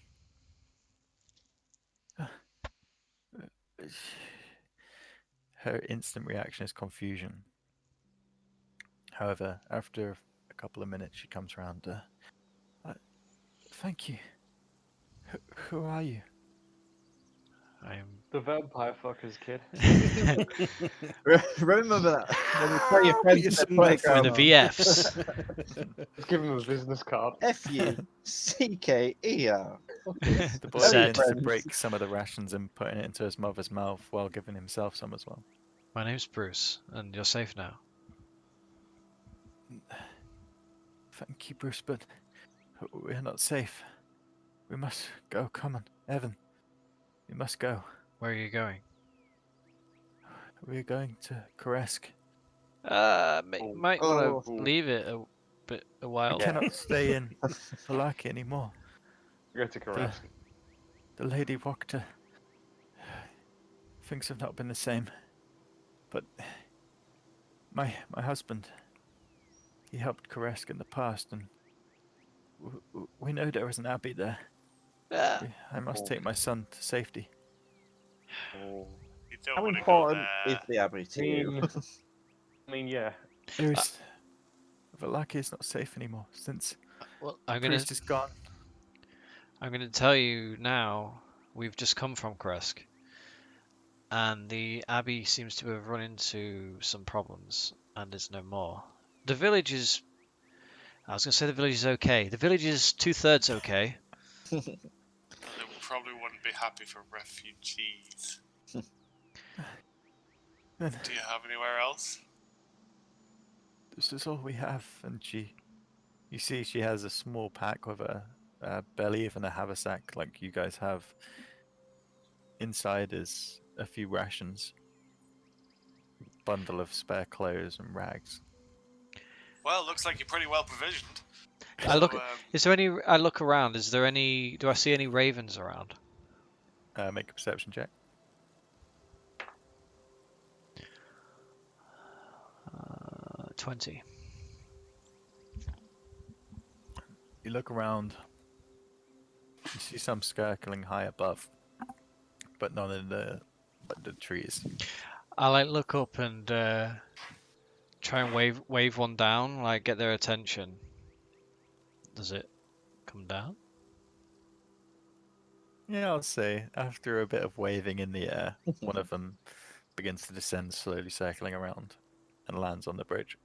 Her instant reaction is confusion. However, after a couple of minutes, she comes around. Thank you. Who are you? I'm. The vampire fuckers, kid. Remember that when you play your Put friends your in the sunglasses We're playground. the on. VFs. Let's give him a business card. Fucker. The boy Said. begins to Friends. break some of the rations and putting it into his mother's mouth while giving himself some as well. My name's Bruce, and you're safe now. Thank you, Bruce, but we're not safe. We must go. Come on, Evan. We must go. Where are you going? We're going to Koresk. Might want to Oh. leave it a while. We cannot stay in Palaki anymore. Go to Koresk. The Lady Wachter. Things have not been the same. But my husband, he helped Koresk in the past, and we know there is an abbey there. I must take my son to safety. Oh. You don't How want to go important there. is the abbey to you? I mean, yeah. There is. Valaki is not safe anymore since Well, the priest is gone. I'm gonna tell you now. We've just come from Kresk, and the abbey seems to have run into some problems, and is no more. The village is. I was gonna say the village is okay. The village is 2/3 okay. They probably wouldn't be happy for refugees. Then Do you have anywhere else? this is all we have, and you see, she has a small pack with a belly and a haversack like you guys have. Inside is a few rations, bundle of spare clothes and rags. Well, looks like you're pretty well provisioned. I look. So, Is there any? I look around. Is there any? Do I see any ravens around? Make a perception check. 20. You look around. You see some skirkling high above, but none in the trees. I look up and try and wave one down, like get their attention. Does it come down? Yeah, I'll say after a bit of waving in the air, one of them begins to descend, slowly circling around, and lands on the bridge.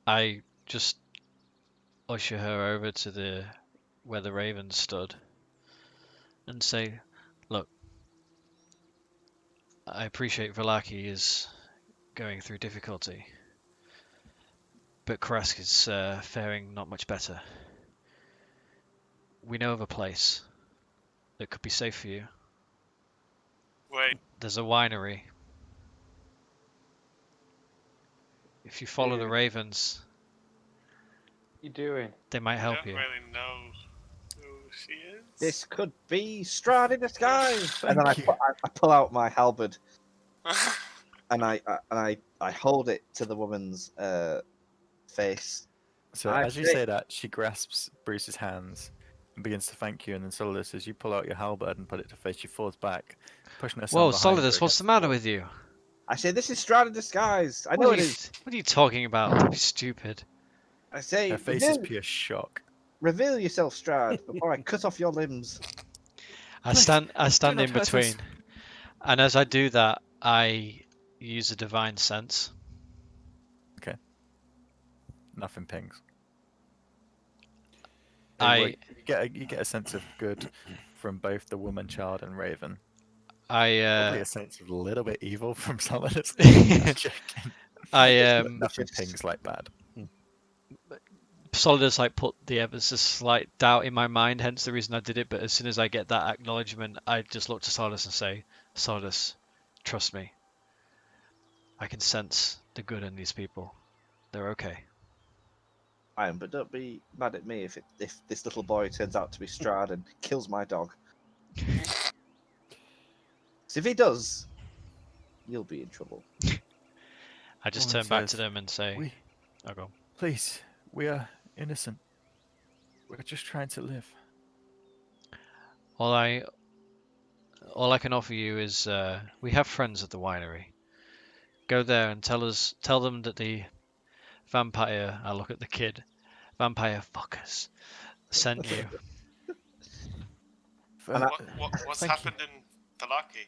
I just usher her over to where the raven stood and say, "Look, I appreciate Vallaki is going through difficulty, but Kresk is faring not much better. We know of a place that could be safe for you. Wait, There's a winery. If you follow the Dude. ravens, What you doing? they might I help don't you." really know who she is. This could be Strahd in disguise. And then Thank you. I pull out my halberd and I hold it to the woman's face. So I as you say- say that, she grasps Bruce's hands and begins to thank you. And then Solidus, as you pull out your halberd and put it to face, she falls back, pushing her son Whoa, behind her Solidus, what's against the matter wall. with you? I say, this is Strahd in disguise. I What know are it you, is. what are you talking about? Don't be stupid. I say, Her face is pure shock. reveal yourself, Strahd, before I cut off your limbs. I Please, stand do not in hurt us. between, and as I do that, I use a divine sense. Nothing pings. I You get a sense of good from both the woman, child, and Raven. I Probably a sense of a little bit evil from Solidus. I'm joking. I But nothing pings like bad. Solidus like put the ever so slight doubt in my mind, hence the reason I did it. But as soon as I get that acknowledgement, I just look to Solidus and say, "Solidus, trust me. I can sense the good in these people. They're okay." I am, but don't be mad at me if this little boy turns out to be Strahd and kills my dog. So if he does, you'll be in trouble. I just Woman turn back to says, them and say, We, "I'll go." please, we are innocent. We're just trying to live. All I can offer you is we have friends at the winery. Go there and tell them that the vampire. I look at the kid. Vampire fuckers sent you. And I- What's Thank you. happened in Vallaki?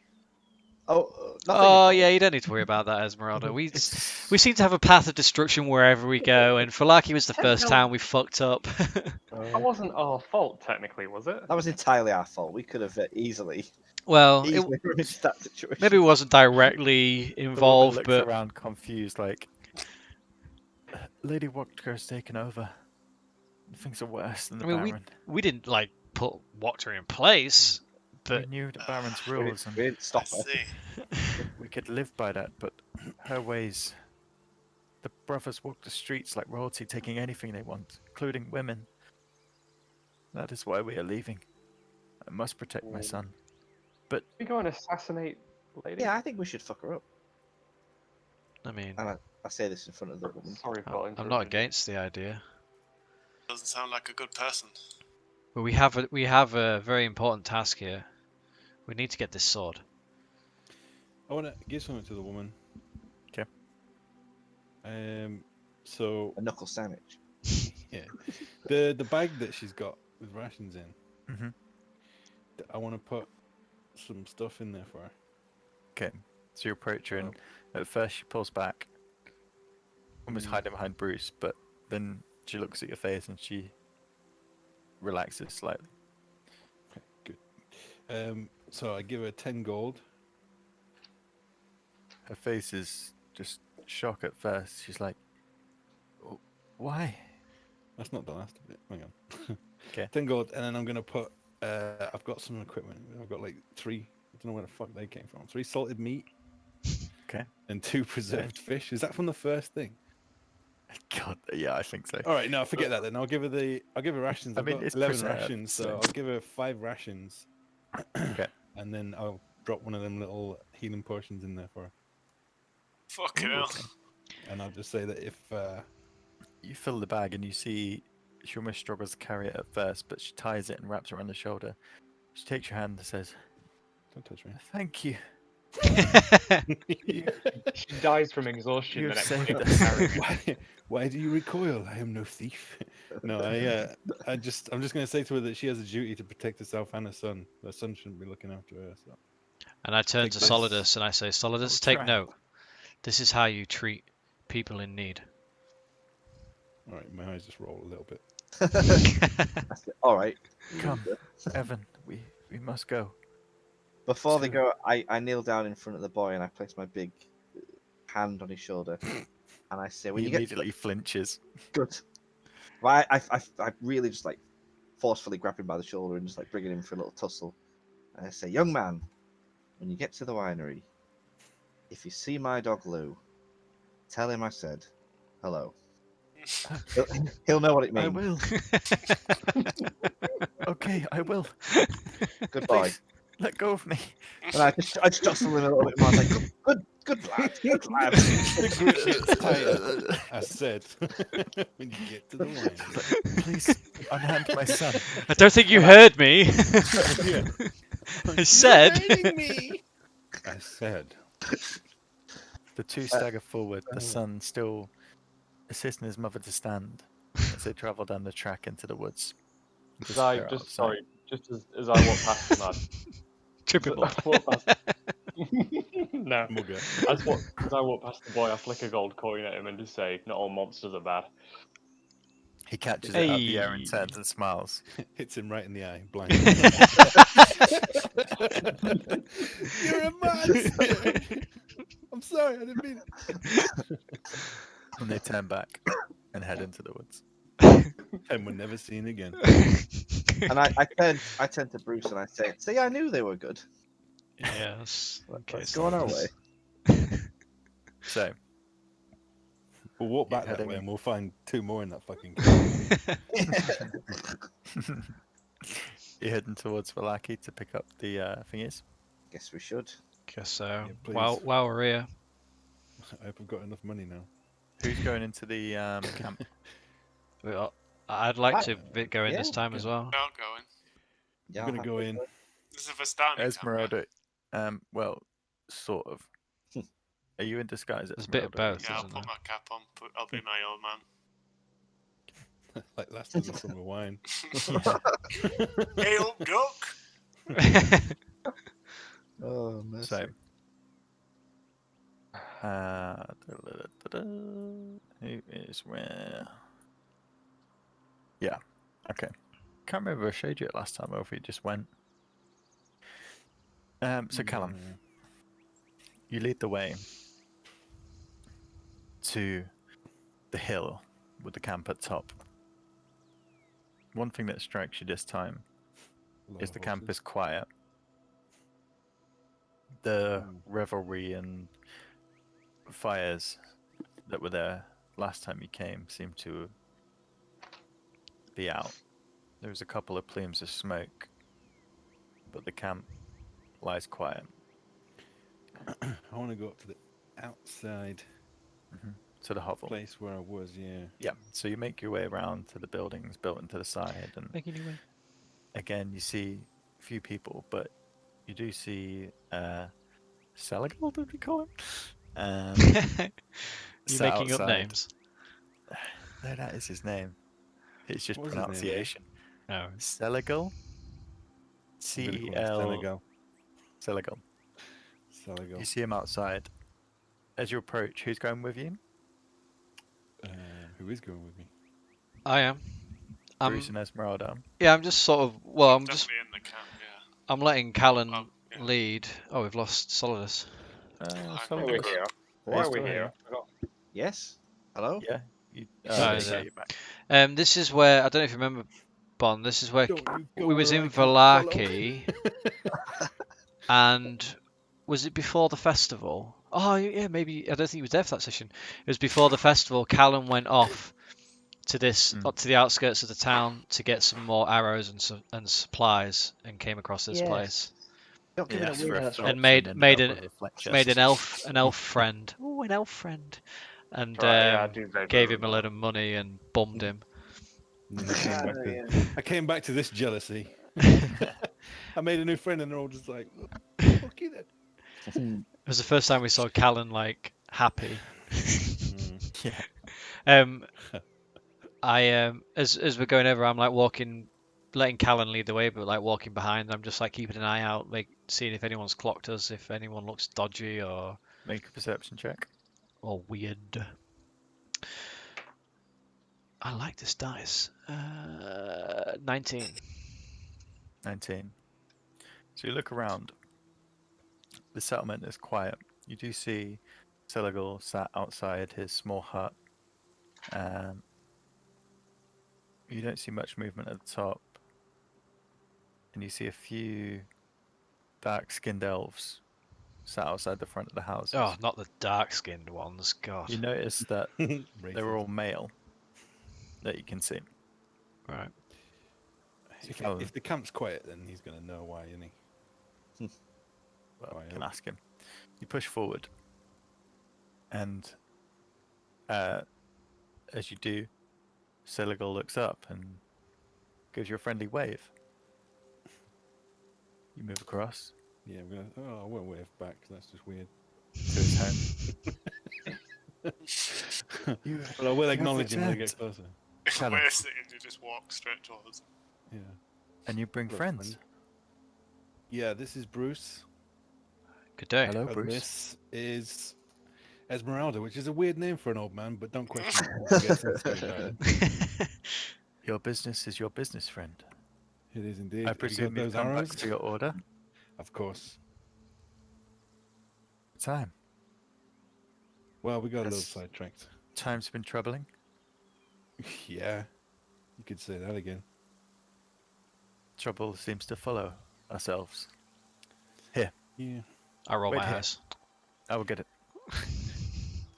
Oh, nothing. Oh at all. yeah, you don't need to worry about that, Esmeralda. We It's- seem to have a path of destruction wherever we go, and Falaki was the first Hell. town we fucked up. That wasn't our fault, technically, was it? That was entirely our fault. We could have easily Well, ruined that situation. maybe it wasn't directly The woman involved, looks but around confused, like, Lady Wokter has taken over. Things are worse than the I mean, Baron. we didn't like put Water in place, We but knew the Baron's We didn't- rules, and we didn't stop I her. see. we could live by that, but her ways... The brothers walk the streets like royalty, taking anything they want, including women. That is why we are leaving. I must protect my son. We go and assassinate Lady? Yeah, I think we should fuck her up. I mean, And I say this in front of the woman. Sorry for I'm not interrupting. against the idea. Doesn't sound like a good person. But we have a very important task here. We need to get this sword. I want to give something to the woman. 'Kay. So A knuckle sandwich. yeah, the bag that she's got with rations in. Mm-hmm. I want to put some stuff in there for her. Okay, so you approach her, and at first she pulls back, almost hiding behind Bruce, but then she looks at your face and she relaxes slightly. Okay, good. So I give her 10 gold. Her face is just shock at first. She's like, why? That's not the last of it. Hang on. 'Kay. 10 gold, and then I'm gonna put. I've got some equipment. I've got like 3. I don't know where the fuck they came from. 3 salted meat. Okay. And 2 preserved fish. Is that from the first thing? God, yeah, I think so. All right, no, forget that then. I'll give her rations. I I've mean, got it's 11 preserved, rations, so so- I'll give her 5 rations. Okay. And then I'll drop one of them little healing potions in there for her. Fucking hell. And I'll just say that if You fill the bag and you see she almost struggles to carry it at first, but she ties it and wraps it around the shoulder. She takes your hand and says, don't touch me. "Thank you. She dies from exhaustion the You've next saved week. us." Why do you recoil? I am no thief. No, I'm just going to say to her that she has a duty to protect herself and her son. Her son shouldn't be looking after her. So And I turn Take to this. Solidus and I say, Solidus, I'll take try. note. This is how you treat people in need. all right, my eyes just roll a little bit. I said, all right. Come, Evan, we must go. Before they So- go, I kneel down in front of the boy and I place my big hand on his shoulder, and I say, "When He you get immediately flinches. good," right? I really just like forcefully grab him by the shoulder and just like bringing him for a little tussle. And I say, "Young man, when you get to the winery, if you see my dog Lou, tell him I said hello. He'll, he'll know what it I means. will. Okay, I will. Good boy." Please, let go of me. And I just jostle him a little bit more. I was like, good lad, good lad. The grip gets tighter. I said, when you get to the wine. Please, unhand my son. I don't think you heard me. Yeah. I said. You're hurting me. I said. The two stagger forward, the son still assisting his mother to stand as they travel down the track into the woods. Disappear out of sight. Sorry, just as I walk past him, Trip him up. walk past. No, Mugger. as I walk past the boy, I flick a gold coin at him and just say, "Not all monsters are bad." He catches it out of the air Hey. and turns and smiles. Hits him right in the eye, blind. You're a monster. I'm sorry, I didn't mean it. And they turn back and head into the woods. And we're never seen again. And I turn to Bruce and I say, "See, I knew they were good. Yes. Okay, Let's go on our way." So, We'll walk back that heading way in. and we'll find two more in that fucking cave. you're heading towards Valaki to pick up the thingies. Guess we should. Guess so. Yeah, please. While we're here. I hope I've got enough money now. Who's going into the camp? I'd like I- to go in this yeah, time as well. I'll go in. Yeah, I'm gonna go in. This is a Vistani camp, right? Esmeralda. Well, sort of. Are you in disguise, There's a bit of Esmeralda? both. Yeah, I'll Isn't put my cap on. I'll be my old man. Like last time from a wine. Hey, old duck! there? Oh, mercy. So, who is where? Yeah. Okay. Can't remember if I showed you it last time or if we just went. So Callum, you lead the way to the hill with the camp at top. One thing that strikes you this time is the camp is quiet. The revelry and fires that were there last time you came seem to be out. There was a couple of plumes of smoke, but the camp lies quiet. I want to go up to the outside To the hovel. place where I was, yeah. Yeah. So you make your way around to the buildings built into the side, and Making your way. again you see a few people, but you do see Seligal, did we call him? You sat making up outside. names? No, that is his name. It's just What was his name again? pronunciation. No. Seligal. I'm gonna call him C-E-L. Senegal. Seligal. Senegal. You see him outside. As you approach, who's going with you? Who is going with me? I am. Bruce and Esmeralda. Yeah, I'm just sort of. Well, I'm just. Definitely in the camp, yeah. I'm letting Callan Oh, yeah. lead. Oh, we've lost Solidus. I'm Solid gonna Bruce. go- Why are He's we still here? Yes. Hello. Yeah. You, Oh, there is you go, it? you're back. This is where I don't know if you remember, Bon. This is where Don't you go we was where in I can't follow. Valaki, and was it before the festival? Oh yeah, maybe I don't think he was there for that session. It was before the festival. Callan went off to this up to the outskirts of the town to get some more arrows and supplies, and came across this Yes. place. Don't give it Yes, away, for a that's threat right. And made ended made up an with a Fletcher. made an elf friend. Oh, an elf friend, and Right, yeah, I do vaguely gave him a remember. load of money and bummed him. And then I came back to this jealousy. I made a new friend and they're all just like, fuck you then. It was the first time we saw Callan like happy. Yeah. As we're going over, I'm like walking, letting Callan lead the way, but like walking behind. I'm just like keeping an eye out, like seeing if anyone's clocked us, if anyone looks dodgy or Make a perception check. weird. I like this dice. 19. 19. So you look around. The settlement is quiet. You do see Seligal sat outside his small hut. Um, you don't see much movement at the top. And you see a few dark-skinned elves sat outside the front of the houses. Oh, not the dark-skinned ones. God. You notice that they were Racist. all male that you can see. Right. If the camp's quiet, then he's gonna know why, isn't he? Well, Why, I can oh. ask him. You push forward, and as you do, Seligal looks up and gives you a friendly wave. You move across Yeah, I'm gonna. Oh, I won't wave back. 'Cause that's just weird. to his home. But I will you acknowledge him when I returned. get closer. If Callum. we're sitting, you just walk straight towards him. Yeah. And you bring Hello, friends. friend. Yeah, this is Bruce. Good day. Hello, And Bruce. this is Esmeralda, which is a weird name for an old man, but don't question it. We'll get sensitive about it. Your business is your business, friend. It is indeed. I Have you presume got you've those come arrows? back for your order. Of course. Time. Well, we got a little Yes. sidetracked. Time's been troubling. Yeah, you could say that again. Trouble seems to follow ourselves. Yeah. I roll Wait my here. eyes. I will get it.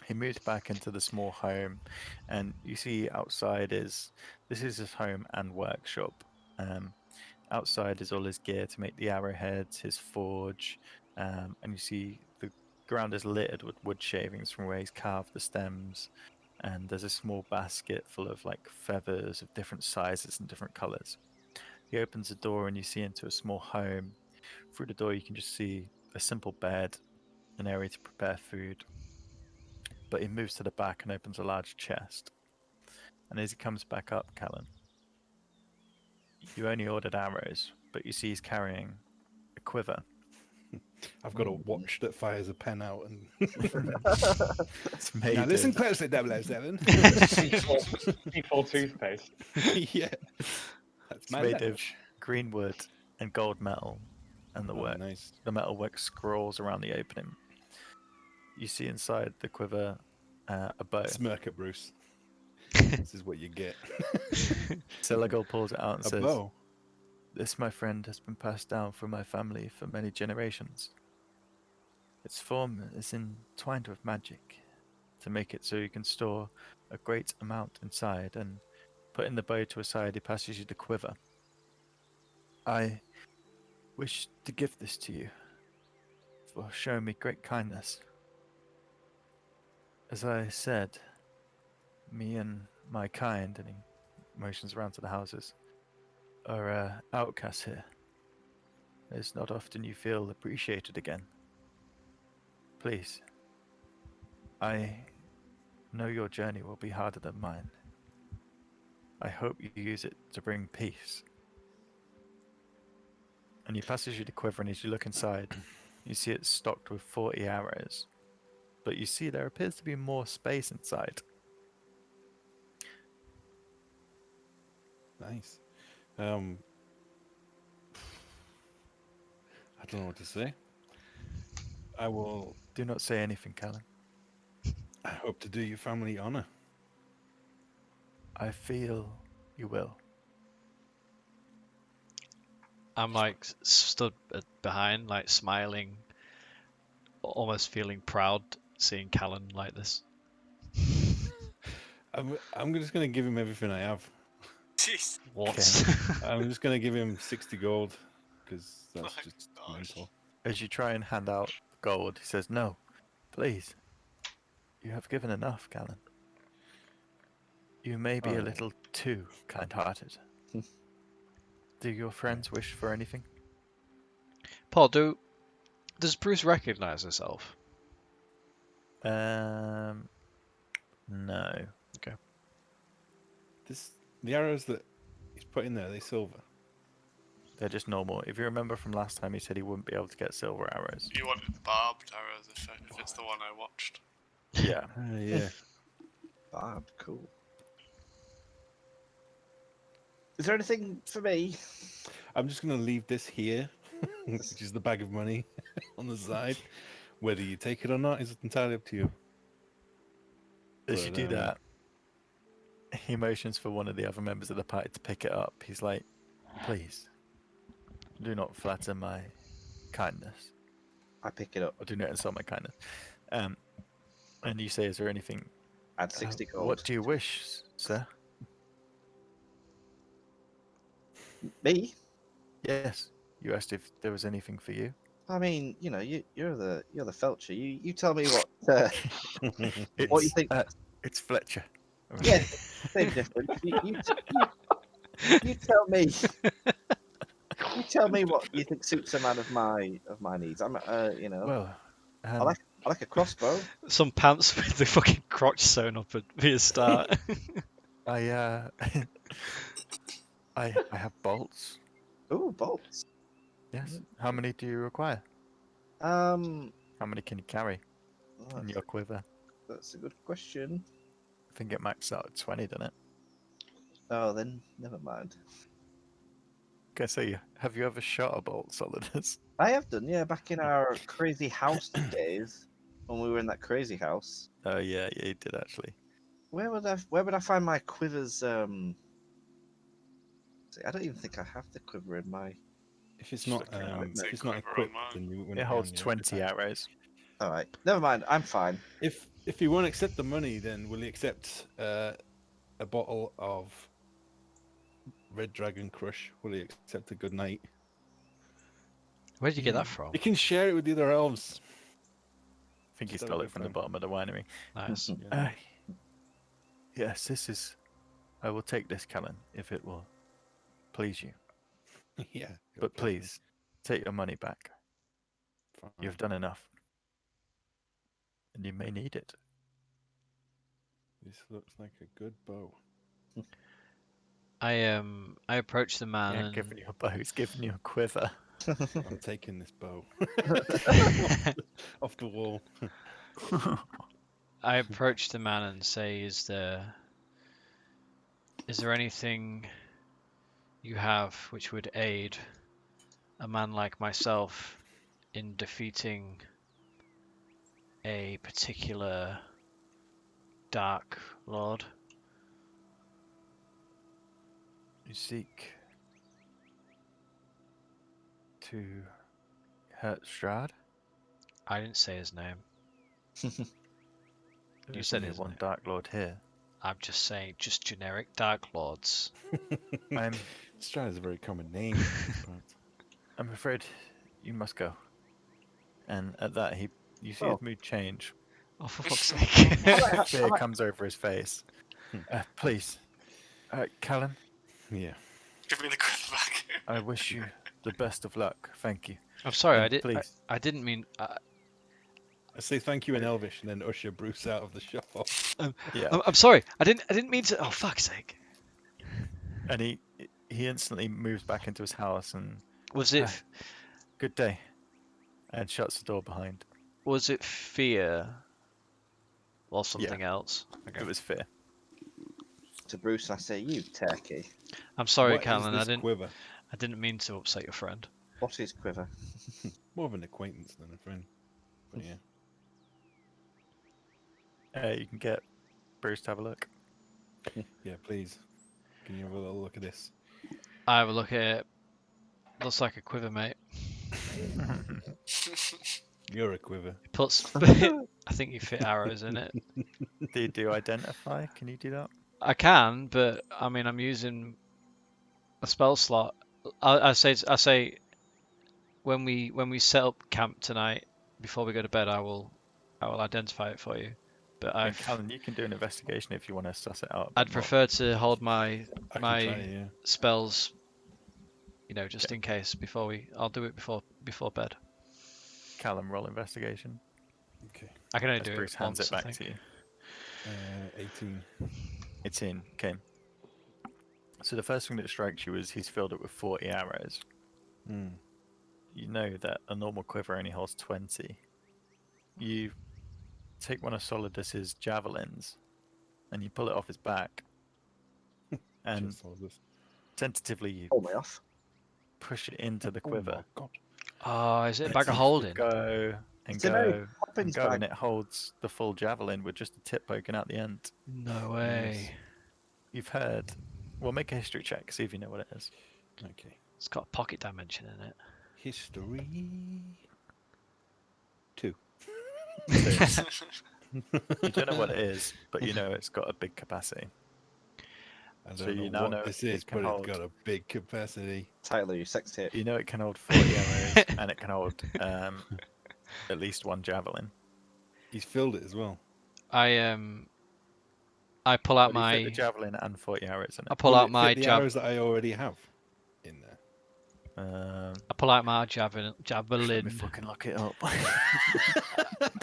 He moves back into the small home, and you see outside this is his home and workshop. Outside is all his gear to make the arrowheads, his forge, and you see the ground is littered with wood shavings from where he's carved the stems. And there's a small basket full of like feathers of different sizes and different colors. He opens the door and you see into a small home. Through the door, you can just see a simple bed, an area to prepare food. But he moves to the back and opens a large chest. And as he comes back up, Callan, you only ordered arrows, but you see he's carrying a quiver. I've got a watch that fires a pen out and. It's made Now listen of, closely, 007. Default toothpaste. Yeah. That's it's my made of lunch. green wood and gold metal, and Oh, nice. the metalwork scrolls around the opening. You see inside the quiver a bow. Smirk at Bruce. This is what you get. Seligal pulls it out and A says, bow. "This, my friend, has been passed down from my family for many generations. Its form is entwined with magic to make it so you can store a great amount inside, and putting the bow to a side, he passes you the quiver. I wish to give this to you for showing me great kindness. As I said, me and my kind," and he motions around to the houses, "are outcasts here. It's not often you feel appreciated again. Please, I know your journey will be harder than mine. I hope you use it to bring peace." And he passes you the quiver, and as you look inside, you see it's stocked with 40 arrows. But you see there appears to be more space inside. Nice. I don't know what to say. I will. Do not say anything, Callan. I hope to do your family honor. I feel you will. I'm like stood behind, like smiling, almost feeling proud seeing Callan like this. I'm just gonna give him everything I have. Jeez. What? I'm just gonna give him 60 gold because that's My just gosh. mental. As you try and hand out gold, he says, "No, please. You have given enough, Callan. You may be a Oh. little too kind-hearted. Do your friends wish for anything?" Paul, does Bruce recognize herself? No. The arrows that he's put in there, they silver. They're just normal. If you remember from last time, he said he wouldn't be able to get silver arrows. You wanted barbed arrows if it's the one I watched. Yeah. Yeah. Bad, cool. Is there anything for me? I'm just going to leave this here, which is the bag of money on the side. Whether you take it or not is entirely up to you. As you But, do that, he motions for one of the other members of the party to pick it up. He's like, "Please, do not flatter my kindness, I pick it up. or do not insult my kindness." And you say, "Is there anything? Add 60 gold. What do you wish, sir?" Me? Yes, you asked if there was anything for you. I mean, you know, you're the Felcher. You tell me what It's, what you think. It's Fletcher. Yeah, same difference. You tell me. You tell me what you think suits a man of my needs. I'm you know, Well, I like a crossbow. Some pants with the fucking crotch sewn up at the start. I I have bolts. Ooh, bolts. Yes. How many do you require? Um, How many can you carry in your quiver? that's a good question. I think it maxes out at 20, doesn't it? Oh, then never mind. Okay, so have you ever shot a bolt, Solidus? I have done, yeah, back in our crazy house days when we were in that crazy house. Oh yeah, you did actually. Where would I find my quivers? I don't even think I have the quiver in my. if it's Just not looking at it. if it's not Quiver on equipped, mine. then you wouldn't It be holds on your 20 attack. arrows. All right, never mind. I'm fine. If you won't accept the money, then will you accept a bottle of Red Dragon Crush? Will you accept a good night? Where did you get that from? You can share it with the other elves. I think he Just have a stole it good from the time. bottom of the winery. Nice. Yeah. Yes, this is. I will take this, Callan, if it will please you. Yeah. But please, take your money back. You've done enough. And you may need it. This looks like a good bow. I approached the He man ain't and giving you a bow, he's giving you a quiver. I'm taking this bow off the wall. I approached the man and say, is there anything you have which would aid a man like myself in defeating a particular Dark Lord? You seek to hurt Strahd? I didn't say his name. There's said only his one name. Dark Lord here. I'm just saying, just generic Dark Lords. I'm Strahd is a very common name. I'm afraid you must go. And at that, you see his mood change. Oh, for fuck's sake. Fear comes over his face. Please, Callan, Yeah. Give me the quiver back. I wish you the best of luck. Thank you. I'm sorry, And please. I didn't mean. I say thank you in Elvish and then usher Bruce out of the shop. Yeah. I'm sorry. I didn't mean to. Oh, fuck's sake. And he instantly moves back into his house and Was it good day, and shuts the door behind. was it fear or something else? Okay. It was fear. To Bruce, I say, you turkey. I'm sorry, What is Callan. this quiver? I didn't mean to upset your friend. What is quiver? More of an acquaintance than a friend. But yeah. You can get Bruce to have a look. Yeah, please. Can you have a little look at this? I have a look at it. Looks like a quiver, mate. You're a quiver. It puts. I think you fit arrows in it. Do you identify? Can you do that? I can, but I mean, I'm using a spell slot. I say when we set up camp tonight before we go to bed, I will identify it for you. But I mean, Callan, you can do an investigation if you want to suss it out. a I'd bit more. prefer to hold my I can try, yeah. spells, just in case I'll do it before bed. Callum, roll investigation. Okay. I can only As do Bruce it hands once, it I back think. to you. 18. It's in. Okay. So the first thing that strikes you is he's filled it with 40 arrows. Hmm. You know that a normal quiver only holds 20. You take one of Solidus's javelins and you pull it off his back. And Just all this. Tentatively, you Pull me off. push it into the Oh quiver. my god. Oh, is it a It bag of seems to holding? Go and It's a very go Poppins and go, bag. and it holds the full javelin with just the tip poking out the end. No way. You've heard. Well, make a history check. See if you know what it is. Okay. It's got a pocket dimension in it. History 2. You don't know what it is, but you know it's got a big capacity. I So don't you know now what know this it is, can but hold. it's got a big capacity. Title of your sex tape. You know it can hold 40 arrows, and it can hold at least one javelin. He's filled it as well. I pull out But you fit my the javelin and 40 arrows in I it. pull Will out it my fit the arrows that I already have in there? I pull out my javelin, Let me fucking look it up.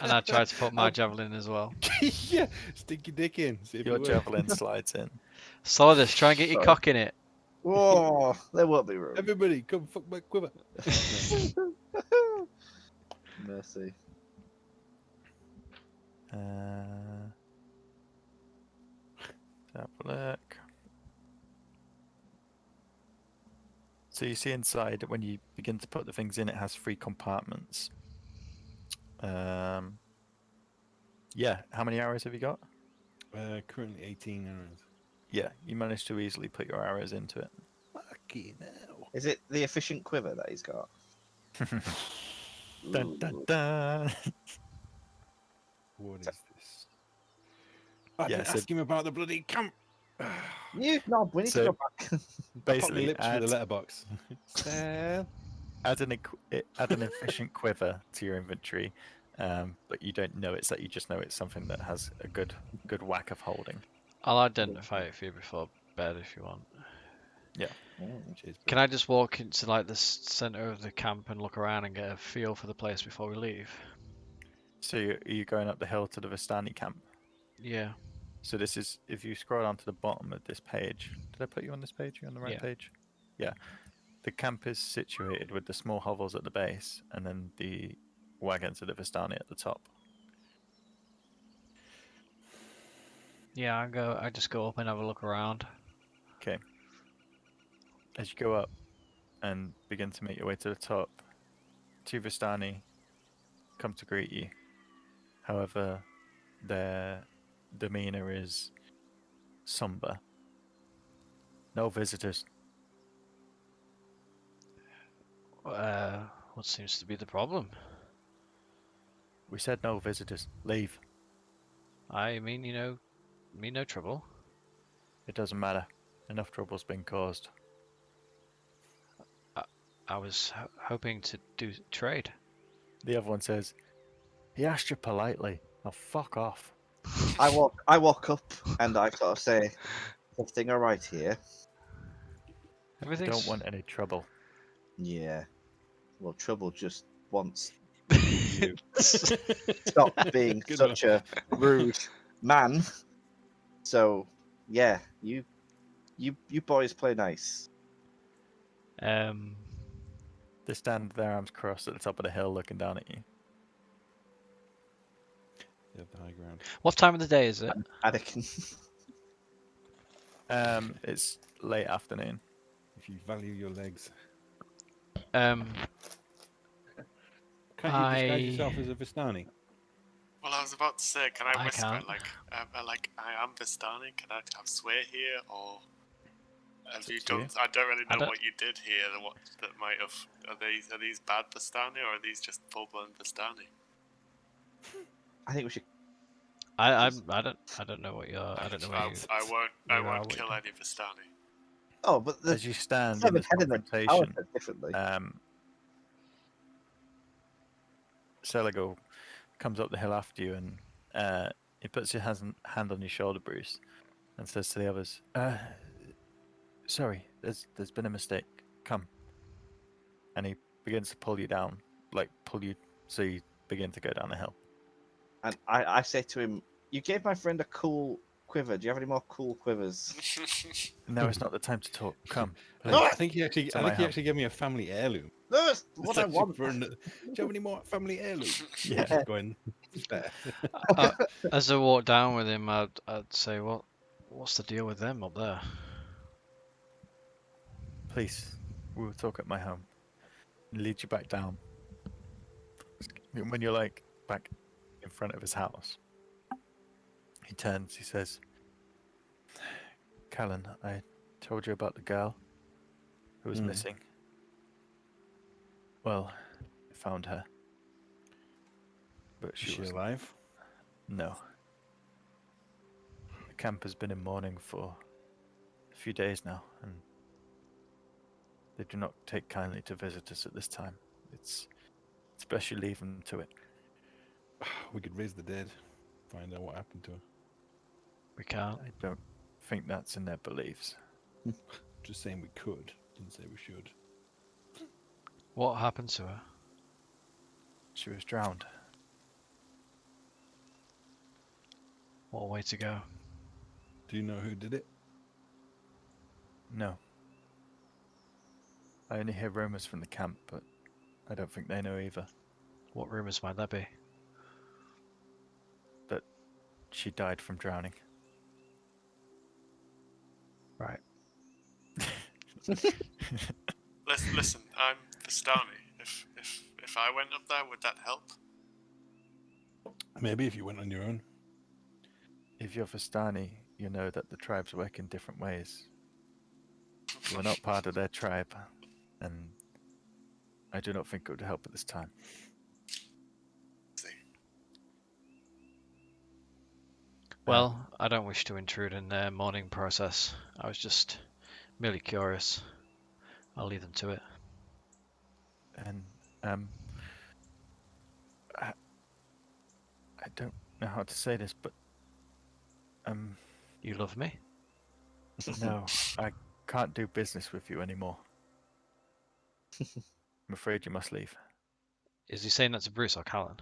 and I try to put my javelin as well. Yeah, stick your dick in. See if Your it works. javelin slides in. Solidus, try and get your Sorry. cock in it. Whoa, there won't be room. Everybody, come fuck my quiver. Mercy. Have a look. So you see inside, when you begin to put the things in, it has 3 compartments. Yeah, how many arrows have you got? Currently 18 arrows. Yeah, you managed to easily put your arrows into it. Fucking hell. Is it the efficient quiver that he's got? Dun, dun, Ooh. dun. What is this? I've Yeah, been so- asking him about the bloody camp. You no, we need So, to go back. I popped my Basically, lips with a letterbox. add an efficient quiver to your inventory, but you don't know it's that. You just know it's something that has a good whack of holding. I'll identify it for you before bed if you want. Cheers, Can I just walk into like the center of the camp and look around and get a feel for the place before we leave? So you're going up the hill to the Vistani camp. Yeah. So this is, if you scroll down to the bottom of this page. Did I put you on this page? Are you on the right Yeah. page? Yeah. The camp is situated with the small hovels at the base, and then the wagons of the Vistani at the top. Yeah, I just go up and have a look around. Okay. As you go up and begin to make your way to the top, 2 Vistani come to greet you. However, their demeanor is somber. No visitors. What seems to be the problem? We said no visitors. Leave. I mean, no trouble. It doesn't matter. Enough trouble's been caused. I was hoping to do trade. The other one says, he asked you politely. Now fuck off. I walk up and I sort of say, "Everything all right here?" Everything's Don't want any trouble. Yeah. Well, trouble just wants You. stop being Good such a rude man. So yeah, you boys play nice. They stand with their arms crossed at the top of the hill looking down at you. Yeah, the high ground. What time of the day is it? Anakin. It's late afternoon. If you value your legs. Um, Can't you disguise yourself as a Vistani? Well, I was about to say, can I I whisper can't. like I am Vistani? Can I have sway here, or have you up to you. done? I don't really I know don't- what you did here. And what that might have are these bad Vistani, or are these just full blown Vistani? I think we should. I don't know what you're. I don't know what you. I you are, won't what kill you- any Vistani. Oh, but the As you stand in seven this head in the tower confrontation, said differently. Seligo comes up the hill after you, and he puts his hand on your shoulder, Bruce, and says to the others, sorry, there's been a mistake. Come. And he begins to pull you down, pull you so you begin to go down the hill. And I say to him, "You gave my friend a cool quiver. Do you have any more cool quivers?" Now it's not the time to talk. Come. I please. think he actually. To I my think he house. actually gave me a family heirloom. No, that's what I Essentially want. for do you have any more family heirlooms? Yeah. Going there. As I walk down with him, I'd say, what's the deal with them up there? Please, we will talk at my home. And lead you back down. And when you're like back in front of his house, he turns. He says, "Callan, I told you about the girl who was missing. Well, I found her, but Is she she was alive? no. The camp has been in mourning for a few days now, and they do not take kindly to visitors at this time. It's best you leave them to it." We could raise the dead, find out what happened to her. We can't. I don't think that's in their beliefs. Just saying we could. Didn't say we should. What happened to her? She was drowned. What a way to go. Do you know who did it? No. I only hear rumors from the camp, but I don't think they know either. What rumours might that be? That she died from drowning. Right. Listen, I'm Vistani. If I went up there, would that help? Maybe if you went on your own. If you're Vistani, you know that the tribes work in different ways. We're not part of their tribe, and I do not think it would help at this time. See. Well, I don't wish to intrude in their mourning process. I was just merely curious. I'll leave them to it. And I don't know how to say this, but You love me? no, I can't do business with you anymore. I'm afraid you must leave, Is he saying that to Bruce or Callan?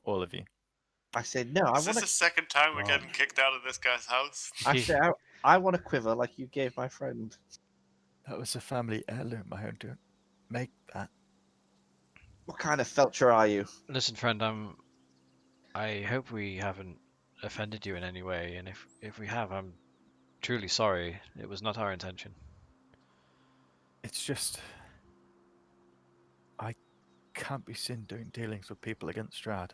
all of you. I said no. I Is want this the second time we're Oh. getting kicked out of this guy's house? I want to quiver like you gave my friend. That was a family heirloom. I don't make that. What kind of felcher are you? Listen, friend, I hope we haven't offended you in any way, and if we have, I'm truly sorry. It was not our intention. It's just I can't be seen doing dealings with people against Strahd.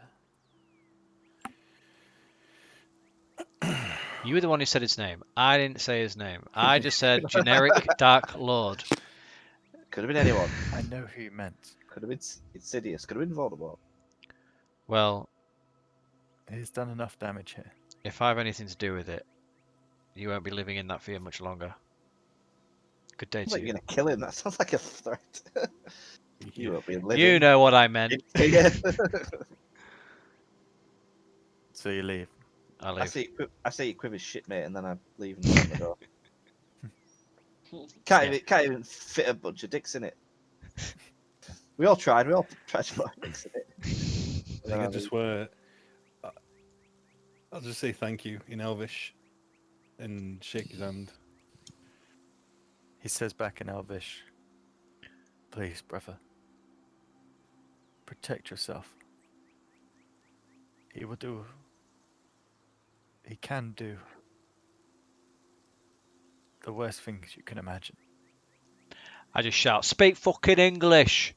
You were the one who said his name. I didn't say his name. I just said generic Dark Lord. Could have been anyone. I know who you meant. Could have been Insidious. Could have been Voldemort. Well, He's done enough damage here. if I have anything to do with it, you won't be living in that fear much longer. Good day Sounds to like you. you're gonna kill him. That sounds like a threat. You won't be living. You know what I meant. Yeah. So you leave. I'll I leave. say you quiver shit, mate, and then I leave and shut the door. Can't even fit a bunch of dicks in it. We all tried. We all tried to put dicks in it. I think I just were. I'll just say thank you in Elvish and shake his hand. He says back in Elvish, "Please, brother, protect yourself. He will do. He can do the worst things you can imagine." I just shout, speak fucking English!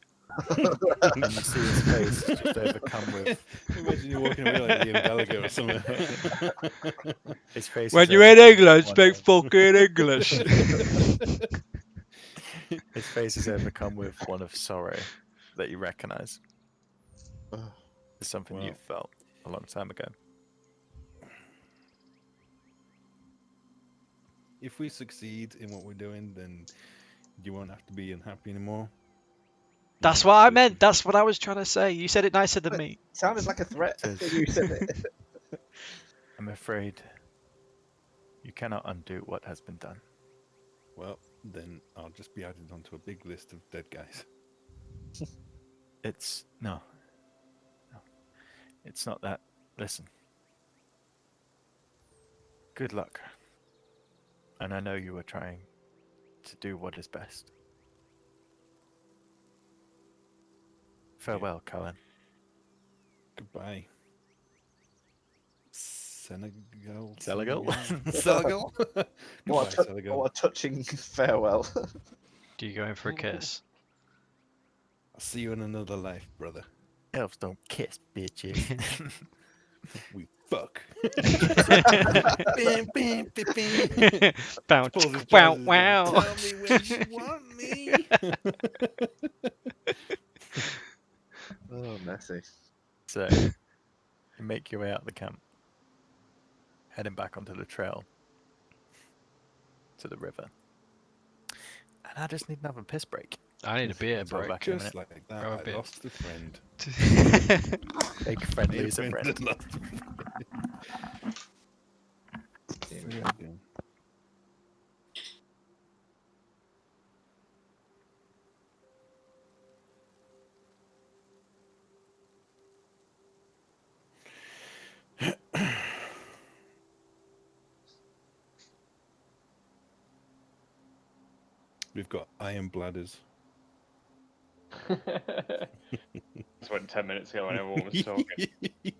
And you see his face just overcome with Imagine you walking away like Ian Gallagher or something. his face. When is you're in overcome England, with speak fucking English! His face is overcome with one of sorrow that you recognize. It's something you Wow. felt a long time ago. If we succeed in what we're doing, then you won't have to be unhappy anymore. That's what I meant. That's what I was trying to say. You said it nicer than me. Sounded like a threat Says- when you said it. I'm afraid you cannot undo what has been done. Well, then I'll just be added onto a big list of dead guys. It's no. It's not that. Listen. Good luck. And I know you are trying to do what is best. Farewell, Cullen. Goodbye. Senegal? Senegal? Senegal? Goodbye, What Senegal. a touching farewell. Do Are you going for a kiss? I'll see you in another life, brother. Elves don't kiss, bitches. We fuck. Bow, Pulls his wow, trousers down. wow. Tell me when you want me. Oh, messy. So, you make your way out of the camp, heading back onto the trail to the river. And I just need another piss break. I need a beer So break. back in a Just minute. like that, Grab a I bit. lost a friend. Make a friend, Made a lose a friend friend. and lost a friend. Here we There go. we go. We've got iron bladders. This went 10 minutes ago when everyone was talking.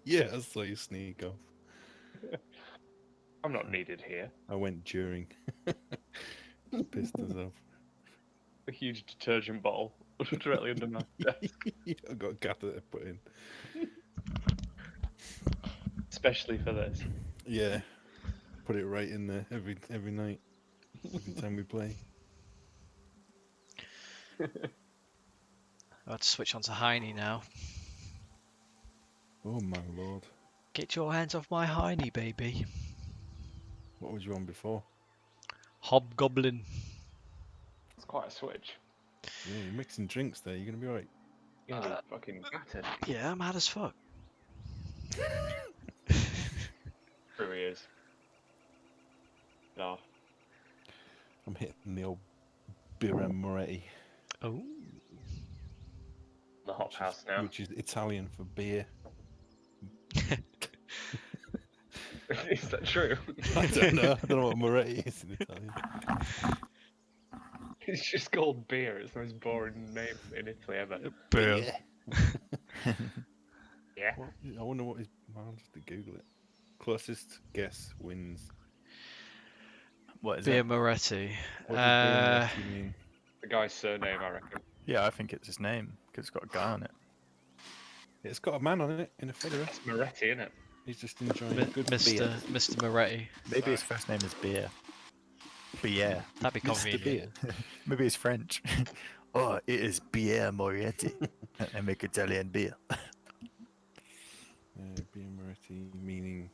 Yeah, I saw you sneak off. I'm not needed here. I went during. Just pissed us off. A huge detergent bottle directly under my desk, I got a catheter put in. especially for this. Yeah, put it right in there every night, every time we play. I'll have to switch on to Heine now. Oh my lord, Get your hands off my Heine, baby. what was you on before? Hobgoblin. It's quite a switch. Yeah, you're mixing drinks there. You're gonna be right. You're gonna be fucking battered. Yeah, I'm mad as fuck. True he is. No. I'm hitting the old Birra Moretti, Oh. The hot house now. which is Italian for beer. Is that true? I don't know. I don't know what Moretti is in Italian. It's just called beer. It's the most boring name in Italy ever. Beer. Yeah. What, I wonder what is. I'll have to Google it. Closest guess wins. What is Beer it? Moretti. What does Birra Moretti mean? The guy's surname, I reckon. Yeah, I think it's his name because it's got a guy on it. It's got a man on it in a fedora. It's Moretti, isn't it? He's just enjoying good Mr. beer. Mr. Moretti. Maybe his first name is Beer. Beer. That'd be Mr. convenient. Beer. Maybe he's French. Oh, it is Beer Moretti. I make Italian beer. Beer Moretti meaning.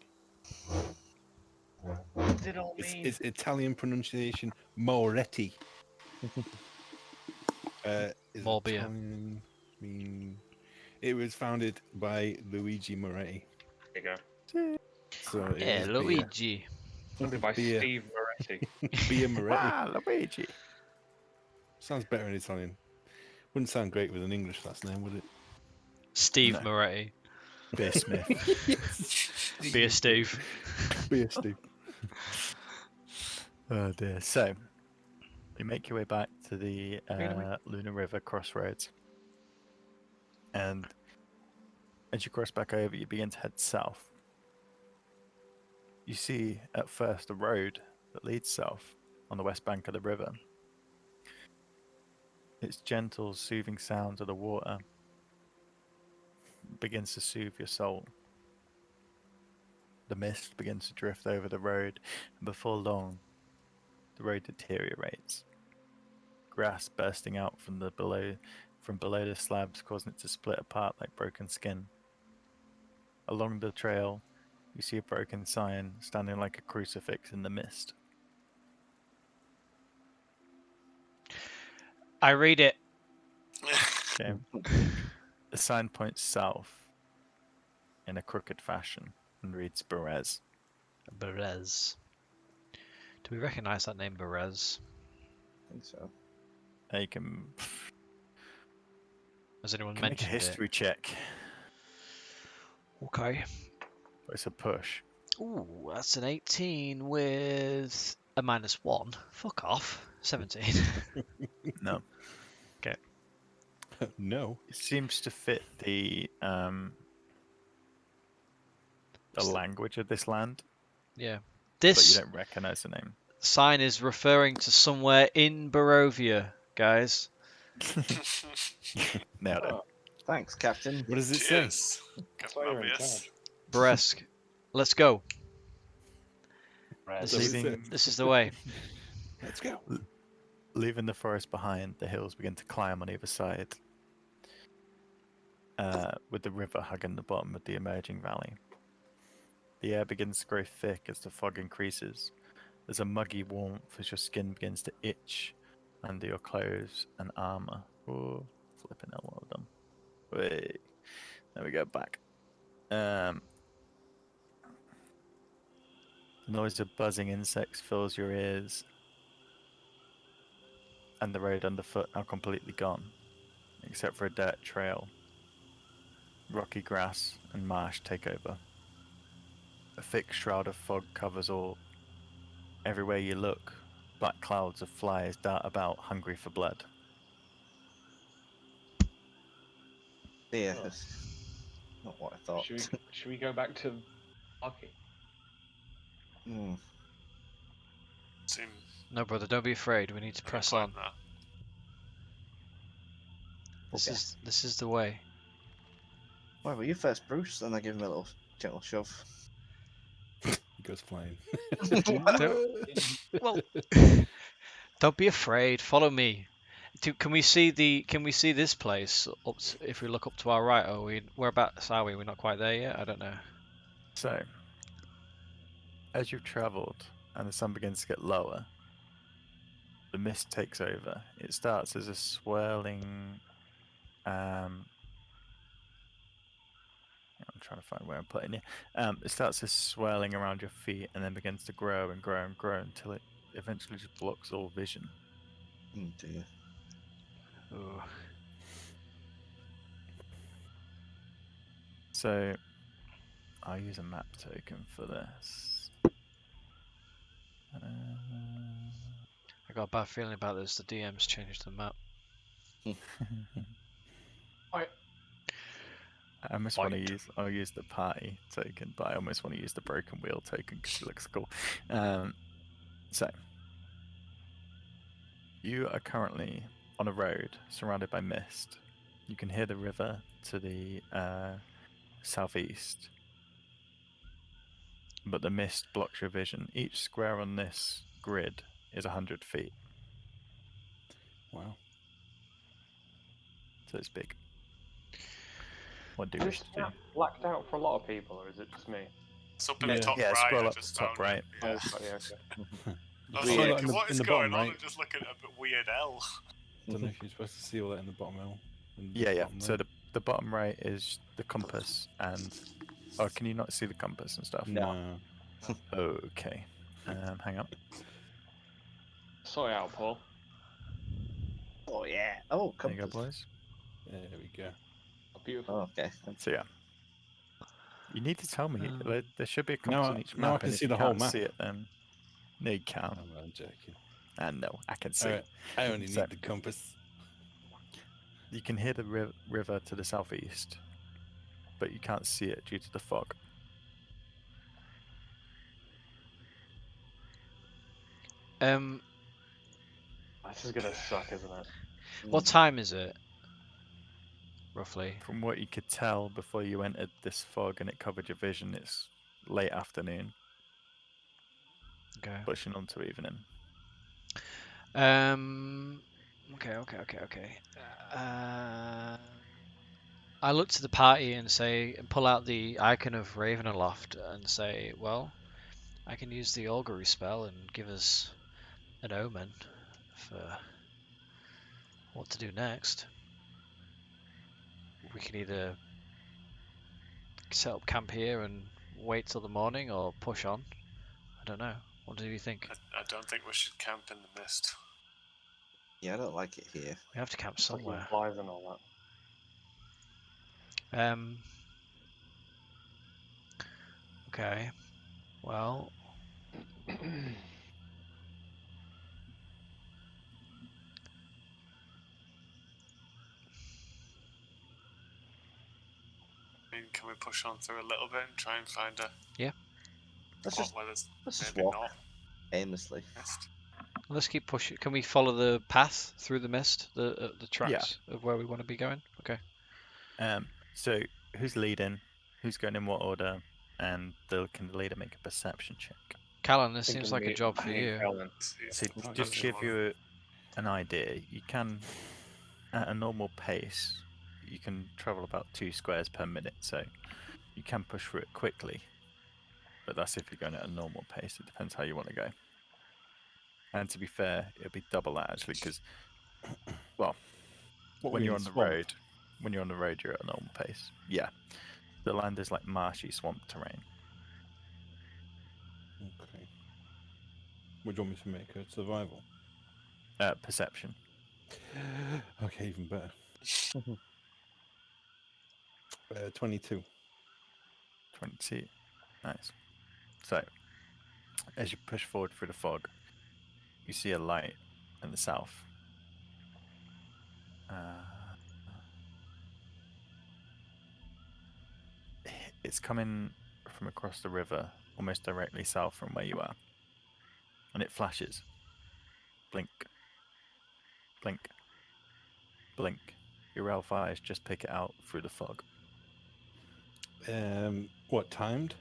What does it all mean? It's Italian pronunciation Moretti. Is More beer. Italian mean. It was founded by Luigi Moretti. There you go. So it Yeah, is Luigi. Founded by Beer. Steve Moretti. Beer Moretti. Ah, Luigi. Sounds better in Italian. Wouldn't sound great with an English last name, would it? Steve No. Moretti. Beer Smith. Beer Steve. Beer Steve. Oh dear. So, you make your way back to the Really? Lunar River crossroads. And as you cross back over, you begin to head south. You see at first a road that leads south on the west bank of the river. Its gentle, soothing sound of the water begins to soothe your soul. The mist begins to drift over the road, and before long, the road deteriorates. Grass bursting out from below the slabs, causing it to split apart like broken skin. Along the trail, you see a broken sign standing like a crucifix in the mist. I read it. Okay. The sign points south in a crooked fashion and reads Berez. Berez. Do we recognise that name, Berez? I think so. You can Has anyone make a mentioned history check. it? Okay. It's a push. Ooh, that's an 18 with a -1. Fuck off. 17. No. No. It seems to fit the language of this land, Yeah. but you This don't recognize the name. sign is referring to somewhere in Barovia. guys. Nailed it. Oh, Thanks, Captain. what does it say? Cheers, That's Captain why you're in Obvious. charge. Bresk, let's go. Red. This is, Leaving- this is the way. Let's go. Leaving the forest behind, the hills begin to climb on either side, with the river hugging the bottom of the emerging valley. The air begins to grow thick as the fog increases. There's a muggy warmth as your skin begins to itch under your clothes and armor. Oh, flipping hell, well done. Wait, there we go, back. The noise of buzzing insects fills your ears, and the road underfoot now completely gone, except for a dirt trail. Rocky grass and marsh take over. A thick shroud of fog covers all. Everywhere you look, black clouds of flies dart about, hungry for blood. Yeah, Oh. that's not what I thought. Should we go back to Lucky? Hmm. Seem No, brother, don't be afraid. We need to press quite on. that. Okay. This is the way. Why were you first, Bruce? And I give him a little gentle shove. He goes flying. Well, don't be afraid. Follow me. Can we see this place if we look up to our right? Are we whereabouts are we? We're not quite there yet. I don't know. So, as you've travelled and the sun begins to get lower, the mist takes over. It starts as a swirling. I'm trying to find where I'm putting it. It starts as swirling around your feet and then begins to grow and grow and grow until it eventually just blocks all vision. Oh dear. Ooh. So, I'll use a map token for this. I got a bad feeling about this. The DM's changed the map. I almost want to use. I'll use the party token, but I almost want to use the broken wheel token because it looks cool. So, you are currently on a road surrounded by mist. You can hear the river to the southeast, but the mist blocks your vision. Each square on this grid is 100 feet, Wow. so it's big. What do Is you this wish to do? map blacked out for a lot of people, or is it just me? It's up in the Yeah. top Yeah, right. scroll I up to just the top found it. right. Yeah. Oh, yeah, okay. I was See all like, that in the- what in is the going bottom, on? right? I'm just looking at a weird L. Don't know if you're supposed to see all that in the bottom L. in the Yeah, yeah. bottom So left. the bottom right is the compass, and can you not see the compass and stuff? No. Okay. Hang on. Sort it out, Paul. Oh yeah. Oh, There you go, compass. boys. There we go. Oh, beautiful. Oh, okay. So yeah, you need to tell me. There should be a Now compass I- on each now I map, can and if see you the whole can't map. see it, then no, you can't. I'm joking. And no, I can see. Alright, I only So- need the compass. You can hear the river to the southeast, but you can't see it due to the fog. This is gonna suck, isn't it? What time is it? Roughly. From what you could tell before you entered this fog and it covered your vision, it's late afternoon, Okay. pushing on to evening. Okay. I look to the party and pull out the icon of Ravenaloft and say, well, I can use the augury spell and give us an omen for what to do next. We can either set up camp here and wait till the morning or push on. I don't know. What do you think? I don't think we should camp in the mist. Yeah, I don't like it here. We have to camp Fucking somewhere. flies and all Okay. Well, that. I mean, can we push on through a little bit and try and find a Let's spot just where there's let's just maybe walk not aimlessly. mist? Let's keep pushing. Can we follow the path through the mist, the tracks of where we want to be going? Okay. So who's leading? Who's going in what order? And can the leader make a perception check? Callan, this Thinking seems like a me- job for me and you. Callan. So He's just to pushing give one. you an idea, you can, at a normal pace, you can travel about 2 squares per minute. So you can push through it quickly. But that's if you're going at a normal pace. It depends how you want to go. And to be fair, it'll be double that actually, because, well, What when we you're in on the swamp? road, you're at a normal pace. Yeah, the land is like marshy swamp terrain. Okay. What do you want me to make? A survival? Perception. Okay, even better. 22. 22. Nice. So, as you push forward through the fog, you see a light in the south. It's coming from across the river, almost directly south from where you are. And it flashes. Blink. Blink. Blink. Your elf eyes just pick it out through the fog. What, timed?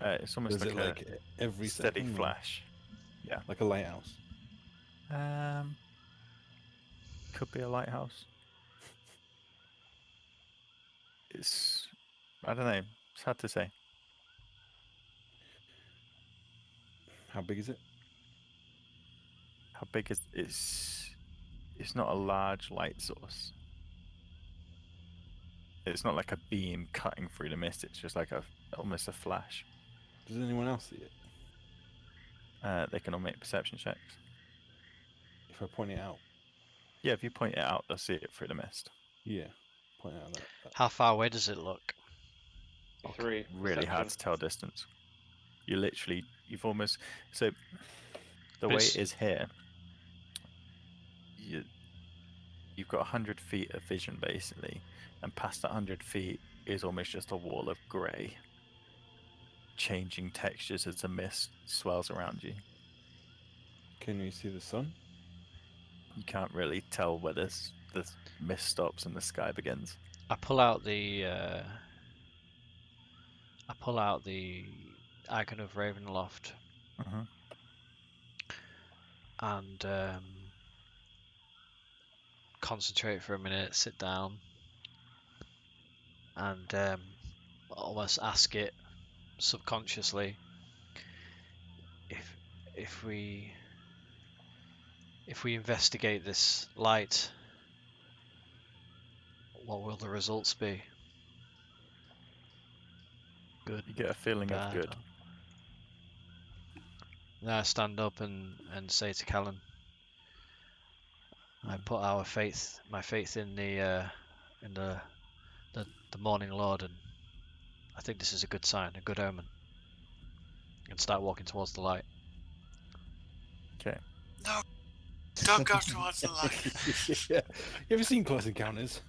It's almost Is like it a like every steady second? Or flash. Yeah. like a lighthouse? Could be a lighthouse. I don't know. It's hard to say. How big is it? How big is it's not a large light source. It's not like a beam cutting through the mist. It's just like almost a flash. Does anyone else see it? They can all make perception checks. If I point it out? Yeah, if you point it out, they'll see it through the mist. Yeah. Point out that. How far away does it look? 3 Really hard perception. to tell distance. You've almost so the But way it's- it is here. You've got 100 feet of vision basically, and past that 100 feet is almost just a wall of grey, changing textures as the mist swells around you. Can you see the sun? You can't really tell where the mist stops and the sky begins. I pull out the Icon of Ravenloft Mm-hmm. and concentrate for a minute, sit down, and almost ask it subconsciously if we investigate this light, what will the results be? Good, You get a feeling of bad. good. Then I stand up and say to Callan, I put my faith in the Morning Lord, and I think this is a good sign, a good omen. And start walking towards the light. Okay. No, don't go towards the light. Yeah. You ever seen Close Encounters?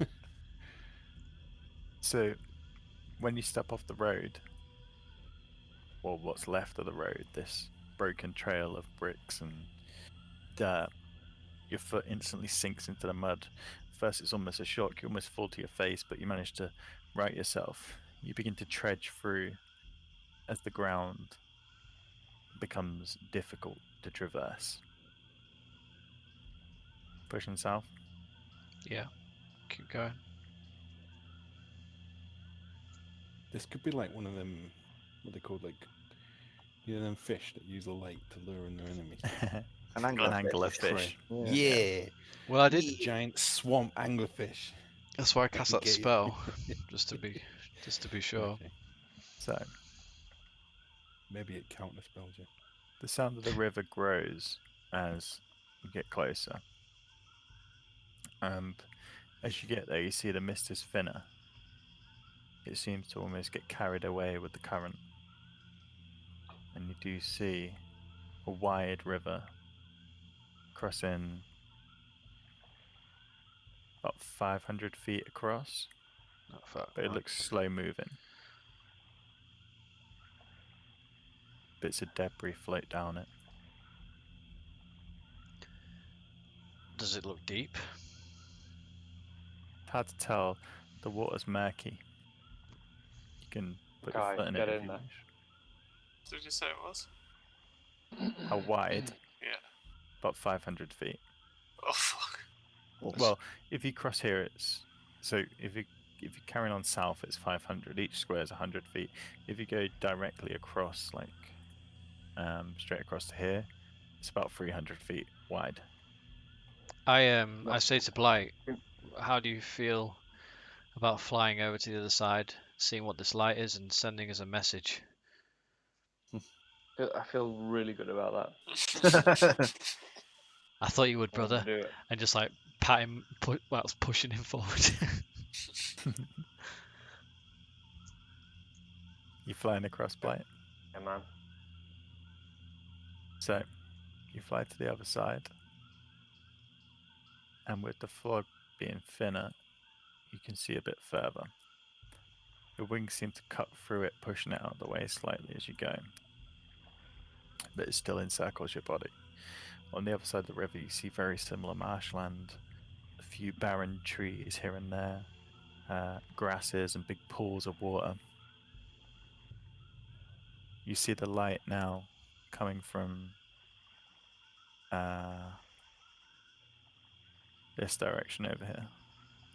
So, when you step off the road, or what's left of the road, this broken trail of bricks and dirt, your foot instantly sinks into the mud. First, it's almost a shock. You almost fall to your face, but you manage to right yourself. You begin to trudge through as the ground becomes difficult to traverse. Pushing south. Yeah, keep going. This could be like one of them, what they called, like, you know, them fish that use the light to lure in their enemies. An An anglerfish. Prey. Yeah. Yeah. Well, I did. A giant swamp anglerfish. That's why I That cast can that get you. spell, just to be sure. Okay. So, Maybe it counterspells you. the sound of the river grows as you get closer. And as you get there, you see the mist is thinner. It seems to almost get carried away with the current. And you do see a wide river crossing about 500 feet across, Not far. but it Right. looks slow moving. Bits of debris float down it. Does it look deep? It's hard to tell. The water's murky. You can put your Guy, foot in get it if in you there. wish. What did you say it was? How wide? Yeah. About 500 feet. Oh fuck. Well, if you cross here, it's so if you carry on south, it's 500. Each square is 100 feet. If you go directly across, like straight across to here, it's about 300 feet wide. I say to Blight, how do you feel about flying over to the other side, seeing what this light is, and sending us a message? I feel really good about that. I thought you would, I want brother, to do it. and just like pat him, pushing him forward. You're flying across Blight. Yeah, man. So you fly to the other side, and with the fog being thinner, you can see a bit further. Your wings seem to cut through it, pushing it out of the way slightly as you go, but it still encircles your body. On the other side of the river, you see very similar marshland, a few barren trees here and there, grasses and big pools of water. You see the light now coming from this direction over here,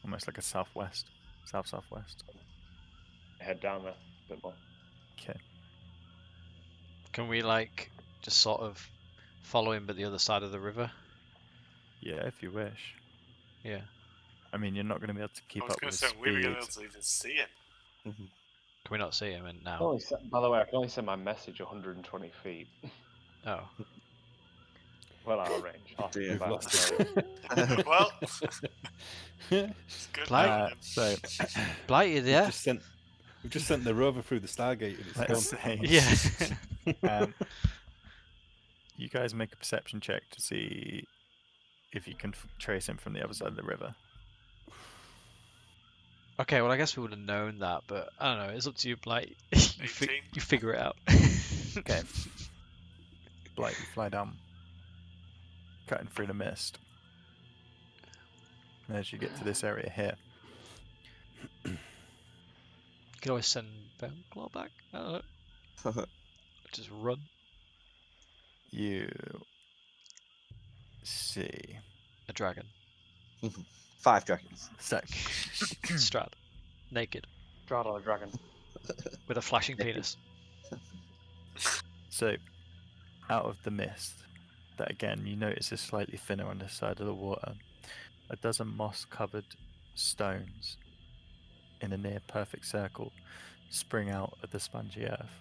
almost like a southwest, southwest. Head down there a bit more. Okay. Can we like just sort of follow him but the other side of the river? Yeah, if you wish. Yeah. I mean, you're not going to be able to I keep was up going with to his say we were going speed. to even see it. Can we not see him now? By the way, I can only send my message 120 feet. Oh. Well, out of range. I'll Dear. think We've about lost it. him. Well, it's good Blight? knowing him. So Blight, you there? We've just sent the rover through the Stargate and it's gone. let's say, Yeah. you guys make a perception check to see if you can trace him from the other side of the river. Okay, well I guess we would have known that, but I don't know. It's up to you, Blight. 18. You figure it out. Okay. Blight, you fly down, cutting through the mist. And as you get to this area here, You can always send Bone back. I don't know. Just run. you see. A dragon. 5 dragons. So, Strahd. Naked. Strahd dragon. With a flashing penis. so out of the mist, that again you notice is slightly thinner on the side of the water, a dozen moss-covered stones in a near perfect circle spring out of the spongy earth.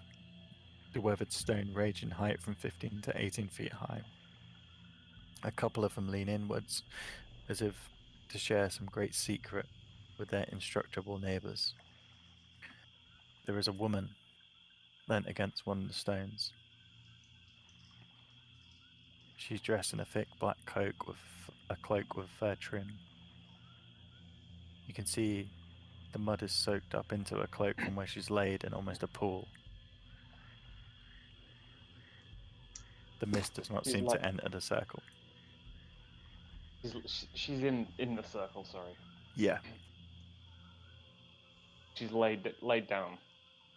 The weathered stone range in height from 15 to 18 feet high. A couple of them lean inwards, as if to share some great secret with their indestructible neighbours. There is a woman leant against one of the stones. She's dressed in a thick black cloak with fur trim. You can see the mud is soaked up into her cloak from where she's laid in almost a pool. The mist does not She's seem like- to enter the circle. She's in the circle. Sorry. Yeah. She's laid down.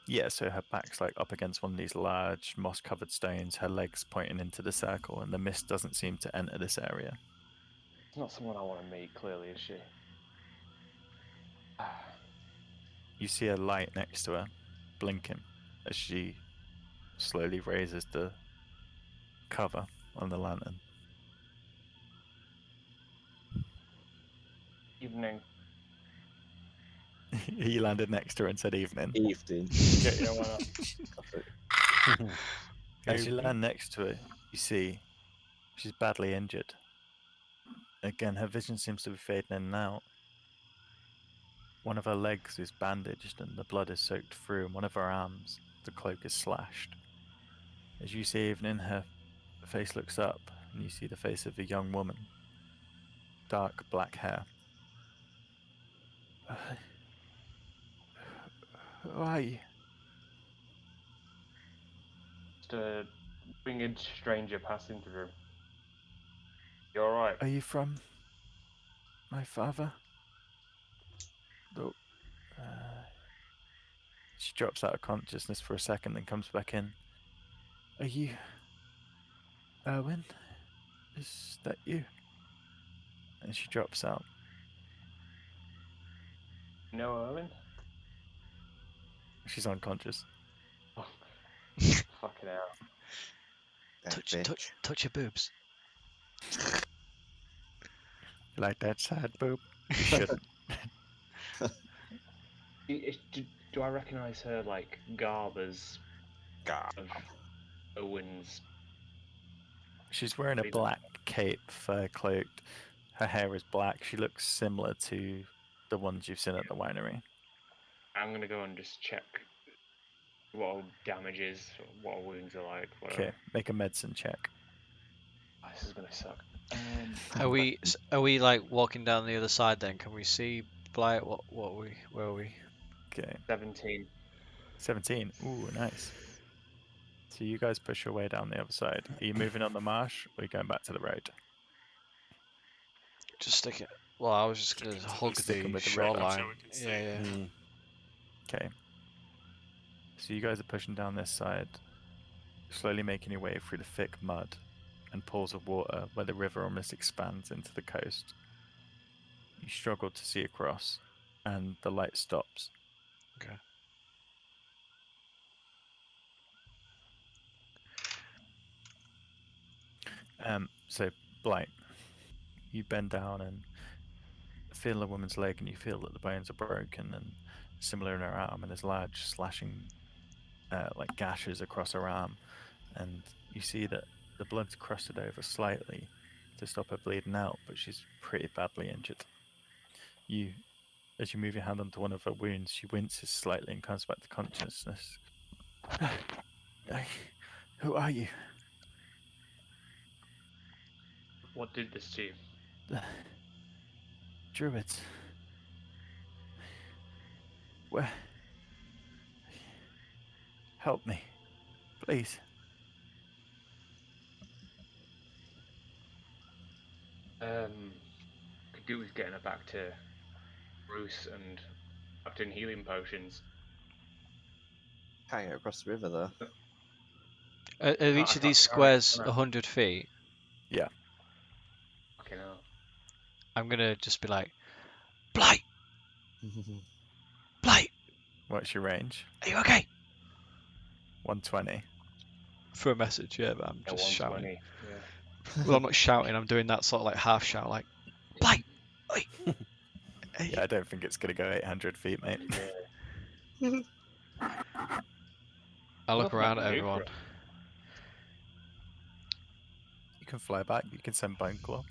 Yeah, so her back's like up against one of these large moss-covered stones, her legs pointing into the circle, and the mist doesn't seem to enter this area. It's not someone I want to meet. Clearly, is she? You see a light next to her, blinking, as she slowly raises the cover on the lantern. Evening. He landed next to her and said evening. Evening. Yeah, why not? That's it. As you land next to her, you see she's badly injured. Again, her vision seems to be fading in and out. One of her legs is bandaged and the blood is soaked through, and one of her arms, the cloak is slashed. As you see evening, her face looks up, and you see the face of a young woman. Dark black hair. Who are you? Just a winged stranger passing through. You alright? Are you from My father. She drops out of consciousness for a second, then comes back in. Are you Erwin? Is that you? And she drops out. No, Owen? She's unconscious. Oh, fucking hell. That Touch bitch. your boobs. You like that sad boob? You shouldn't. Do I recognise her, like, garb as God. of Owen's? She's wearing a Leave it. black cape, fur cloaked. Her hair is black. She looks similar to the ones you've seen at the winery. I'm gonna go and just check what all damage is, what all wounds are like, whatever. Okay, make a medicine check. Oh, this is gonna suck. Are we like walking down the other side then? Can we see Blight? Where are we? Okay, 17. 17. Ooh, nice. So you guys push your way down the other side. Are you moving on the marsh, or are you going back to the road? Just stick it. Well, I was just Sticking gonna to the hug Sticking the with the road. I'm shoreline. sure we can see. Yeah. Okay. So you guys are pushing down this side, slowly making your way through the thick mud and pools of water where the river almost expands into the coast. You struggle to see across, and the light stops. Okay. So Blight, you bend down and feel a woman's leg, and you feel that the bones are broken, and similar in her arm, and there's large slashing, like gashes across her arm, and you see that the blood's crusted over slightly to stop her bleeding out, but she's pretty badly injured. As you move your hand onto one of her wounds, she winces slightly and comes back to consciousness. Who are you? What did this to you? The druids. Where? Help me, please. Could do with getting her back to Bruce and Captain Healing Potions. Can't get across the river though. Are each of these I can't squares get 100 feet? Yeah. Fucking hell. I'm gonna just be like, Blight, Blight, What's your range? are you okay? 120. For a message, yeah, but I'm Yeah, just shouting. 120. Yeah. Well, I'm not shouting. I'm doing that sort of like half shout, like, Blight, oi. Yeah, I don't think it's going to go 800 feet, mate. I look Nothing I around can at do for everyone. it. You can fly back. You can send Bone Claw.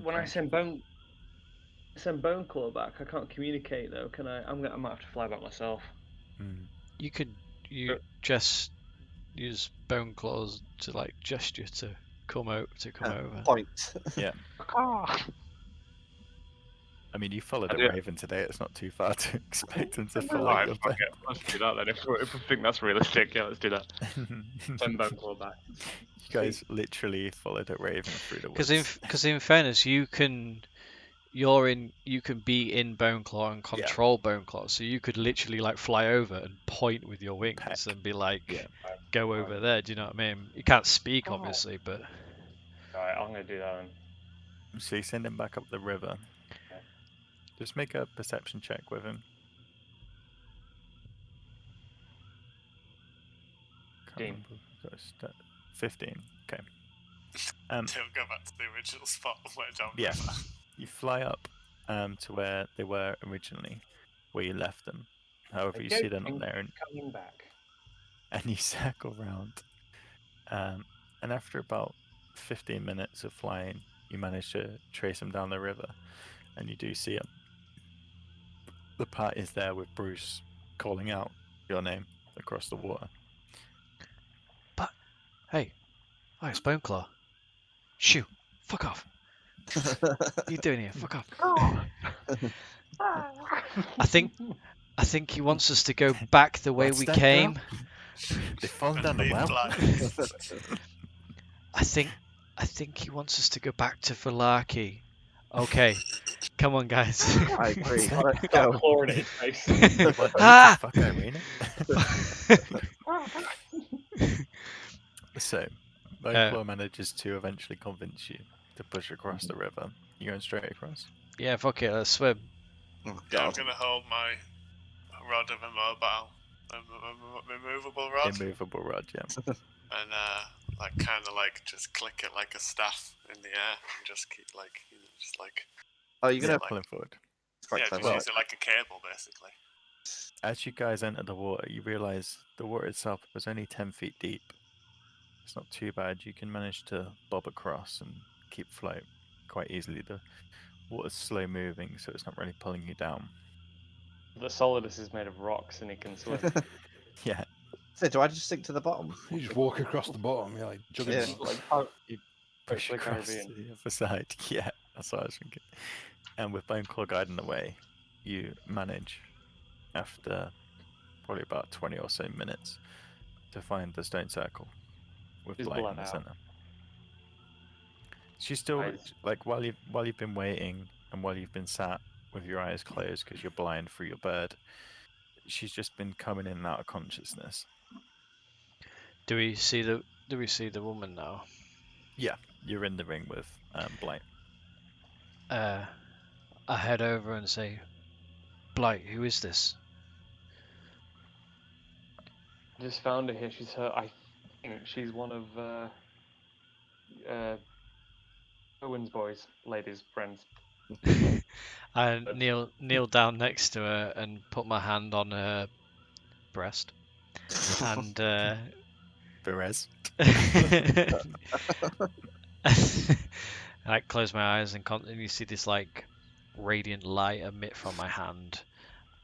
When I send Bone Claw back, I can't communicate though, can I? I might have to fly back myself. You could just use bone claws to like gesture to come over. Point. Yeah. I mean, you followed I a do. raven today. It's not too far to expect him to follow Alright, your fuck it. Let's do that then. If we think that's realistic, yeah, let's do that. Send Bone Claw back. You guys literally followed a raven through the woods. Because in fairness, you can be in bone claw and control bone claw, so you could literally like fly over and point with your wings Peck. and be like, Yeah. go over there. Do you know what I mean? You can't speak obviously, but Alright, I'm gonna do that then. So you send him back up the river. Yeah. Just make a perception check with him. 15. Okay. They'll go back to the original spot where down Yeah. river. You fly up to where they were originally, where you left them. However, you see they're not there, Coming back. and you circle round. And after about 15 minutes of flying, you manage to trace them down the river, and you do see them. The party is there with Bruce calling out your name across the water. But hey, it's bone claw. Shoo, fuck off. What are you doing here? Fuck off. I think he wants us to go back the way What's we that, came. girl? They've fallen and down the leave well. Blight. I think he wants us to go back to Vilaki. Okay, come on, guys. I agree. That's it. Let's Start go. clawing at his face. You want me to Ah! fuck Irina? So, Boneclaw manages to eventually convince you to push across the river. You're going straight across? Yeah, fuck it, let's swim. Oh, Yeah, I'm God. gonna hold my rod of immovable rod, Immovable rod, yeah. and like kind of like just click it like a staff in the air, and just keep like just like Oh, you're Yeah, gonna. pulling forward. It's quite yeah, clever. just use it like a cable basically. As you guys enter the water, you realise the water itself is only 10 feet deep. It's not too bad. You can manage to bob across and keep float quite easily. The water's slow moving, so it's not really pulling you down. The Solidus is made of rocks and he can swim. Yeah, So, do I just sink to the bottom? You just walk across the bottom, you're like juggling. Yeah. push the across to Caribbean. the other side. Yeah, that's what I was thinking. And with Boneclaw guiding the way, you manage, after probably about 20 or so minutes, to find the stone circle with She's Blight in bled the out. center. She's still Eyes. like while you've been waiting and while you've been sat with your eyes closed because you're blind through your bird, she's just been coming in and out of consciousness. Do we see the woman now? Yeah, you're in the ring with Blight. I head over and say, Blight, who is this? I just found her here. She's her. I think she's one of Owen's boys, ladies, friends. I kneel down next to her and put my hand on her breast, and Perez. I close my eyes and you see this like radiant light emit from my hand,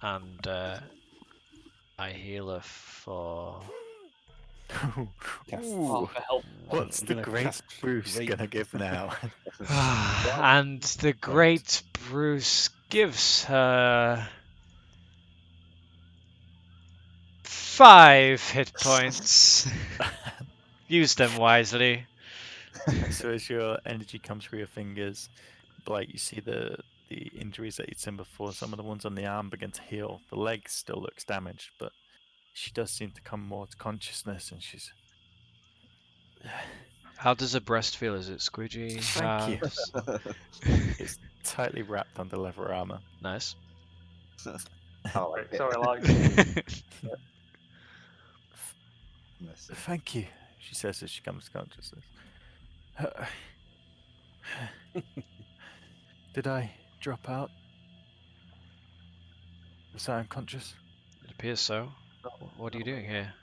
and I heal her for. Ooh, for help. what's I'm the gonna great cast Bruce Great- gonna give now? And the great Bruce gives her 5 hit points. Use them wisely. So as your energy comes through your fingers, Blight, you see the injuries that you'd seen before. Some of the ones on the arm begin to heal. The leg still looks damaged, but she does seem to come more to consciousness, and she's. How does her breast feel? Is it squidgy? Thank you. Hard? It's tightly wrapped under leather armor. Nice. I like it. Sorry, Alex. Mercy. Thank you, she says as she comes to consciousness. Did I drop out? Was I unconscious? It appears so. What are you doing here?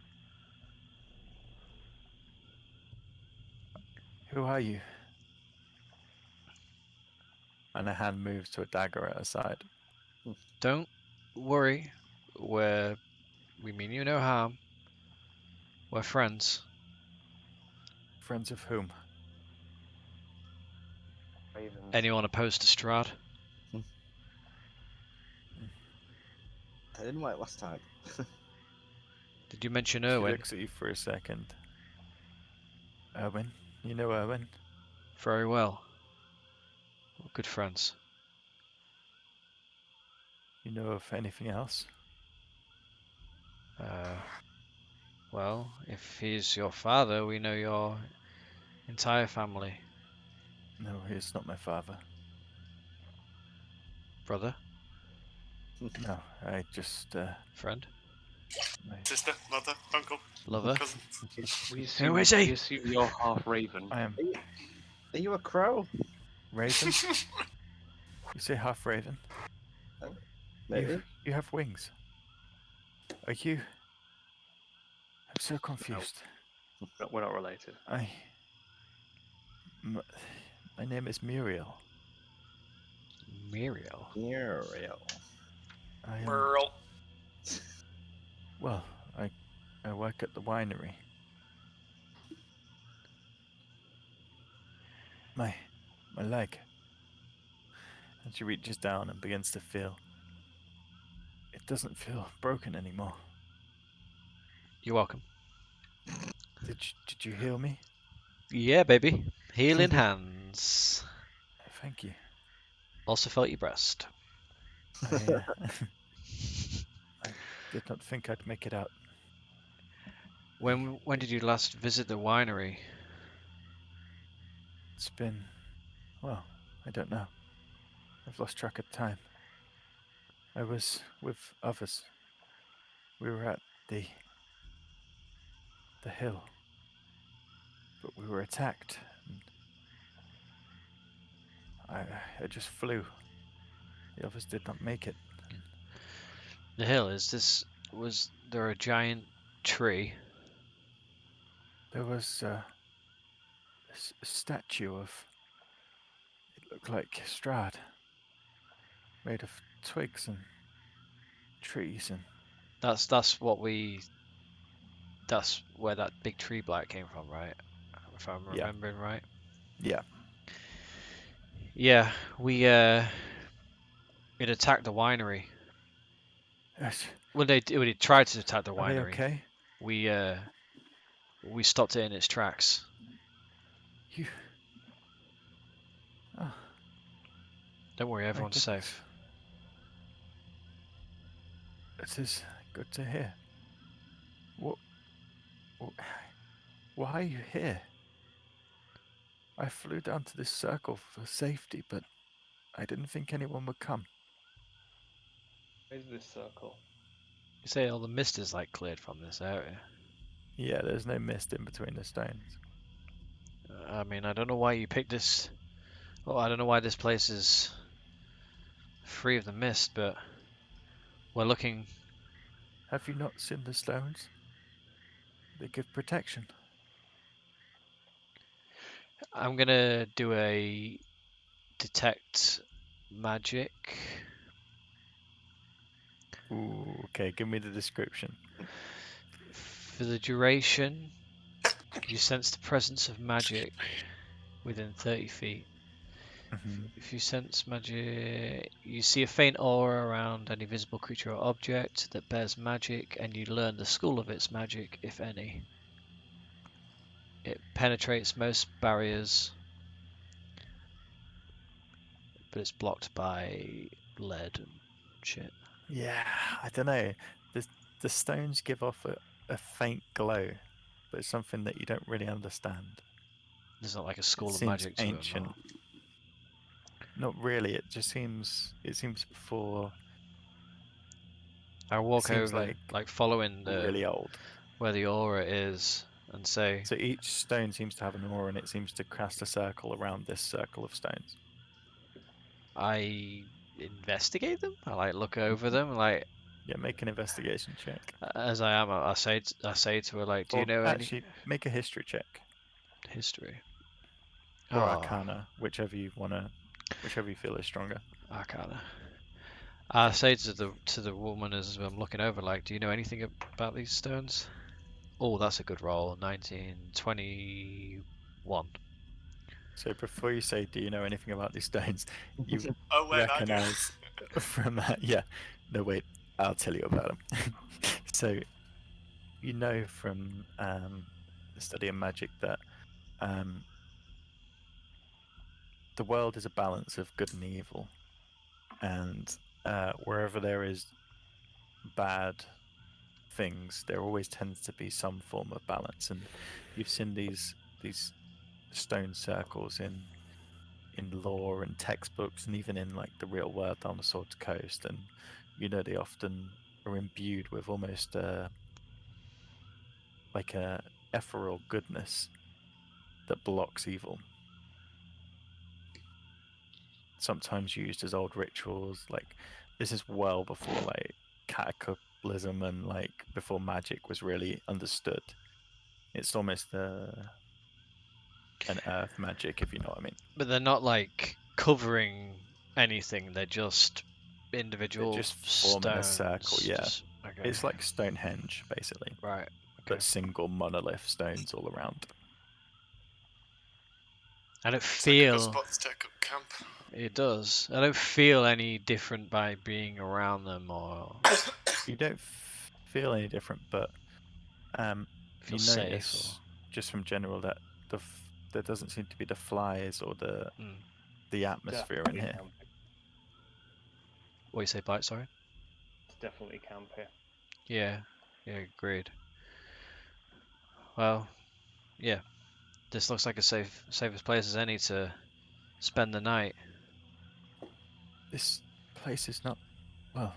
Who are you? And a hand moves to a dagger at her side. Don't worry. We mean you no harm. We're friends. Friends of whom? Ravens. Anyone opposed to Strahd? I didn't work last time. Did you mention She Erwin? looks at you for a second. Erwin? You know Erwin? Very well. We're good friends. You know of anything else? Well, if he's your father, we know your entire family. No, he's not my father. Brother? No, I just, Friend? Sister, mother, uncle, Lover? cousin. We Who is he? We assume you're half Raven. I am Are you a crow? Raven. You say half Raven. Maybe. You have wings. Are you? I'm so confused. We're not related. My name is Muriel. Muriel. Muriel. I am. Burl. Well, I work at the winery. My leg. And she reaches down and begins to feel. It doesn't feel broken anymore. You're welcome. Did you heal me? Yeah, baby. Healing hands. Thank you. Also felt your breast. I did not think I'd make it out. When did you last visit the winery? It's been, well, I don't know. I've lost track of time. I was with others. We were at the hill, but we were attacked. And I just flew. The others did not make it. The hill, was there a giant tree? There was a statue of, it looked like Strahd, made of twigs and trees and That's what we. That's where that big tree blight came from, right? If I'm yeah, remembering right. yeah. Yeah, it attacked the winery. Yes. When it tried to attack the Are they winery, okay? we stopped it in its tracks. You. Oh, Don't worry, my everyone's goodness. safe. It is good to hear. What? Why are you here? I flew down to this circle for safety, but I didn't think anyone would come. Where's this circle? You say all the mist is like cleared from this area. Yeah, there's no mist in between the stones. I mean, I don't know why you picked this. Well, I don't know why this place is free of the mist, but we're looking. Have you not seen the stones? They give protection. I'm gonna do a detect magic. Ooh, okay, give me the description. For the duration, you sense the presence of magic within 30 feet. Hmm. If you sense magic, you see a faint aura around any visible creature or object that bears magic, and you learn the school of its magic, if any. It penetrates most barriers, but it's blocked by lead and shit. Yeah, I don't know. The stones give off a faint glow, but it's something that you don't really understand. There's not like a It school of seems magic to them. ancient. Not really. It just seems. It seems before. I It walk seems over, like following really old. where the aura is, and say, So each stone seems to have an aura, and it seems to cast a circle around this circle of stones. I investigate them. I look over them, Yeah, make an investigation check, as I am. I say to her, do you or know any actually make a history check history? or Oh, Arcana, whichever you feel is stronger. Arcana. I say to the woman as I'm looking over, do you know anything about these stones? Oh, that's a good roll. 1921. So before you say, "Do you know anything about these stones?" you Oh wait, I do. recognize from that. Yeah, no, wait, I'll tell you about them. So you know from the study of magic that um, the world is a balance of good and evil, and wherever there is bad things, there always tends to be some form of balance. And you've seen these stone circles in lore and textbooks, and even in like the real world on the Sword Coast, and they often are imbued with almost like a ethereal goodness that blocks evil. Sometimes used as old rituals. Like this is well before like cataclysm and like before magic was really understood. It's almost an earth magic, if you know what I mean. But they're not covering anything. They're just They individual just form in a circle. stones. Yeah, Just okay. it's like Stonehenge basically, Right. Okay. but single monolith stones all around. I don't It's like a good feel spot to take up camp. it does. I don't feel any different by being around them, or You don't feel any different, but feel you safe. notice just from general that there doesn't seem to be the flies or Mm. the atmosphere in Definitely here. camp here. What you say, Bite? Sorry. It's definitely camp here. Yeah, agreed. Well, yeah, this looks like a safest place as any to spend the night. This place is not well.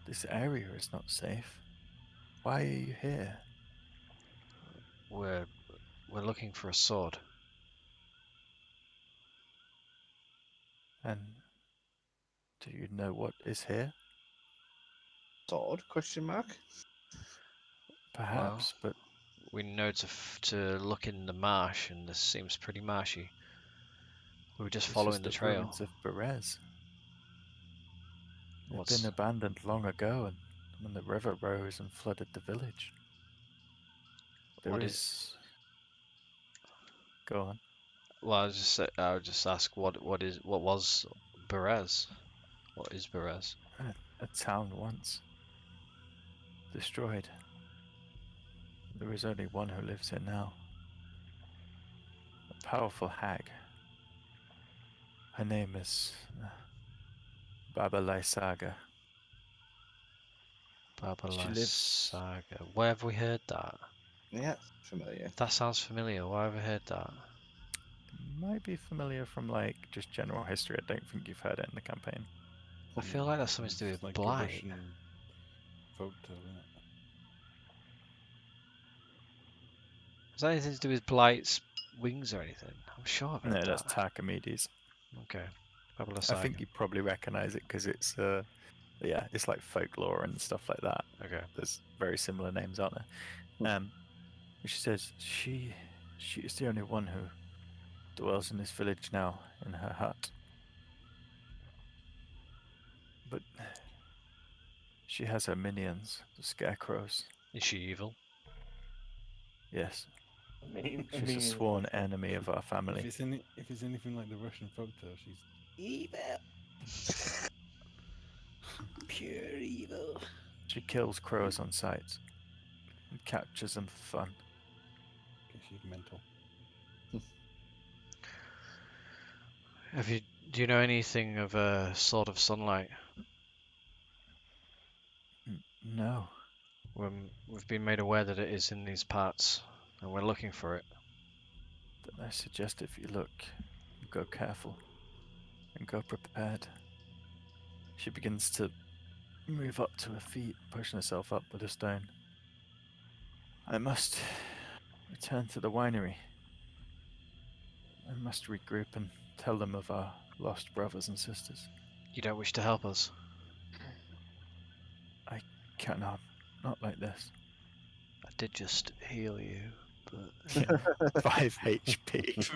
This area is not safe. Why are you here? We're looking for a sword. And do you know what is here? Sword? Question mark. Perhaps, but We know to look in the marsh, and this seems pretty marshy. We were just this is following the the trail. ruins of Berez. They've What's been abandoned long ago, and when the river rose and flooded the village. There what is. is? Go on. Well, I would just ask what was Berez? What is Berez? A town once destroyed. There is only one who lives here now. A powerful hag. Her name is Baba Lysaga. She Babylon lives. Saga. Where have we heard that? Yeah, familiar. That sounds familiar. Why have I heard that? Might be familiar from like just general history. I don't think you've heard it in the campaign. I feel like that's something to do It's with like blight. a Russian folktale, isn't it? Has that anything to do with blight's wings or anything? I'm sure I've No, heard that's that. Tarchimedes. Okay. Babylon I Saga. think you probably recognize it because it's yeah, it's like folklore and stuff like that. Okay. There's very similar names, aren't there? She says she is the only one who dwells in this village now in her hut. But she has her minions, the scarecrows. Is she evil? Yes, Me, she's me a is sworn like a- enemy of our family. If it's anything like the Russian folktale, she's evil. Pure evil. She kills crows on sight and captures them for fun. Okay, she's mental. Do you know anything of a sword of sunlight? No, We've been made aware that it is in these parts, and we're looking for it. then I suggest if you look, you go careful and go prepared. She begins to move up to her feet, pushing herself up with a stone. I must return to the winery. I must regroup and tell them of our lost brothers and sisters. You don't wish to help us? I cannot, not like this. I did just heal you, but 5 HP.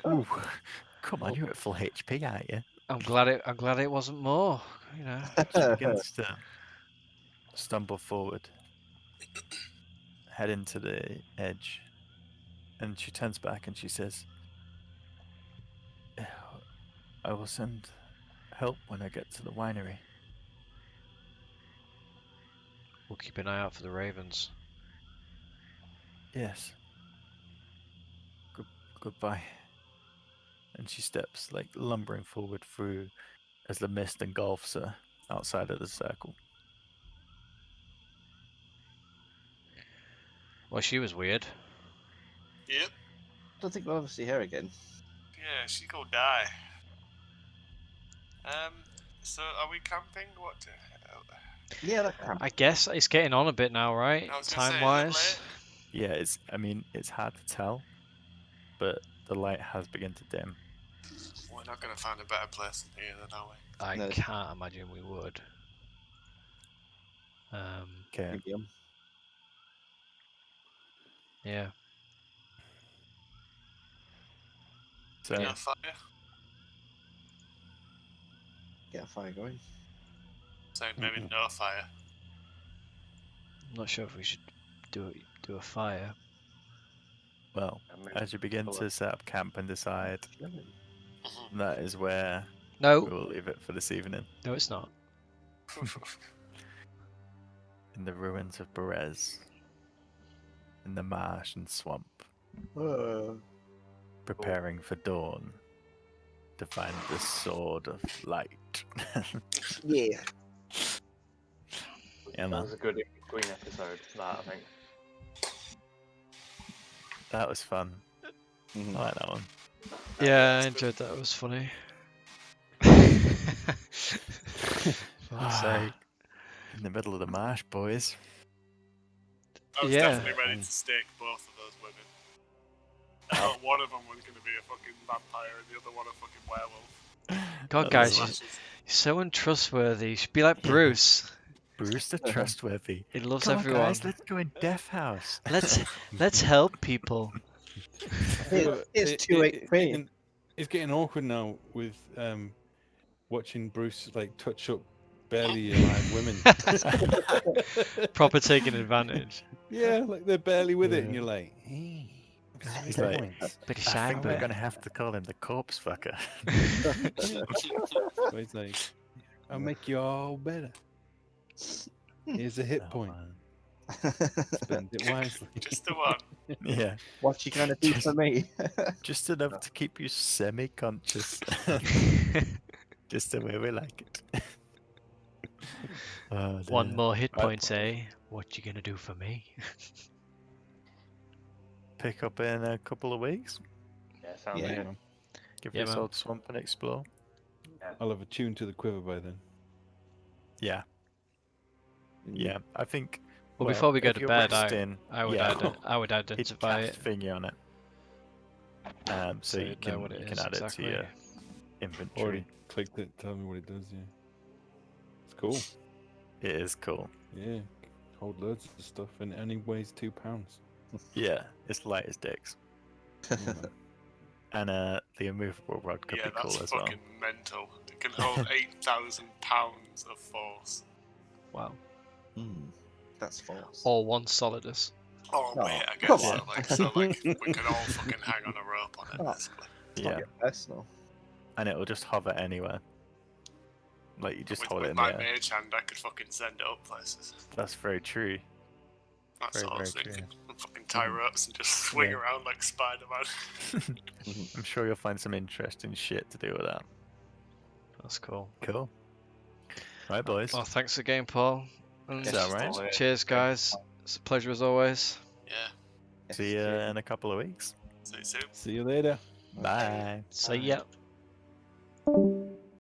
Ooh, come on, you're at full HP, aren't you? I'm glad it wasn't more. You know. She begins to stumble forward, head into the edge, and she turns back and she says, I will send help when I get to the winery. We'll keep an eye out for the ravens. Yes. Goodbye. And she steps, like lumbering forward through as the mist engulfs her outside of the circle. Well, she was weird. Yep. I don't think we'll ever see her again. Yeah, she go die. So are we camping? What? Yeah, that camp. I guess it's getting on a bit now, right? I was gonna say, Time is it wise. late? Yeah, it's hard to tell, but the light has begun to dim. We're not gonna find a better place than here, then, are we? I No. can't imagine we would. Okay. Medium. Yeah. So Yeah. No fire? Get a fire going. Saying maybe no fire. I'm not sure if we should do a fire. well, I mean, as you begin to set up camp and decide, Mhm. that is where No, we'll leave it for this evening. no, it's not. In the ruins of Berez. in the marsh and swamp, Uh, preparing for dawn to find the sword of light. yeah. Yeah, That man. was a good in-between episode, that, I think. That was fun. Mhm. I like that one. Yeah, I enjoyed that. It was funny. Fuck's sake. In the middle of the marsh, boys. I was Yeah. definitely ready to stake both of those women. I thought one of them was going to be a fucking vampire and the other one a fucking werewolf. God, That guys, was you're Slashes. so untrustworthy. You should be like Bruce. Bruce the Trustworthy. He loves Come everyone. on, guys, let's go in Death House. Let's help people. It's 2HP. It's getting awkward now with watching Bruce like touch up barely alive women. Proper taking advantage. Yeah, like they're barely with it, and Yeah. you're like, hey, He's like, Bit of I shine think we're there. gonna have to call him the corpse fucker. So he's like, I'll make you all better. Here's a hit Oh, point. man. Spend it wisely. Just the one. Yeah, What you gonna do for me? just enough to keep you semi-conscious. Just the way we like it. Oh, One dear. more hit Right, points, eh? What you gonna do for me? Pick up in a couple of weeks. Yeah, sounds Yeah. good. Give Yeah, this man. old swamp and explore. I'll have a tune to the quiver by then. Yeah, yeah. I think. Well, before we go if to you're bed, resting, I would yeah, I would hit identify cast it. thingy on it. So you you'd know can what it you can is add it to exactly. your inventory. Already clicked it. Tell me what it does. Yeah, it's cool. It is cool. Yeah, hold loads of stuff, and it only weighs 2 pounds. Yeah, it's light as dicks. Yeah, man. And the immovable rod could Yeah, be cool that's as well. fucking mental. It can hold 8,000 pounds of force. Wow. That's false. Or one solidus. Oh, Oh, wait, I come guess so. on. Like, we can all fucking hang on a rope on it, Oh. basically. It's not Yeah, get personal. and it'll just hover anywhere. Like you just with hold it in my the air. mage hand, I could fucking send it up places. That's very true. That's Very, what I was very true. thinking. Fucking tie ropes and just swing Yeah. around like Spider-Man. I'm sure you'll find some interesting shit to do with that. That's cool. Cool. Right, boys. Well, thanks again, Paul. And Is that right? cheers, guys. It's a pleasure as always. Yeah, See you in a couple of weeks. see you soon. See you later. Bye. See ya.